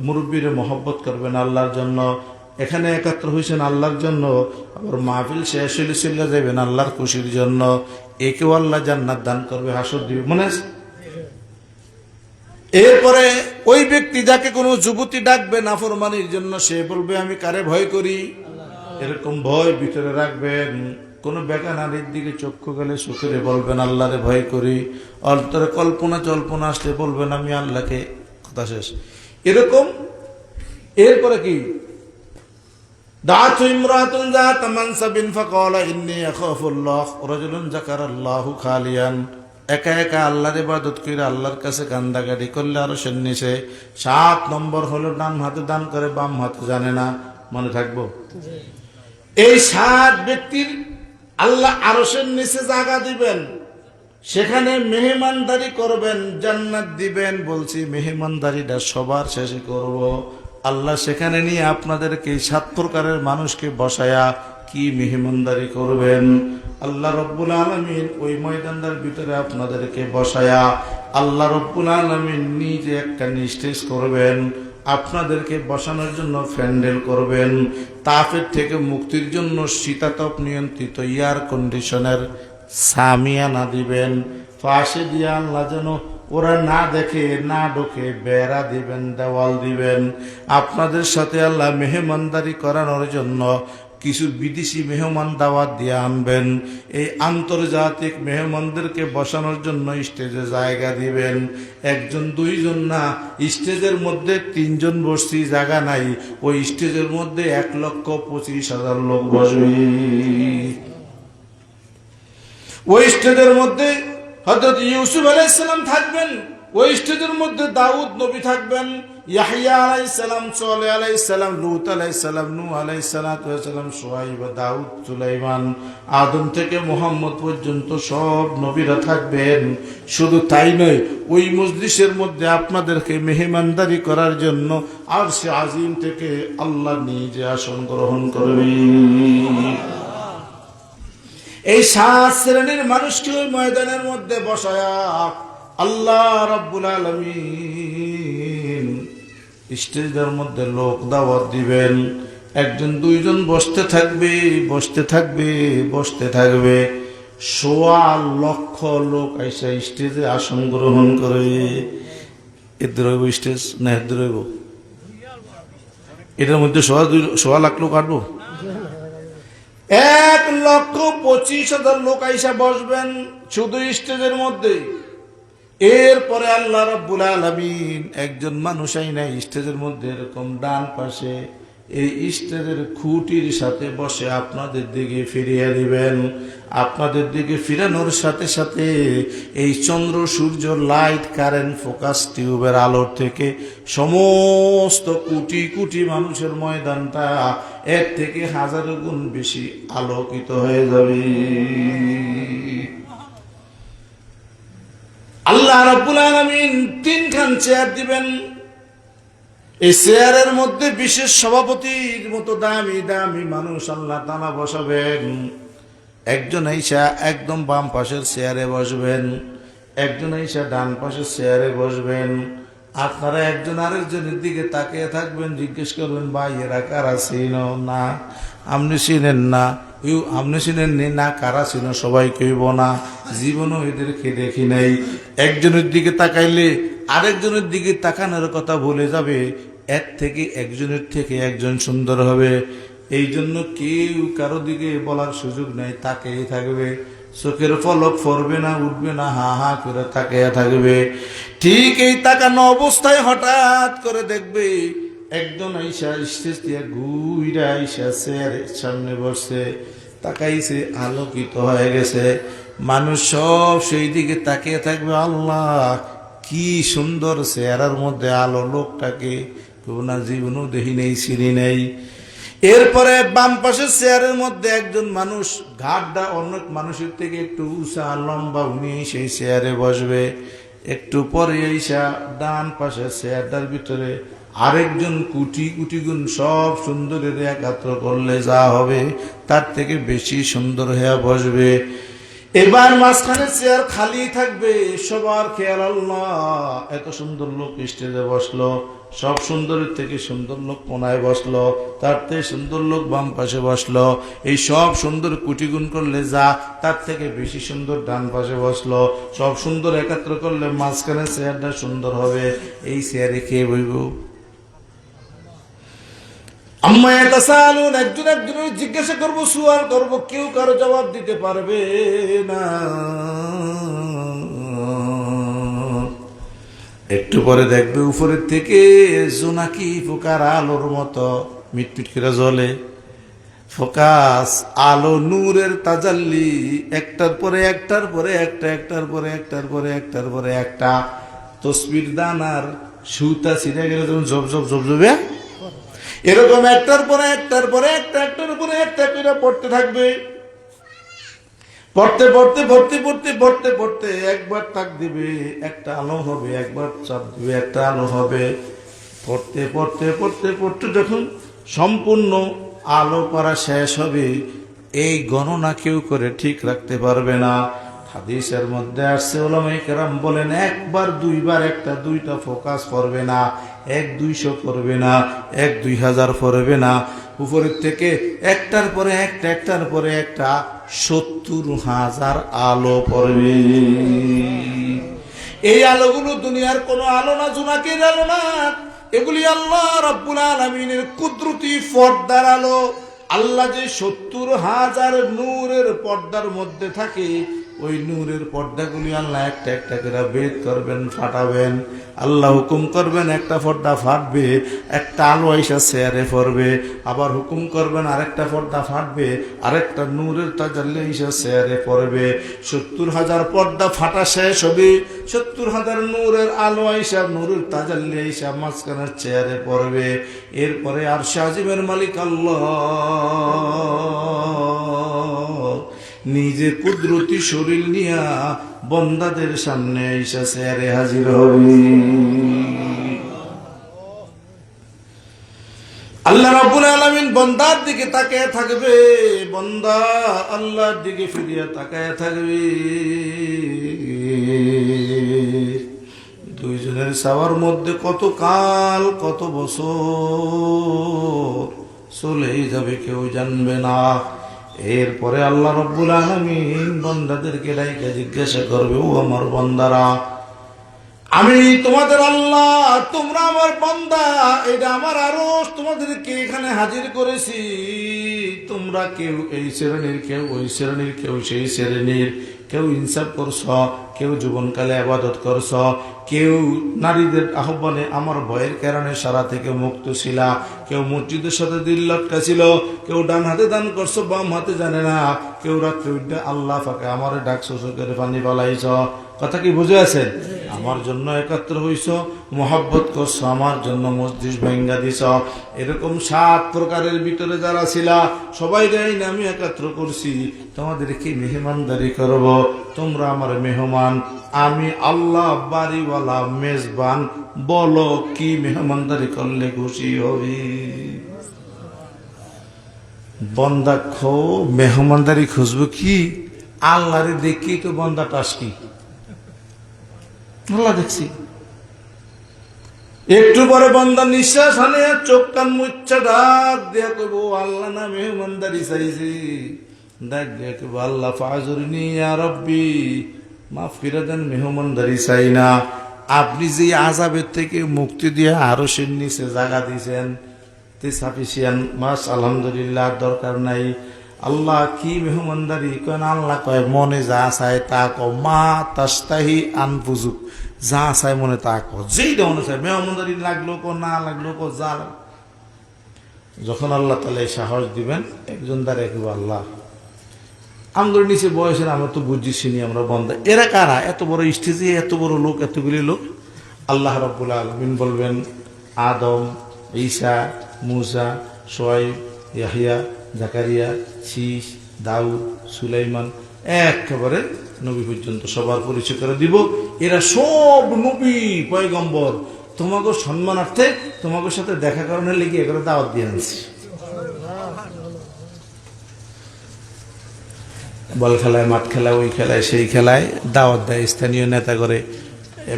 মুরব্বীরে মহব্বত করবেন আল্লাহর জন্য, এখানে একাত্র হয়েছেন আল্লাহর জন্য, আবার মাহফিল শেষ হইলে চলে যাবেন আল্লাহর খুশির জন্য। একেও আল্লাহ জান্নাত দান করবে, হাসর দিবে, মনে আছে? এরপরে ওই ব্যক্তি যাকে কোনো যুবতী ডাকবে নাফরমানির জন্য, সে বলবে আমি কারে ভয় করি, এরকম ভয় ভিতরে রাখবেন। কোন বেকা নারীর দিকে চক্ষু গেলে সুখেরে বলবেন আল্লাহরে ভয় করি, অন্তরে কল্পনা জল্পনা আসলে বলবেন আমি আল্লাহকে, কথা শেষ। এরকম। এরপরে কি, দাআতু ইমরাতুন যাত মানসাবিন ফাকালা ইন্নী আখাফুল্লাহ রাজুলুন যাকারাল্লাহু খালিয়ান, একা একা আল্লাহর ইবাদত করে আল্লাহর কাছে কান্দাকাটি করলে আরশের নিচে। 7 নম্বর হলো ডান হাতে দান করে বাম হাতে জানে না, মনে থাকবো? এই 7 ব্যক্তির আল্লাহ আরশের নিচে জায়গা দিবেন, সেখানে মেহমানদারি করবেন, জান্নাত দিবেন। বলছি মেহমানদারিটা সবার শেষে করব। আল্লাহ সেখানে নিয়ে আপনাদেরকে 7 প্রকারের মানুষকে বসায়া কি মেহমানদারি করবেন। আল্লাহ রব্বুল আলামিন ওই ময়দানটার ভিতরে আপনাদেরকে বসায়া আল্লাহ রব্বুল আলামিন নিজে একটা স্টেজ করবেন, আপনাদেরকে বসানোর জন্য প্যান্ডেল করবেন, তাপের থেকে মুক্তির জন্য শীতাতপ নিয়ন্ত্রিত এয়ার কন্ডিশনের সামিয়ানা দিবেন, পাশে দিয়ে আল্লাহ যেন ওরা না দেখে না ঢোকে বেড়া দিবেন, দেওয়াল দিবেন। আপনাদের সাথে আল্লাহ মেহমানদারি করানোর জন্য কিছু বিদেশি মেহমান দাওয়াত দিয়ে আনবেন। এই আন্তর্জাতিক মেহমানদেরকে বসানোর জন্য স্টেজে জায়গা দিবেন। 1 2 জন না, স্টেজের মধ্যে 3 জন বসছি, জায়গা নাই। ওই স্টেজের মধ্যে 1,25,000 লোক বসবে। ওই স্টেজের মধ্যে হযরত ইউসুফ আলাইহিস সালাম থাকবেন, ওই স্টেজের মধ্যে দাউদ নবী থাকবেন, ইয়াহইয়া আলাইহিস সালাম, সালেহ আলাইহিস সালাম, লূত আলাইহিস সালাম, নূহ আলাইহিস সালাম, শুআয়ব, দাউদ, সুলাইমান, আদম থেকে মুহাম্মদ পর্যন্ত সব নবীরা থাকবেন। শুধু তাই নয়, ওই মজলিসের মধ্যে আপনাদেরকে মেহমানদারি করার জন্য আরশে আজিম থেকে আল্লাহ নিজে আসন গ্রহণ করবেন। এই 7 শ্রেণীর মানুষকে ওই ময়দানের মধ্যে বসায়া আল্লাহ রাব্বুল আলামিন স্টেজের মধ্যে লোক দাওয়াত দিবেন। 1 2 জন বসতে থাকবে, বসতে থাকবে, বসতে থাকবে। 1.25 লক্ষ লোক আইসা স্টেজে আসন গ্রহণ করে। এদের হইব স্টেজ না এদের হইব? এটার মধ্যে 1.25 লাখ লোক আসবো। 1,25,000 লোক আইসা বসবেন শুধু স্টেজের মধ্যে। এরপরে আল্লাহ রাব্বুল আলামিন একজন মানুষ আইনা স্টেজের মধ্যে এরকম ডান পাশে এই স্টেজের খুঁটির সাথে বসে আপনাদের দিকে ফিরিয়ে দিবেন। আপনাদের দিকে ফিরানোর সাথে সাথে এই চন্দ্র সূর্য লাইট কারেন্ট ফোকাস টিউবের আলোর থেকে সমস্ত কোটি কোটি মানুষের ময়দানটা 1 থেকে 1000 গুণ বেশি আলোকিত হয়ে যাবে। আল্লাহ রাব্বুল আলামিন 3খান চেয়ার দিবেন। এই চেয়ারের মধ্যে বিশেষ সভাপতির মতো দামি দামি মানুষ আল্লাহ তাআলা বসাবেন। একজন আইসা একদম বাম পাশের চেয়ারে বসবেন, একজন আইসা ডান পাশের চেয়ারে বসবেন। আপনারা একজন আরেকজনের দিকে তাকিয়ে থাকবেন, জিজ্ঞেস করবেন ভাই এরা কারা ছিল না, আপনি চিনেন না, আপনি চিনেন না, কারা ছিল সবাই কইব না, জীবনও এদেরকে দেখি নাই। একজনের দিকে তাকাইলে আরেকজনের দিকে তাকানোর কথা ভুলে যাবে, একজনের থেকে একজন সুন্দর হবে। এই জন্য কেউ কারো দিকে বলার সুযোগ নাই, তাকিয়ে থাকবে, চোখের পলক পড়বে না, উঠবে না, হা হা করে তাকিয়ে থাকবে। ঠিক এই তাকানো অবস্থায় হঠাৎ করে দেখবে একজন আইসা স্টেজ দিয়ে ঘুরে আইসা চেয়ারের সামনে বসছে, তাকাইছে, আলোকিত হয়ে গেছে। মানুষ সব সেই দিকে তাকিয়ে থাকবে, আল্লাহ কি সুন্দর চেহারার মধ্যে আলো, লোকটাকে না জীবনও দেখি নেই, চিনি নেই। এরপরে বাম পাশের চেয়ারের মধ্যে একজন মানুষ, ঘাটটা অনেক মানুষের থেকে একটু উঁচা লম্বা, উনি সেই চেয়ারে বসবে। একটু পরে এইসা ডান পাশের চেয়ারটার ভিতরে আরেকজন কোটি কোটি গুণ সব সুন্দরের একাত্র করলে যা হবে তার থেকে বেশি সুন্দর হয়ে বসবে। এবার মাঝখানে চেয়ার খালি থাকবে, সবার খেয়াল আল্লাহ, এত সুন্দর লোক স্টেজে বসলো, সব সুন্দরের থেকে সুন্দর লোক কোনায় বসলো, তার থেকে সুন্দর লোক বাম পাশে বসলো, এই সব সুন্দর কোটি গুণ করলে যা তার থেকে বেশি সুন্দর ডান পাশে বসলো, সব সুন্দর একাত্র করলে মাঝখানে চেয়ারটা সুন্দর হবে। এই চেয়ারে কে বইব? আম্মা ইয়াতাসালুন, একজন একজনের জিজ্ঞাসা করবো, সুয়াল করবো, কেউ কারো জবাব দিতে পারবে না। একটু পরে দেখবে উপরের থেকে জোনাকি পোকার আলোর মতো মিটমিট করে জ্বলে, ফোকাস আলো, নূরের তাজাল্লি, একটার পরে একটার পরে একটা, একটার পরে একটার পরে একটার পরে একটা। তসবির দানার সুতা ছিঁড়ে গেলে যখন জব জব জব জবে, এরকম একটার পরে একটার পরে একটা, একটার পরে একটা করে পড়তে থাকবে। পড়তে পড়তে পড়তে পড়তে পড়তে পড়তে একবার তাক দিবে, একটা আলো হবে, একবার চাপ দিবে, একটা আলো হবে। পড়তে পড়তে পড়তে পড়তে যখন সম্পূর্ণ আলো করা শেষ হবে, এই গণনা কেউ করে ঠিক রাখতে পারবে না। হাদিসের মধ্যে আসছে, উলামায়ে কেরাম বলেন, একবার দুইবার একটা দুইটা ফোকাস পড়বে না, 1-200 পড়বে না, 1-2000 পড়বে না, উপরের থেকে একটার পরে একটা, একটার পরে একটা 70,000 আলো পড়বে। এই আলোগুলো দুনিয়ার কোনো আলো না, জোনাকির আলো না, এগুলি আল্লাহ রাব্বুল আলামিনের কুদরতি পর্দার আলো। আল্লাহ যে 70,000 নূরের পর্দার মধ্যে থাকে, ওই নূরের পর্দাগুলি আল্লাহ একটা একটা করে বেদ করবেন, ফাটাবেন। আল্লাহ হুকুম করবেন, একটা পর্দা ফাটবে, একটা আলো আইসা চেয়ারে পড়বে, আবার হুকুম করবেন আরেকটা পর্দা ফাটবে, আরেকটা নূরের তাজাল্লি আইসা চেয়ারে পড়বে। 70,000 পর্দা ফাটা শেষ হবে, 70,000 নূরের আলো আইসা, নূরের তাজাল্লি আইসা মাঝখানের চেয়ারে পড়বে। এরপরে আরশে আজিমের মালিক আল্লাহ নিজে কুদরতি শরীর নিয়া বন্দাদের সামনে আইসা চেয়ারে হাজির হবে। আল্লাহ রাব্বুল আলামিন বন্দার দিকে তাকায় থাকবে, বন্দা আল্লাহর দিকে ফিরিয়া তাকায় থাকবে। দুইজনের চাওয়ার মধ্যে কত কাল, কত বছর চলেই যাবে, কেউ জানবে না। এরপরে আল্লাহ রাব্বুল আলামিন বান্দাদেরকে ডাইকা জিজ্ঞাসা করবে, ও আমার বান্দারা, আমি তোমাদের আল্লাহ, তোমরা আমার বান্দা, এটা আমার আরশ, তোমাদেরকে এখানে হাজির করেছি। তোমরা কেউ এই শ্রেণীর, কেউ ওই শ্রেণীর, কেউ সেই শ্রেণীর, কেউ ইনসাফ করছ, কেউ জীবনকালে ইবাদত করছ, কেউ নারীদের আহ্বানে আমার ভয়ের কারণে সারা থেকে মুক্ত ছিলা, কেউ মসজিদের সাথে দিল লটকা ছিল, কেউ ডান হাতে দান করছো, বাম হাতে জানে না, কেউ রাত্রে উঠে আল্লাহ ফাঁকে আমার ডাকছো, চোখের পানি পালাইছ। কথা কি বুঝে আছেন? আমার জন্য একাত্র হইছ, মোহাব্বত করছো, আমার জন্য মসজিদ ভেঙ্গা দিছ। এরকম 7 প্রকারের ভিতরে যারা ছিলা সবাই না আমি একাত্র করছি, তোমাদেরকে মেহমানদারি করব। তোমরা আমার মেহমান, আমি আল্লাহ বাড়িওয়ালা মেজবান। বলো কি মেহমানদারি করলে খুশি হবি? বন্দা খো মেহমানদারি খুঁজবো কি? আল্লাহরে দেখি তো বন্দা টাসকি, আল্লাহ দেখছি। একটু পরে বন্দা নিঃশ্বাস হানে চোখ কান মুচ্ছা ডাক দিয়া কইবো, আল্লাহ না মেহমানদারি চাইছি। ডাক দিয়া কইবো, আল্লাহ ফাজুরনি ইয়া রব্বি, মাফ করে দেন, মেহমানদারি চাই না। আপনি যে আযাবের থেকে মুক্তি দিয়ে আরো সের নিচে জায়গা দিয়েছেন, তে সাফিসিয়ান, মাস আলহামদুলিল্লাহ, দরকার নাই। আল্লাহ কি মেহমানদারি কেন? আল্লাহ কয়, মনে যা চায় তা কো, মা তাস্তাহি আনফুসুক, যা চায় মনে তা কো, যেইটা মনে চায়। মেহমানদারি লাগলো কো, না লাগলো কো, যা। যখন আল্লাহ তাআলা এই সাহস দিবেন, একজন দাঁড়িয়ে কইব, আল্লাহ আমাদের নিচে বয়সের, আমরা তো বুঝছি নি, আমরা বন্দা। এরা কারা? এত বড় স্টেজে এত বড় লোক, এতগুলি লোক। আল্লাহ রাব্বুল আলামিন বলবেন, আদম, ঈসা, মুসা, শুআয়ব, ইয়াহিয়া, জাকারিয়া, শীষ, দাউদ, সুলাইমান, একেবারে নবী পর্যন্ত সবার পরিচয় করে দিব। এরা সব নবী পয়গম্বর, তোমাকে সম্মানার্থে তোমাকে সাথে দেখা করানোর লেগে এগুলো দাওয়াত দিয়ে আনছি। বল খেলায়, মাঠ খেলায়, ওই খেলায়, সেই খেলায় দাওয়াত দেয়, স্থানীয় নেতা করে,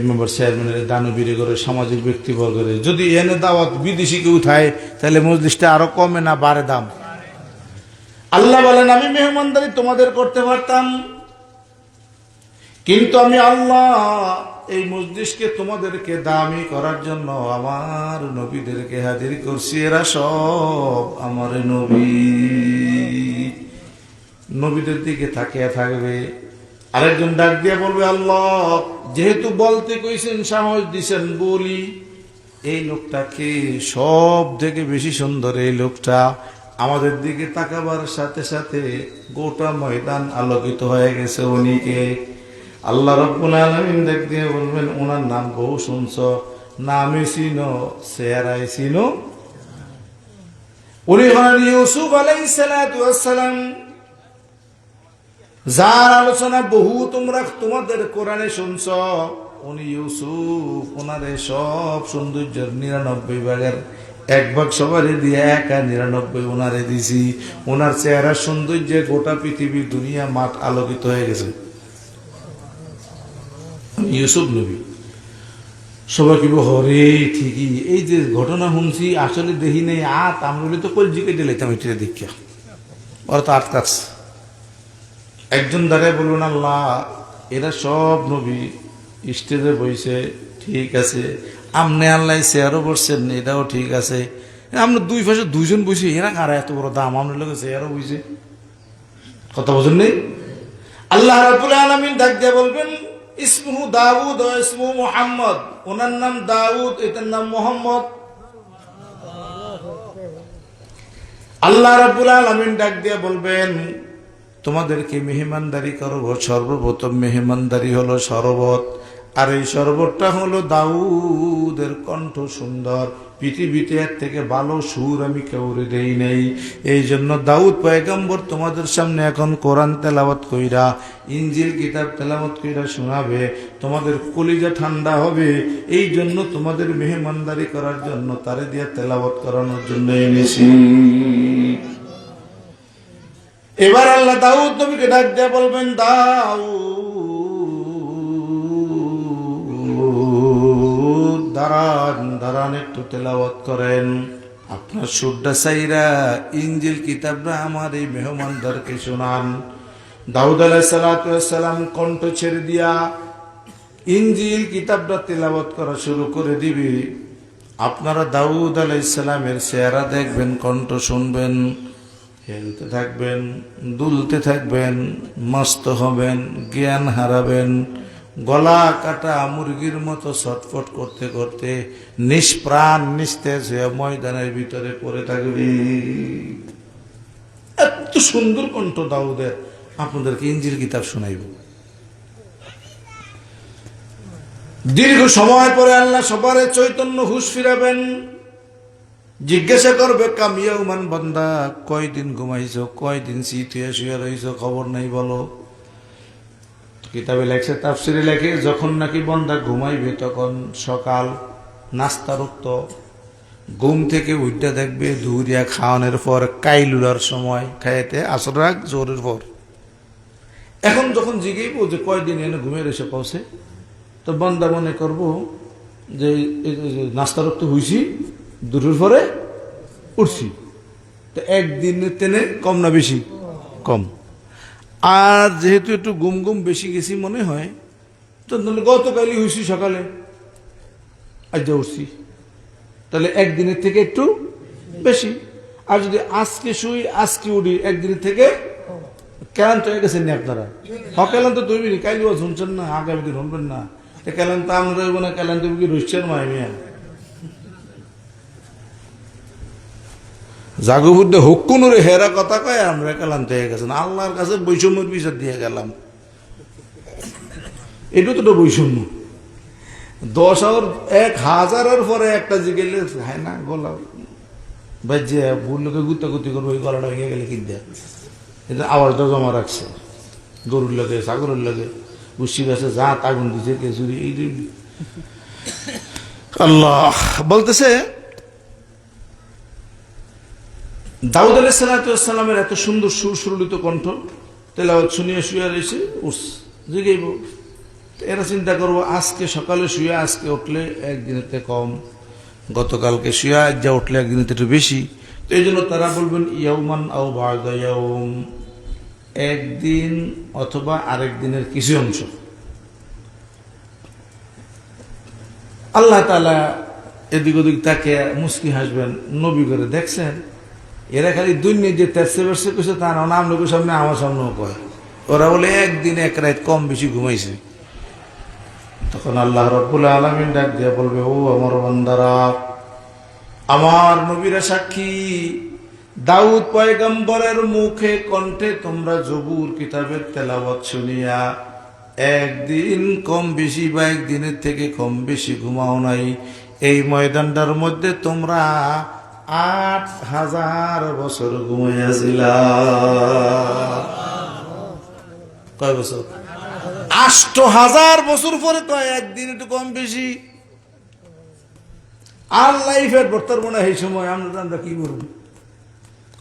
মেম্বার চেয়ারম্যানের, দানবীরে করে, সামাজিক ব্যক্তিবর্গের। যদি এনে দাওয়াত বিদেশি কেউ থাকে তাহলে মজলিসটা আরো কমে না বাড়ে দাম? আল্লাহ বলেন আমি মেহমানদারি তোমাদের করতে পারতাম, কিন্তু আমি আল্লাহ এই মজলিসকে তোমাদেরকে দামি করার জন্য আমার নবীদেরকে হাজির করছি। এরা সব আমার নবী। নবীদের দিকে তাকিয়ে থাকবে। আরেকজন ডাক দিয়ে বলবে, আল্লাহ যেহেতু বলতে কইছেন, সাহস দিছেন, বলি এই লোকটাকে সব থেকে বেশি সুন্দর এই লোকটা। আমাদের দিকে তাকাবার সাথে সাথে গোটা ময়দান আলোকিত হয়ে গেছে। উনিকে আল্লাহ রাব্বুল আলামিন ডাক দিয়ে বলবেন, ওনার নাম বহু শুনছ, নামে চিনো, চেহারায় চিনো। উনি হলেন ইউসুফ আলাইহিস সালাতু ওয়াস সালাম, যার আলোচনা বহু তোমরা তোমাদের কোরআনে শুনছ। উনি ইউসুফ, ওনারে সব সৌন্দর্যের 99 ভাগের 1 ভাগ সবারে দিয়ে একা 99 ওনারে দিছি। ওনার চেহারার সৌন্দর্যে গোটা পৃথিবী, দুনিয়া, মাঠ আলোকিত হয়ে গেছে। ইউসুফ নবী। সবাই কি হরে ঠিকই, এই যে ঘটনা শুনছি আসলে দেখি নেই, আমরা তো কলজিকে দিলাইতাম এটা দেখিয়া, ওরা তো কাজ। একজন দাঁড়ায় বলবেন, আল্লাহ এরা সব নবী স্টেজে বইছে, ঠিক আছে, আমনে আল্লাহ চেয়ারও বসছেন, এটাও ঠিক আছে, আমরা দুই পাশে দুইজন বসে, এরা কারা এত বড় দাম, আমরা লোক চেয়ারও বইছে, কথা বোঝেন নেই? আল্লাহ রাব্বুল আলামিন ডাক দিয়ে বলবেন, ইসমুহু দাউদ ও ইসমুহু মুহাম্মদ, ওনার নাম দাউদ, এটার নাম মুহাম্মদ। আল্লাহ রাব্বুল আলামিন ডাক দিয়ে বলবেন, তোমাদেরকে মেহমানদারি করব, সর্বপ্রথম মেহমানদারি হলো শরবত, আর এই শরবতটা হলো দাউদের কণ্ঠ সুন্দর, পৃথিবীতে এর থেকে ভালো সুর আমি কাউরে দেই নাই। এই জন্য দাউদ পয়গম্বর তোমাদের সামনে এখন কোরআন তেলাওয়াত কইরা, ইনজিল কিতাব তেলাওয়াত কইরা শোনাবে, তোমাদের কলিজা ঠান্ডা হবে। এই জন্য তোমাদের মেহমানদারি করার জন্য, তারে দিয়ে তেলাওয়াত করানোর জন্য এনেছি। এবার আল্লাহ দাউদ নবীকে ডাক দিয়ে বলবেন, দাউদ দাঁড়ান, দাঁড়ান, একটু তেলাওয়াত করেন। আপনার সুরটা চাইরা ইনজিল কিতাবটা আমার এই মেহমানদারকে শোনান। দাউদ আলাইহিস সালাতু ওয়াস সালাম কণ্ঠ ছেড়ে দিয়া ইনজিল কিতাবটা তেলাওয়াত করা শুরু করে দিবে। আপনারা দাউদ আলাইহিস সালামের চেহারা দেখবেন, কণ্ঠ শুনবেন, হেলতে থাকবেন, দুলতে থাকবেন, মস্ত হবেন, জ্ঞান হারাবেন, গলা কাটা মুরগির মতো ছটফট করতে করতে নিষ্প্রাণ নিস্তেজ হয়ে ময়দানের ভিতরে পড়ে থাকবে। এত সুন্দর কণ্ঠ দাউদের, আপনাদেরকে ইনজিল কিতাব শোনাইব। দীর্ঘ সময় পরে আল্লাহ সবার চৈতন্য হুঁশ ফিরাবেন, জিজ্ঞাসা করবে, কামিয়াউমান বান্দা, কয়দিন ঘুমাইছো, কয়দিন শীত হয়ে শুয়ে রয়েছো, খবর নাই বলো। কিতাবে লেখছে, তাফসিরে লেখে, যখন নাকি বান্দা ঘুমাইবে তখন সকাল নাস্তার উক্ত, ঘুম থেকে উঠে দেখবে দুহরিয়া খাওয়ানোর পর, কাইলুলার সময় খাইতে, আসর রাগ জোরের পর। এখন যখন জিগেইব যে কয়দিন এনে ঘুমিয়ে রয়েছে পৌঁছে, তো বান্দা মনে করবো যে নাস্তার উক্ত হইছি, দুটোর পরে উঠছি, তো একদিনের তেনে কম না বেশি? কম। আর যেহেতু একটু গুম গুম বেশি গেছি মনে হয়, তো গতকালই হয়েছি সকালে, আজ উঠছি, তাহলে একদিনের থেকে একটু বেশি। আর যদি আজকে শুই আজকে উঠি, একদিনের থেকে ক্লান্ত হয়ে গেছেন না আপনারা? ক্লান্ত তৈরি, কাইলি শুনছেন না, আগামী দিন শুনবেন না, ক্লান্ত আমরা রইব না, ক্লান্ত কি রইছেন মাইমিয়া জাগুবুদ্ধে হুকুনুরে হেরা কথা কয়, আমরা ক্লান্ত হয়ে গেছেন, আল্লাহর কাছে বৈষম্যের বিচার দিয়ে গেলাম। এটা তো বৈষম্য। 10 আর 1000-এর পরে একটা জিগেলে হয় না, গোলা বাজে ভুল লোকে গুতাগুতি করবো, ওই গলাটা ভেঙে গেলে কিনতে এটা আওয়াজটা জমা রাখছে। গরুর লাগে, ছাগলের লাগে, বুসি গাছে যা আগুন দিছে কে চুরি, এই আল্লাহ বলতেছে দাউদ আলাইহিস সালামের এত সুন্দর সুর সুরলিত কণ্ঠ, তেলাওয়াত শুনিয়ে শুয়ে রয়েছে, জিগাইব। এরা চিন্তা করবো আজকে সকালে শুয়ে আজকে উঠলে একদিনেতে কম, গতকালকে শুয়ে আজ যা উঠলে একদিনেতে একটু বেশি। তো এই জন্য তারা বলবেন ইয়াউমান আও বা'দা ইয়াউম, একদিন অথবা আরেক দিনের কিছু অংশ। আল্লাহ তাআলা এদিক ওদিক তাকে মুস্কি হাসবেন, নবী করে দেখছেন এরা খালি দুনিয়া যে তেরছে বেরছে কইছে তা না, নাম লোকের সামনে আমার সামনেও কয়, ওরা বলে একদিন এক রাত কম বেশি ঘুমাইছে। তখন আল্লাহ রাব্বুল আলামিন ডাক দিয়ে বলবে, ও আমার বান্দারা, আমার নবীরা সাক্ষী, দাউদ পয়গম্বরের মুখে কণ্ঠে তোমরা জবুর কিতাবের তেলাওয়াত শুনিয়া একদিন কম বেশি বা একদিনের থেকে কম বেশি ঘুমাও নাই। এই ময়দানটার মধ্যে তোমরা ৮,০০০ বছর ঘুমাইয়াছিলা। কয় বছর? ৮,০০০ বছর পরে কয় একদিন একটু কম বেশি। আর লাইফের বর্তমানে এই সময় আমরা কি করবো,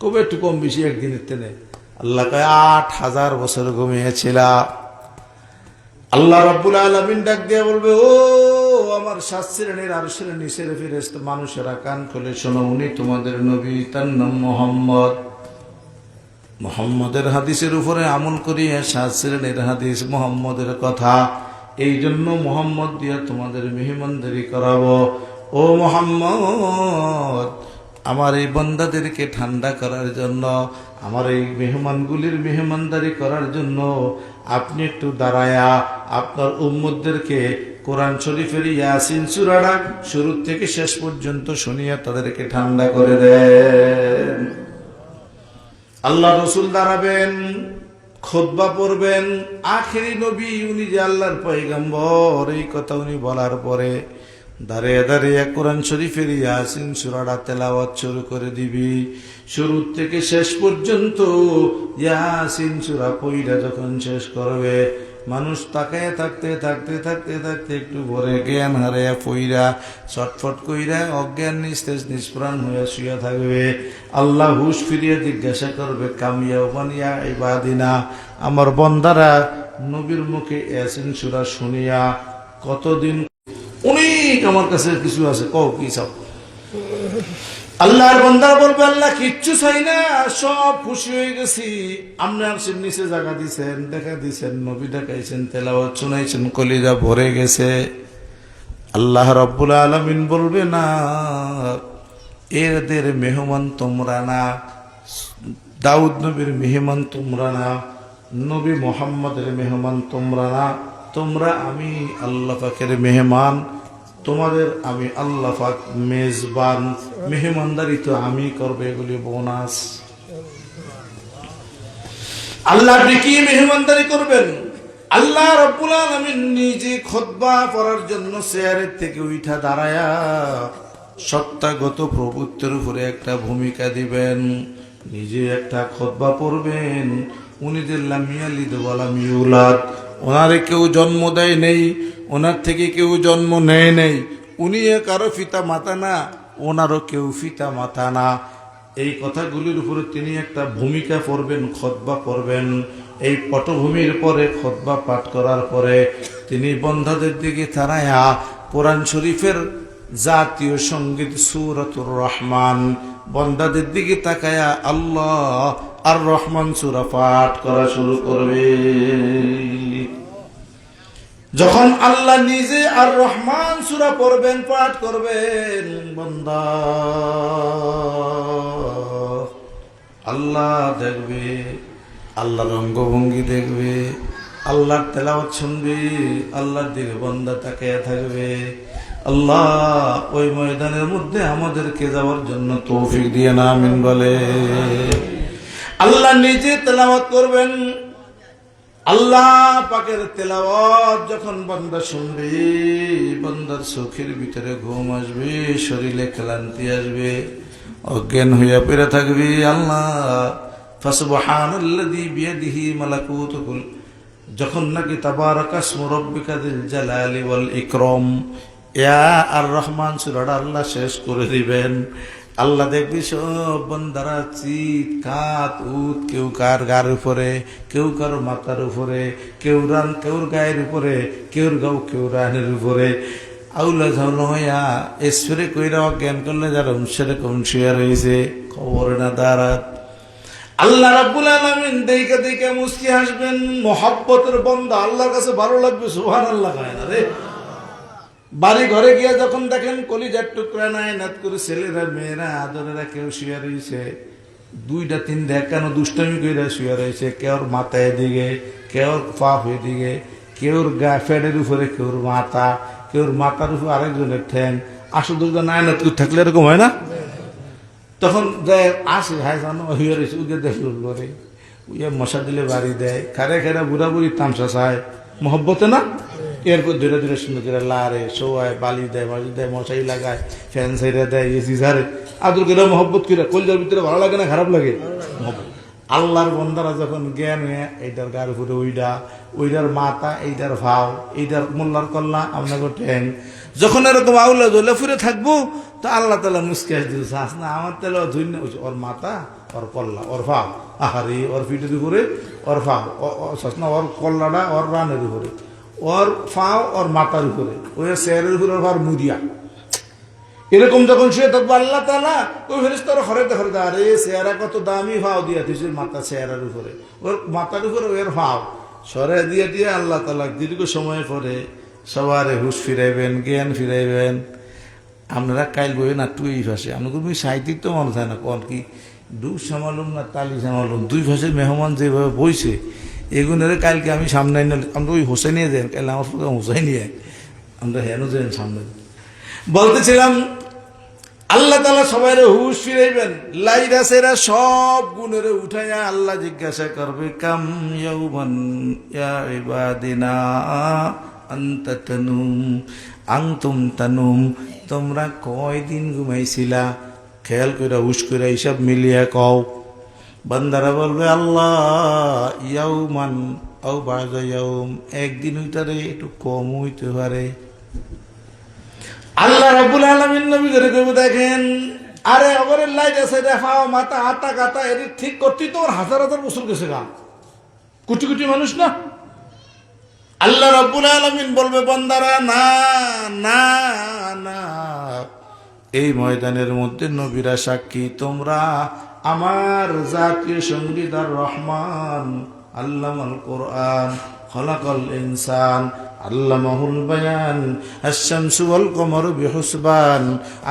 কবে একটু কম বেশি একদিনের তেনে। আল্লাহ কয় ৮,০০০ বছর ঘুমিয়েছিলা। আল্লাহ রাব্বুল আলামিন ডাক দিয়ে বলবে, ও আমার ৭ শ্রেণীর আরশের নিচের ফেরেশতা মানুষেরা, কান খুলে শোনো, উনি তোমাদের নবী, তার নাম মুহাম্মদ। মুহাম্মদের হাদিসের উপরে আমল করিয়ে ৭ শ্রেণীর হাদিস মুহাম্মদের কথা, এই জন্য মুহাম্মদ দিয়ে তোমাদের মেহমানদারি করাবো। ও মুহাম্মদ, আমার এই বান্দাদেরকে ঠান্ডা করার জন্য, আমার এই মেহমানগুলির মেহমানদারি করার জন্য আপনি একটু দাঁড়ায়া আপনার উম্মতদেরকে কোরআন শরীফের ইয়াসিন সূরাটা শুরু থেকে শেষ পর্যন্ত শুনিয়া তাদেরকে ঠান্ডা করে দেন। আল্লাহ রসুল দাঁড়াবেন, খুতবা পড়বেন, আখেরি নবী উনি যে আল্লাহর পয়গম্বর, এই কথা উনি বলার পরে দাঁড়িয়ে দাঁড়িয়ে কোরআন শরীফের ইয়াসিন সূরাটা তেলাওয়াত শুরু করে দিবি। শুরু থেকে শেষ পর্যন্ত ইয়াসিন সূরা পড়া যখন শেষ করবে, মানুষ তাকায় থাকতে থাকতে থাকতে থাকতে একটু ভরে জ্ঞান হারাইয়া পইরা ছটফট কইরা অজ্ঞান নিস্তেজ নিষ্প্রাণ হইয়া শুয়ে থাকবে। আল্লাহ হুশ ফিরিয়ে জিজ্ঞাসা করবে, কামিয়া বানিয়া ইবাদিনা, আমার বন্দারা নবীর মুখে ইয়াসিন সূরা শুনিয়া কতদিন, অনেক আমার কাছে কিছু আছে, কও কি চাও। আল্লাহর বান্দা বলবে, আল্লাহ কিচ্ছু চাই না, সব খুশি হয়ে গেছি। আপনি আরশের নিচে জায়গা দিছেন, দেখা দিছেন, নবী দেখাইছেন, তেলাওয়াত শুনাইছেন, কলিজা ভরে গেছে। আল্লাহ রাব্বুল আলামিন বলবে, না, এদের মেহমান তোমরা না, দাউদ নবীর মেহমান তোমরা না, নবী মুহাম্মদের মেহমান তোমরা না, তোমরা আমি আল্লাহ পাকের মেহমান, তোমাদের আমি আল্লাহ পাক মেজবান, মেহমানদারি তো আমি করবে, এগুলি বোনাস। আল্লাহ আপনি কি মেহমানদারি করবেন? আল্লাহ রাব্বুল আলামিন নিজে খুতবা পড়ার জন্য চেয়ারের থেকে উঠা দাঁড়ায়া সত্তাগত প্রভুত্বের উপরে একটা ভূমিকা দিবেন, নিজে একটা খুতবা পড়বেন। উনি যে লাম ইয়ালিদ ওয়া লাম ইউলাদ, ওনারে কেউ জন্ম দেয় নেই, ওনার থেকে কেউ জন্ম নেয় নেই, উনি কারো পিতা মাতা না, ওনারও কেউ পিতা মাতা না। এই কথাগুলির উপরে তিনি একটা ভূমিকা পড়বেন, খুতবা পড়বেন। এই পটভূমির পরে খুতবা পাঠ করার পরে তিনি বন্ধাদের দিকে তারায়া কোরআন শরীফের জাতীয় সঙ্গীত সূরাতুর রহমান, বন্দাদের দিকে তাকায়া আল্লাহ আর রহমান সূরা পাঠ করা শুরু করবে। যখন আল্লাহ নিজে আর রহমান সূরা পড়বেন, পাঠ করবেন, বান্দা আল্লাহ দেখবে, আল্লাহর অঙ্গভঙ্গি দেখবে, আল্লাহর তেলাওয়াত শুনবে, আল্লাহর দিকে বান্দা তাকিয়ে থাকবে। আল্লাহ ওই ময়দানের মধ্যে আমাদেরকে যাওয়ার জন্য তৌফিক দিয়ে না, আমিন বলে। আল্লাহ নিজে তেলাওয়াত করবেন। আল্লাহ পাকের তেলাওয়াত যখন বান্দা শুনবে, বান্দার চোখের ভিতরে ঘুম আসবে, শরীরে ক্লান্তি আসবে, অজ্ঞান হইয়া পড়ে থাকবি। আল্লাহ ফাসুবহানাল্লাযী বিয়াদিহি মালাকুতু কুল, যখন নাকি তাবারাকা ইসমু রাব্বিকা যিল জালালি ওয়াল ইকরাম ইয়া আর রহমান সূরাটা আল্লাহ শেষ করে দিবেন, আল্লাহ দেখবি সব বান্দারা চিৎকার উত, কেউ কার গার উপরে, কেউ কারো মাথার উপরে, কেউর গায়ের উপরে, কেউর গাও কেউ রানের উপরে আউলা ঝাউলা হইয়া এসরে কইরা অজ্ঞান করলে যারা সেরকম শুয়ে রয়েছে খবরে না দাঁড়াত। আল্লাহ রাব্বুল আলামিন দেখে দেখে মুস্কি হাসবেন। মহব্বতের বান্দা আল্লাহর কাছে ভালো লাগবে, সুবহানাল্লাহ কয় না রে। বাড়ি ঘরে গিয়ে যখন দেখেন কলিজার টুকরা নাই নাত করে ছেলেরা মেয়েরা আদরেরা কেউ শুয়ে রয়েছে, দুইটা তিনটা কেন দুষ্টামি কইরা শুয়ে রয়েছে, কেউর মাথায় দিকে, কেউর পাপ এদিকে, কেউর গা ফেডের উপরে, কেউর মাথা, কেউর মাথার উপর আরেকজনের ঠ্যাং, আসল দুর্গা নাই নাত করে থাকলে এরকম হয় না? তখন দেয় আসে হাই জানো হইয়া রয়েছে, উগে দেখল করে উইয়া মশা দিলে বাড়ি দেয়, খারে খারে বুড়া বুড়ি তামসা চায় মহব্বতে না। এরপর ধীরে ধীরে সুন্দর করে লারে শোয়ায়, বালি দেয়, বালি দেয়, মশাই লাগায়, ফ্যান সাইডে দেয়, এসি ঝাড়ে, আদর করে মহব্বত করে। কলজার ভিতরে ভালো লাগে না খারাপ লাগে? আল্লাহর বন্দারা যখন জ্ঞান হয়ে এইটার গার উপরে ওইটার মাথা, এইটার ভাও, এইটার মোল্লার কল্লা, আপনাকে ট্যাং, যখন এরকম আউলা জ্বলে ফুরে থাকবো তো আল্লাহ তালা মুসকে দিয়েছে, আস না আমার তাহলে ধন্য ওর মাথা, ওর কল্লা, ওর ভাও, আহারে ওর পিঠের উপরে, ওর ভাও, না ওর কল্লাটা ওর রানের উপরে, ওর ফাও ওর মাথার উপরে, ওই চেয়ারের উপরে ওর মুরিয়া, এরকম যখন শুয়ে থাকবো আল্লাহ তালা ওই ফেরেশতারা হরেতে হরেতে, আরে চেয়ারা কত দামি ভাও দিয়া দিয়েছে মাথা চেয়ারের উপরে, ওর মাথার উপরে ওর ভাও সরে দিয়ে দিয়ে আল্লাহ তালা দীর্ঘ সময় পরে সবারে হুশ ফিরাইবেন, জ্ঞান ফিরাইবেন। আপনারা কাইল বই না তুই ভাষে আপনার তুমি সাহিত্যিক তো মনে হয় না, কন কি ডুব সামালুম না তালি সামালুম, দুই ভাষের মেহমান যেভাবে বইছে এগুলোর কালকে আমি সামনে আমরা ওই হোসেন নিয়ে দেন, কাল আমার প্রোগ্রাম হোসেন নিয়ে আমরা হেন যেন সামনে বলতেছিলাম। আল্লাহ তালা সবাই হুশ ফিরাইবেন, লাইরা সেরা সব গুণের উঠাইয়া আল্লাহ জিজ্ঞাসা করবে, কাম ইয়াউমান ইয়া ইবাদিনা আনতা তানুম আনতুম তানুম, তোমরা কয়দিন ঘুমাইছিলা? খেয়াল করে হুশ করে এইসব মিলিয়ে কও। বান্দারা বলবে আল্লাহ ইয়াউমান আও বা'দা ইয়াউম, একদিন হইতারে একটু কম হইতে পারে। আল্লাহ রাব্বুল আলামিন নবী করে কইবো, দেখেন আরে অগরের লাইট আছে দেখাও, মাথা আটা কাটা এর ঠিক করতে তো হাজার হাজার বছর গেছে গা, কোটি কোটি মানুষ না। আল্লাহ রাব্বুল আলামিন বলবে বান্দারা না না না, এই ময়দানের মধ্যে নবীরা সাক্ষী, তোমরা আমার জাতীয় সঙ্গীত আর রহমান আল্লামাল কোরআন খলাকাল ইনসান আল্লামাহুল বায়ান আশ-শামসু ওয়াল কমারু বিহুসবান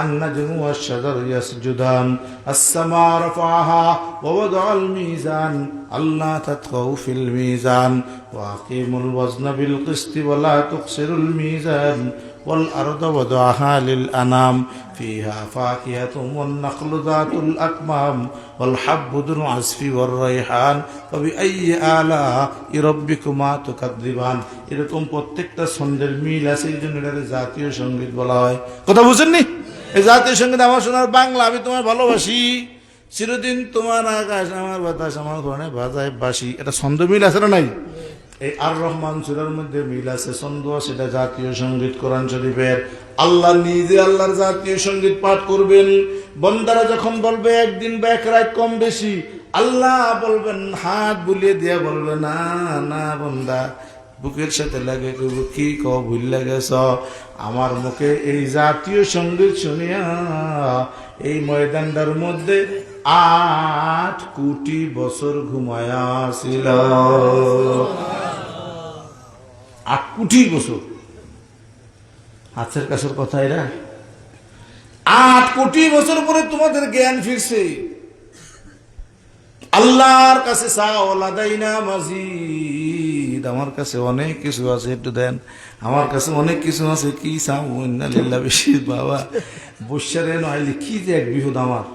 আন-নাজমু ওয়াশ-শাজারু ইয়াসজুদান আস-সামা রাফাহা ওয়া ওয়াদাআল মিজান আল্লা তাতগাউ ফিল মিজান ওয়া আকিমুল ওয়াজনা বিল কিসতি ওয়া লা তুকসিরুল মিজান ওয়াল আরদা ওয়াদাআহা লিল আনাম ফিহা ফাকিহাতুন ওয়ান নাখলু যাতুল আকমাম ওয়াল হাব্বু দুল আসফি ওয়ার রাইহান ওয়া বিআইয়ি আলা'i রাব্বিকুমা তুকাদ্দিবান। এরকম প্রত্যেকটা ছন্দের মিল আছে, এই জন্য এটাকে জাতীয় সঙ্গীত বলা হয়। কথা বুঝেননি? এই জাতীয় সঙ্গীত আমার শোনার বাংলা, আমি তোমায় ভালোবাসি, চিরদিন তোমার আকাশ আমার বাতাস আমার ঘরে বাজায় বাসি, এটা ছন্দ মিল আছে না নাই? এই আর রহমান সূরার মধ্যে মিল আছে, ছন্দ আছে, এটা জাতীয় সঙ্গীত কোরআন শরীফের। আল্লাহ নিজে আল্লাহর জাতীয় সঙ্গীত পাঠ করবেন। বন্দারা যখন বলবে একদিন বা এক রাত কম বেশি, আল্লাহ বলবেন, হাত বুলিয়ে দিয়া বলবে, না না বন্দা, বুকের সাথে লাগে কি ভুল লাগেছ, আমার মুখে এই জাতীয় সঙ্গীত শুনিয়া এই ময়দানটার মধ্যে 8 কোটি বছর ঘুমায়া ছিল। 8 কোটি বছর, হাতের কাছের কথা এরা। 8 কোটি বছর পরে তোমাদের জ্ঞান ফিরছে। আল্লাহর কাছে চাও, লাদাইনা মাজিদ, আমার কাছে অনেক কিছু আছে, একটু দেন, আমার কাছে অনেক কিছু আছে, কি চাও? ইন্না লিল্লাহি বেশি বাবা বৈশারে নইলে কি যে এক বিহুদ আমার,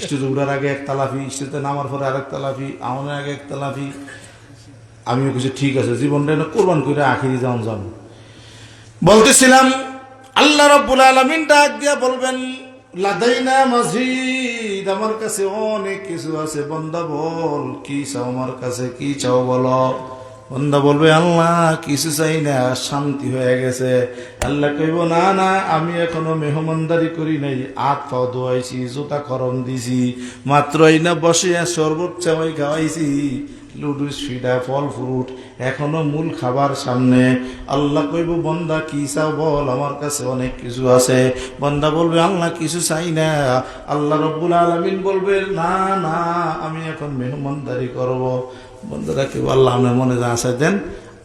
স্টেজে উঠার আগে এক তালাফি, স্টেজে নামার পরে আরেক তালাফি, আমার আগে এক তালাফি। আমিও কিছু ঠিক আছে, জীবনটা এনে কোরবান করে আখিরি যাওন যান। বলতেছিলাম আল্লাহ রাব্বুল আলামিন ডাক দিয়া বলবেন, লাদাইনা মাজিদ, আমার কাছে অনেক কিছু আছে। বান্দা বল কি চাও আমার কাছে, কি চাও বলো। বান্দা বলবে আল্লাহ কিছু চাই না, শান্তি হয়ে গেছে। আল্লাহ কইব না না, আমি এখনো মেহমানদারি করি নাই, হাত পাও ধোয়াইছি, জুতা খরম দিছি, মাত্র এই না বসে শরবত চাওয়াই খাওয়াইছি, লুডুস ফিডা ফল ফ্রুট, এখনো মূল খাবার সামনে। আল্লাহ কইব বন্দা কি চাও বল, আমার কাছে অনেক কিছু আছে। বন্দা বলবে আল্লাহ কিছু চাই না। আল্লাহ রব্বুল আলামিন বলবে না না, আমি এখন মেহমানদারি করব। বন্দারা কেউ আল্লাহ আপনার মনে যা আছে দেন,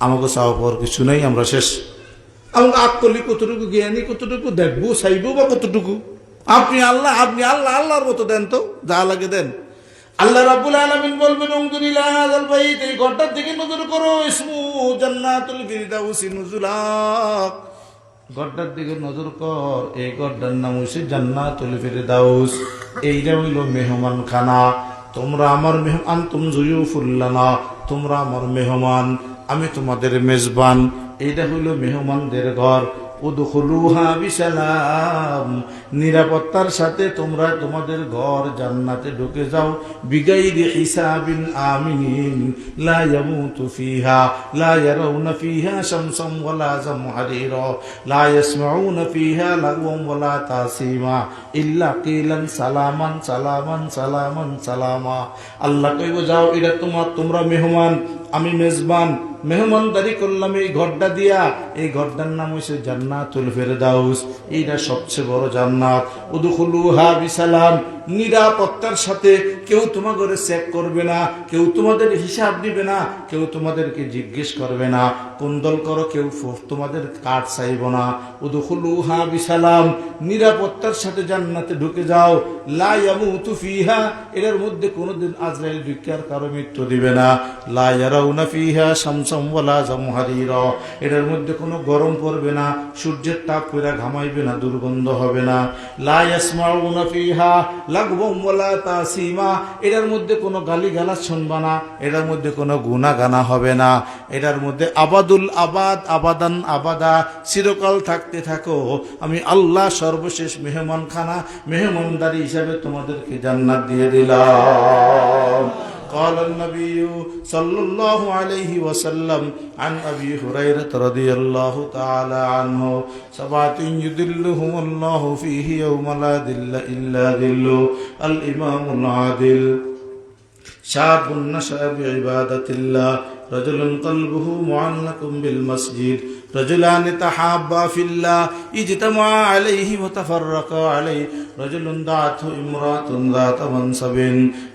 আমাকে চাওয়া পাওয়ার কিছু নেই, আমরা শেষ। আমাকে আকলি কতটুকু, জ্ঞানী কতটুকু, দেখবো চাইবো বা কতটুকু। আপনি আল্লাহ আল্লাহর মতো দেন, তো যা লাগে দেন। আল্লাহ রাব্বুল আলামিন বলবেন উনজুরিলা হাযাল বাইত, এই ঘরটার দিকে নজর করো, ইসমু জান্নাতুল ফিরদাউসি নুজুলা, ঘরটার দিকে নজর কর, এই ঘরটার নাম হইছে জান্নাতুল ফিরদাউস। এইটা হইল মেহমান খানা। তোমরা আমার মেহমান, তুম যুয়ুফুল্লানা, তোমরা আমার মেহমান, আমি তোমাদের মেজবান। এইটা হইল মেহমানদের ঘর। উদখুলুহা বিসালাম, নিরাপত্তার সাথে তোমরা তোমাদের ঘর জান্নাতে ঢুকে যাও। বিগাইরি হিসাবিন আমিনিন, লা ইয়ামুতু ফিহা, লা ইয়ারাউনা ফিহা শামসাম ওয়ালা জামহারিরা, লা ইয়াসমাউনা ফিহা লাগওয়ান ওয়ালা তাসিমা, ইল্লা কিলান সালামান সালামান সালামান সালামা। আল্লাহ কইব যাও, এটা তোমরা মেহমান, আমি মেজবান, মেহমানদারি করলাম এই ঘরটা দিয়া। এই ঘরটার নাম হইছে জান্নাতুল ফেরদাউস। এইটা সবচেয়ে বড় জান্নাত। উদখুলুহা বিসালাম, নিরাপত্তার সাথে। কেউ তোমাদের চেক করবে না, কেউ তোমাদের হিসাব দিবে না, কেউ তোমাদেরকে জিজ্ঞেস করবে না কোন দল করো, কেউ তোমাদের কার্ড চাইব না। উদখুলুহা বিসালাম, নিরাপত্তার সাথে জান্নাতে ঢুকে যাও। লা ইয়ামুতু ফিহা, এর মধ্যে কোনোদিন আজরাইল ঢুকার কারো মৃত্যু দিবে না। লা ইয়ারাউনা ফিহা শামসাম ওয়ালা জামহারিরা, এর মধ্যে কোনো গরম পড়বে না, সূর্যের তাপ কইরা ঘামাইবে না, দুর্গন্ধ হবে না। লা ইয়াসমাউনা ফিহা লাগওয়ান ওয়ালা তাসিমা, এর মধ্যে কোনো গালিগালাজ শুনবা না, এর মধ্যে কোনো গুনাহ-গানা হবে না। এটার মধ্যে আবাদুল আবাদ, আবাদান আবাদা, চিরকাল থাকতে থাকো। আমি আল্লাহ সর্বশেষ মেহমানখানা, মেহমানদারি হিসাবে তোমাদেরকে জান্নাত দিয়ে দিলাম। قال النبي صلى الله عليه وسلم عن أبي هريرة رضي الله تعالى عنه: سبعة يذلهم الله فيه يوم لا ذل إلا ذله، الإمام العادل، شاب نشأ بعبادة الله، رجل قلبه معلق بالمسجد، رجلان تحابا في الله اجتمعا عليه وتفرقا عليه، رجل دعته امرأة ذات منصب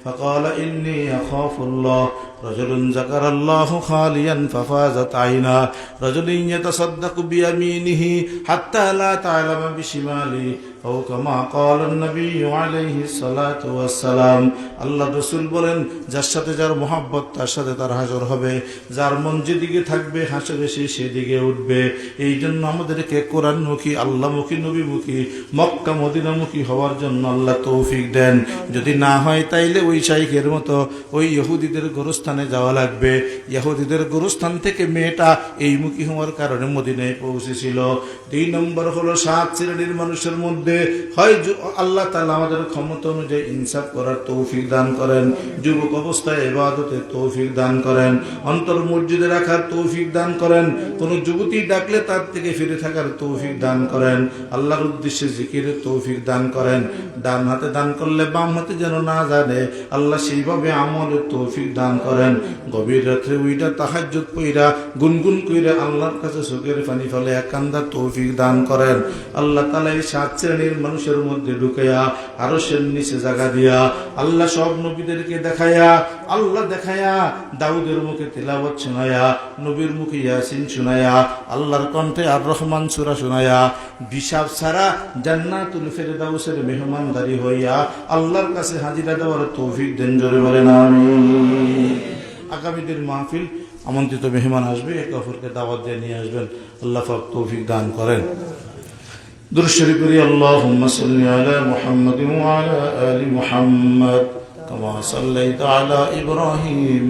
فقال إني أخاف الله، رجل ذكر الله خاليا ففازت عيناه، رجل يتصدق بيمينه حتى لا تعلم بشماله، أو كما قال النبي عليه الصلاة والسلام। আল্লাহ রাসূল বলেন, যার সাথে যার মহব্বত তার সাথে তার হাসর হবে, যার মন যেদিকে থাকবে হাসরে সে সেদিকে উঠবে। এই জন্য আমাদেরকে কোরআনমুখী, আল্লাহমুখী, নবীমুখী, মক্কা মদিনামুখী হওয়ার জন্য আল্লাহ তৌফিক দেন। যদি না হয় তাইলে ওই শাইখের মতো ওই ইহুদিদের গোরস্থানে যাওয়া লাগবে। ইহুদিদের গোরস্থান থেকে মেয়েটা এই মুখী হওয়ার কারণে মদিনায় পৌঁছেছিল। 2 নম্বর হলো 7 শ্রেণীর মানুষের মধ্যে হয় আল্লাহ তাআলা আমাদের ক্ষমতা অনুযায়ী ইনসাফ করার তৌফিক দান করেন, যুবক অবস্থায় ইবাদতের তৌফিক দান করেন, অন্তর মসজিদে রাখার তৌফিক দান করেন, কোন যুবতী ডাকলে তার থেকে ফিরে থাকার তৌফিক দান করেন, আল্লাহর উদ্দেশ্যে জিকিরের তৌফিক দান করেন। ডান হাতে দান করলে বাম হাতে যেন না জানে, আল্লাহ সেইভাবে আমলের তৌফিক দান করেন। গভীর রাত্রে উইটা তাহাজ্জুদ পইরা গুনগুন কইরা আল্লাহর কাছে চোখের পানি ফেলে একান্দার তৌফিক দান করেন। আল্লাহ তাআলা এই 7 শ্রেণীর মানুষের মধ্যে ঢুকাইয়া আরশের নিচে জায়গা দিয়া আল্লাহ সব নবীদেরকে দেখায়া, আল্লাহ দেখায়া দাউদের মুখে তিলাওয়াত শোনায়া, নবীর মুখে ইয়াসিন শোনায়া, আল্লাহর কণ্ঠে আর রহমান সূরা শোনায়া, হিসাব ছাড়া জান্নাতুল ফেরদাউসের মেহমানদারি হইয়া আল্লাহর কাছে হাজিরা দেওয়ার তৌফিক দেন। জোরে বলেন আমিন। আগামী দিন মাহফিল, আমন্ত্রিত মেহমান আসবে, একে অপরকে দাওয়াত দিয়ে নিয়ে আসবেন। আল্লাহ পাক তৌফিক দান করেন। দুরূদ শরীফ পড়ি। আল্লাহুম্মা সাল্লি আলা মুহাম্মাদিন ওয়া আলা আলি মুহাম্মাদ কামা সাল্লাইতা আলা ইব্রাহিম।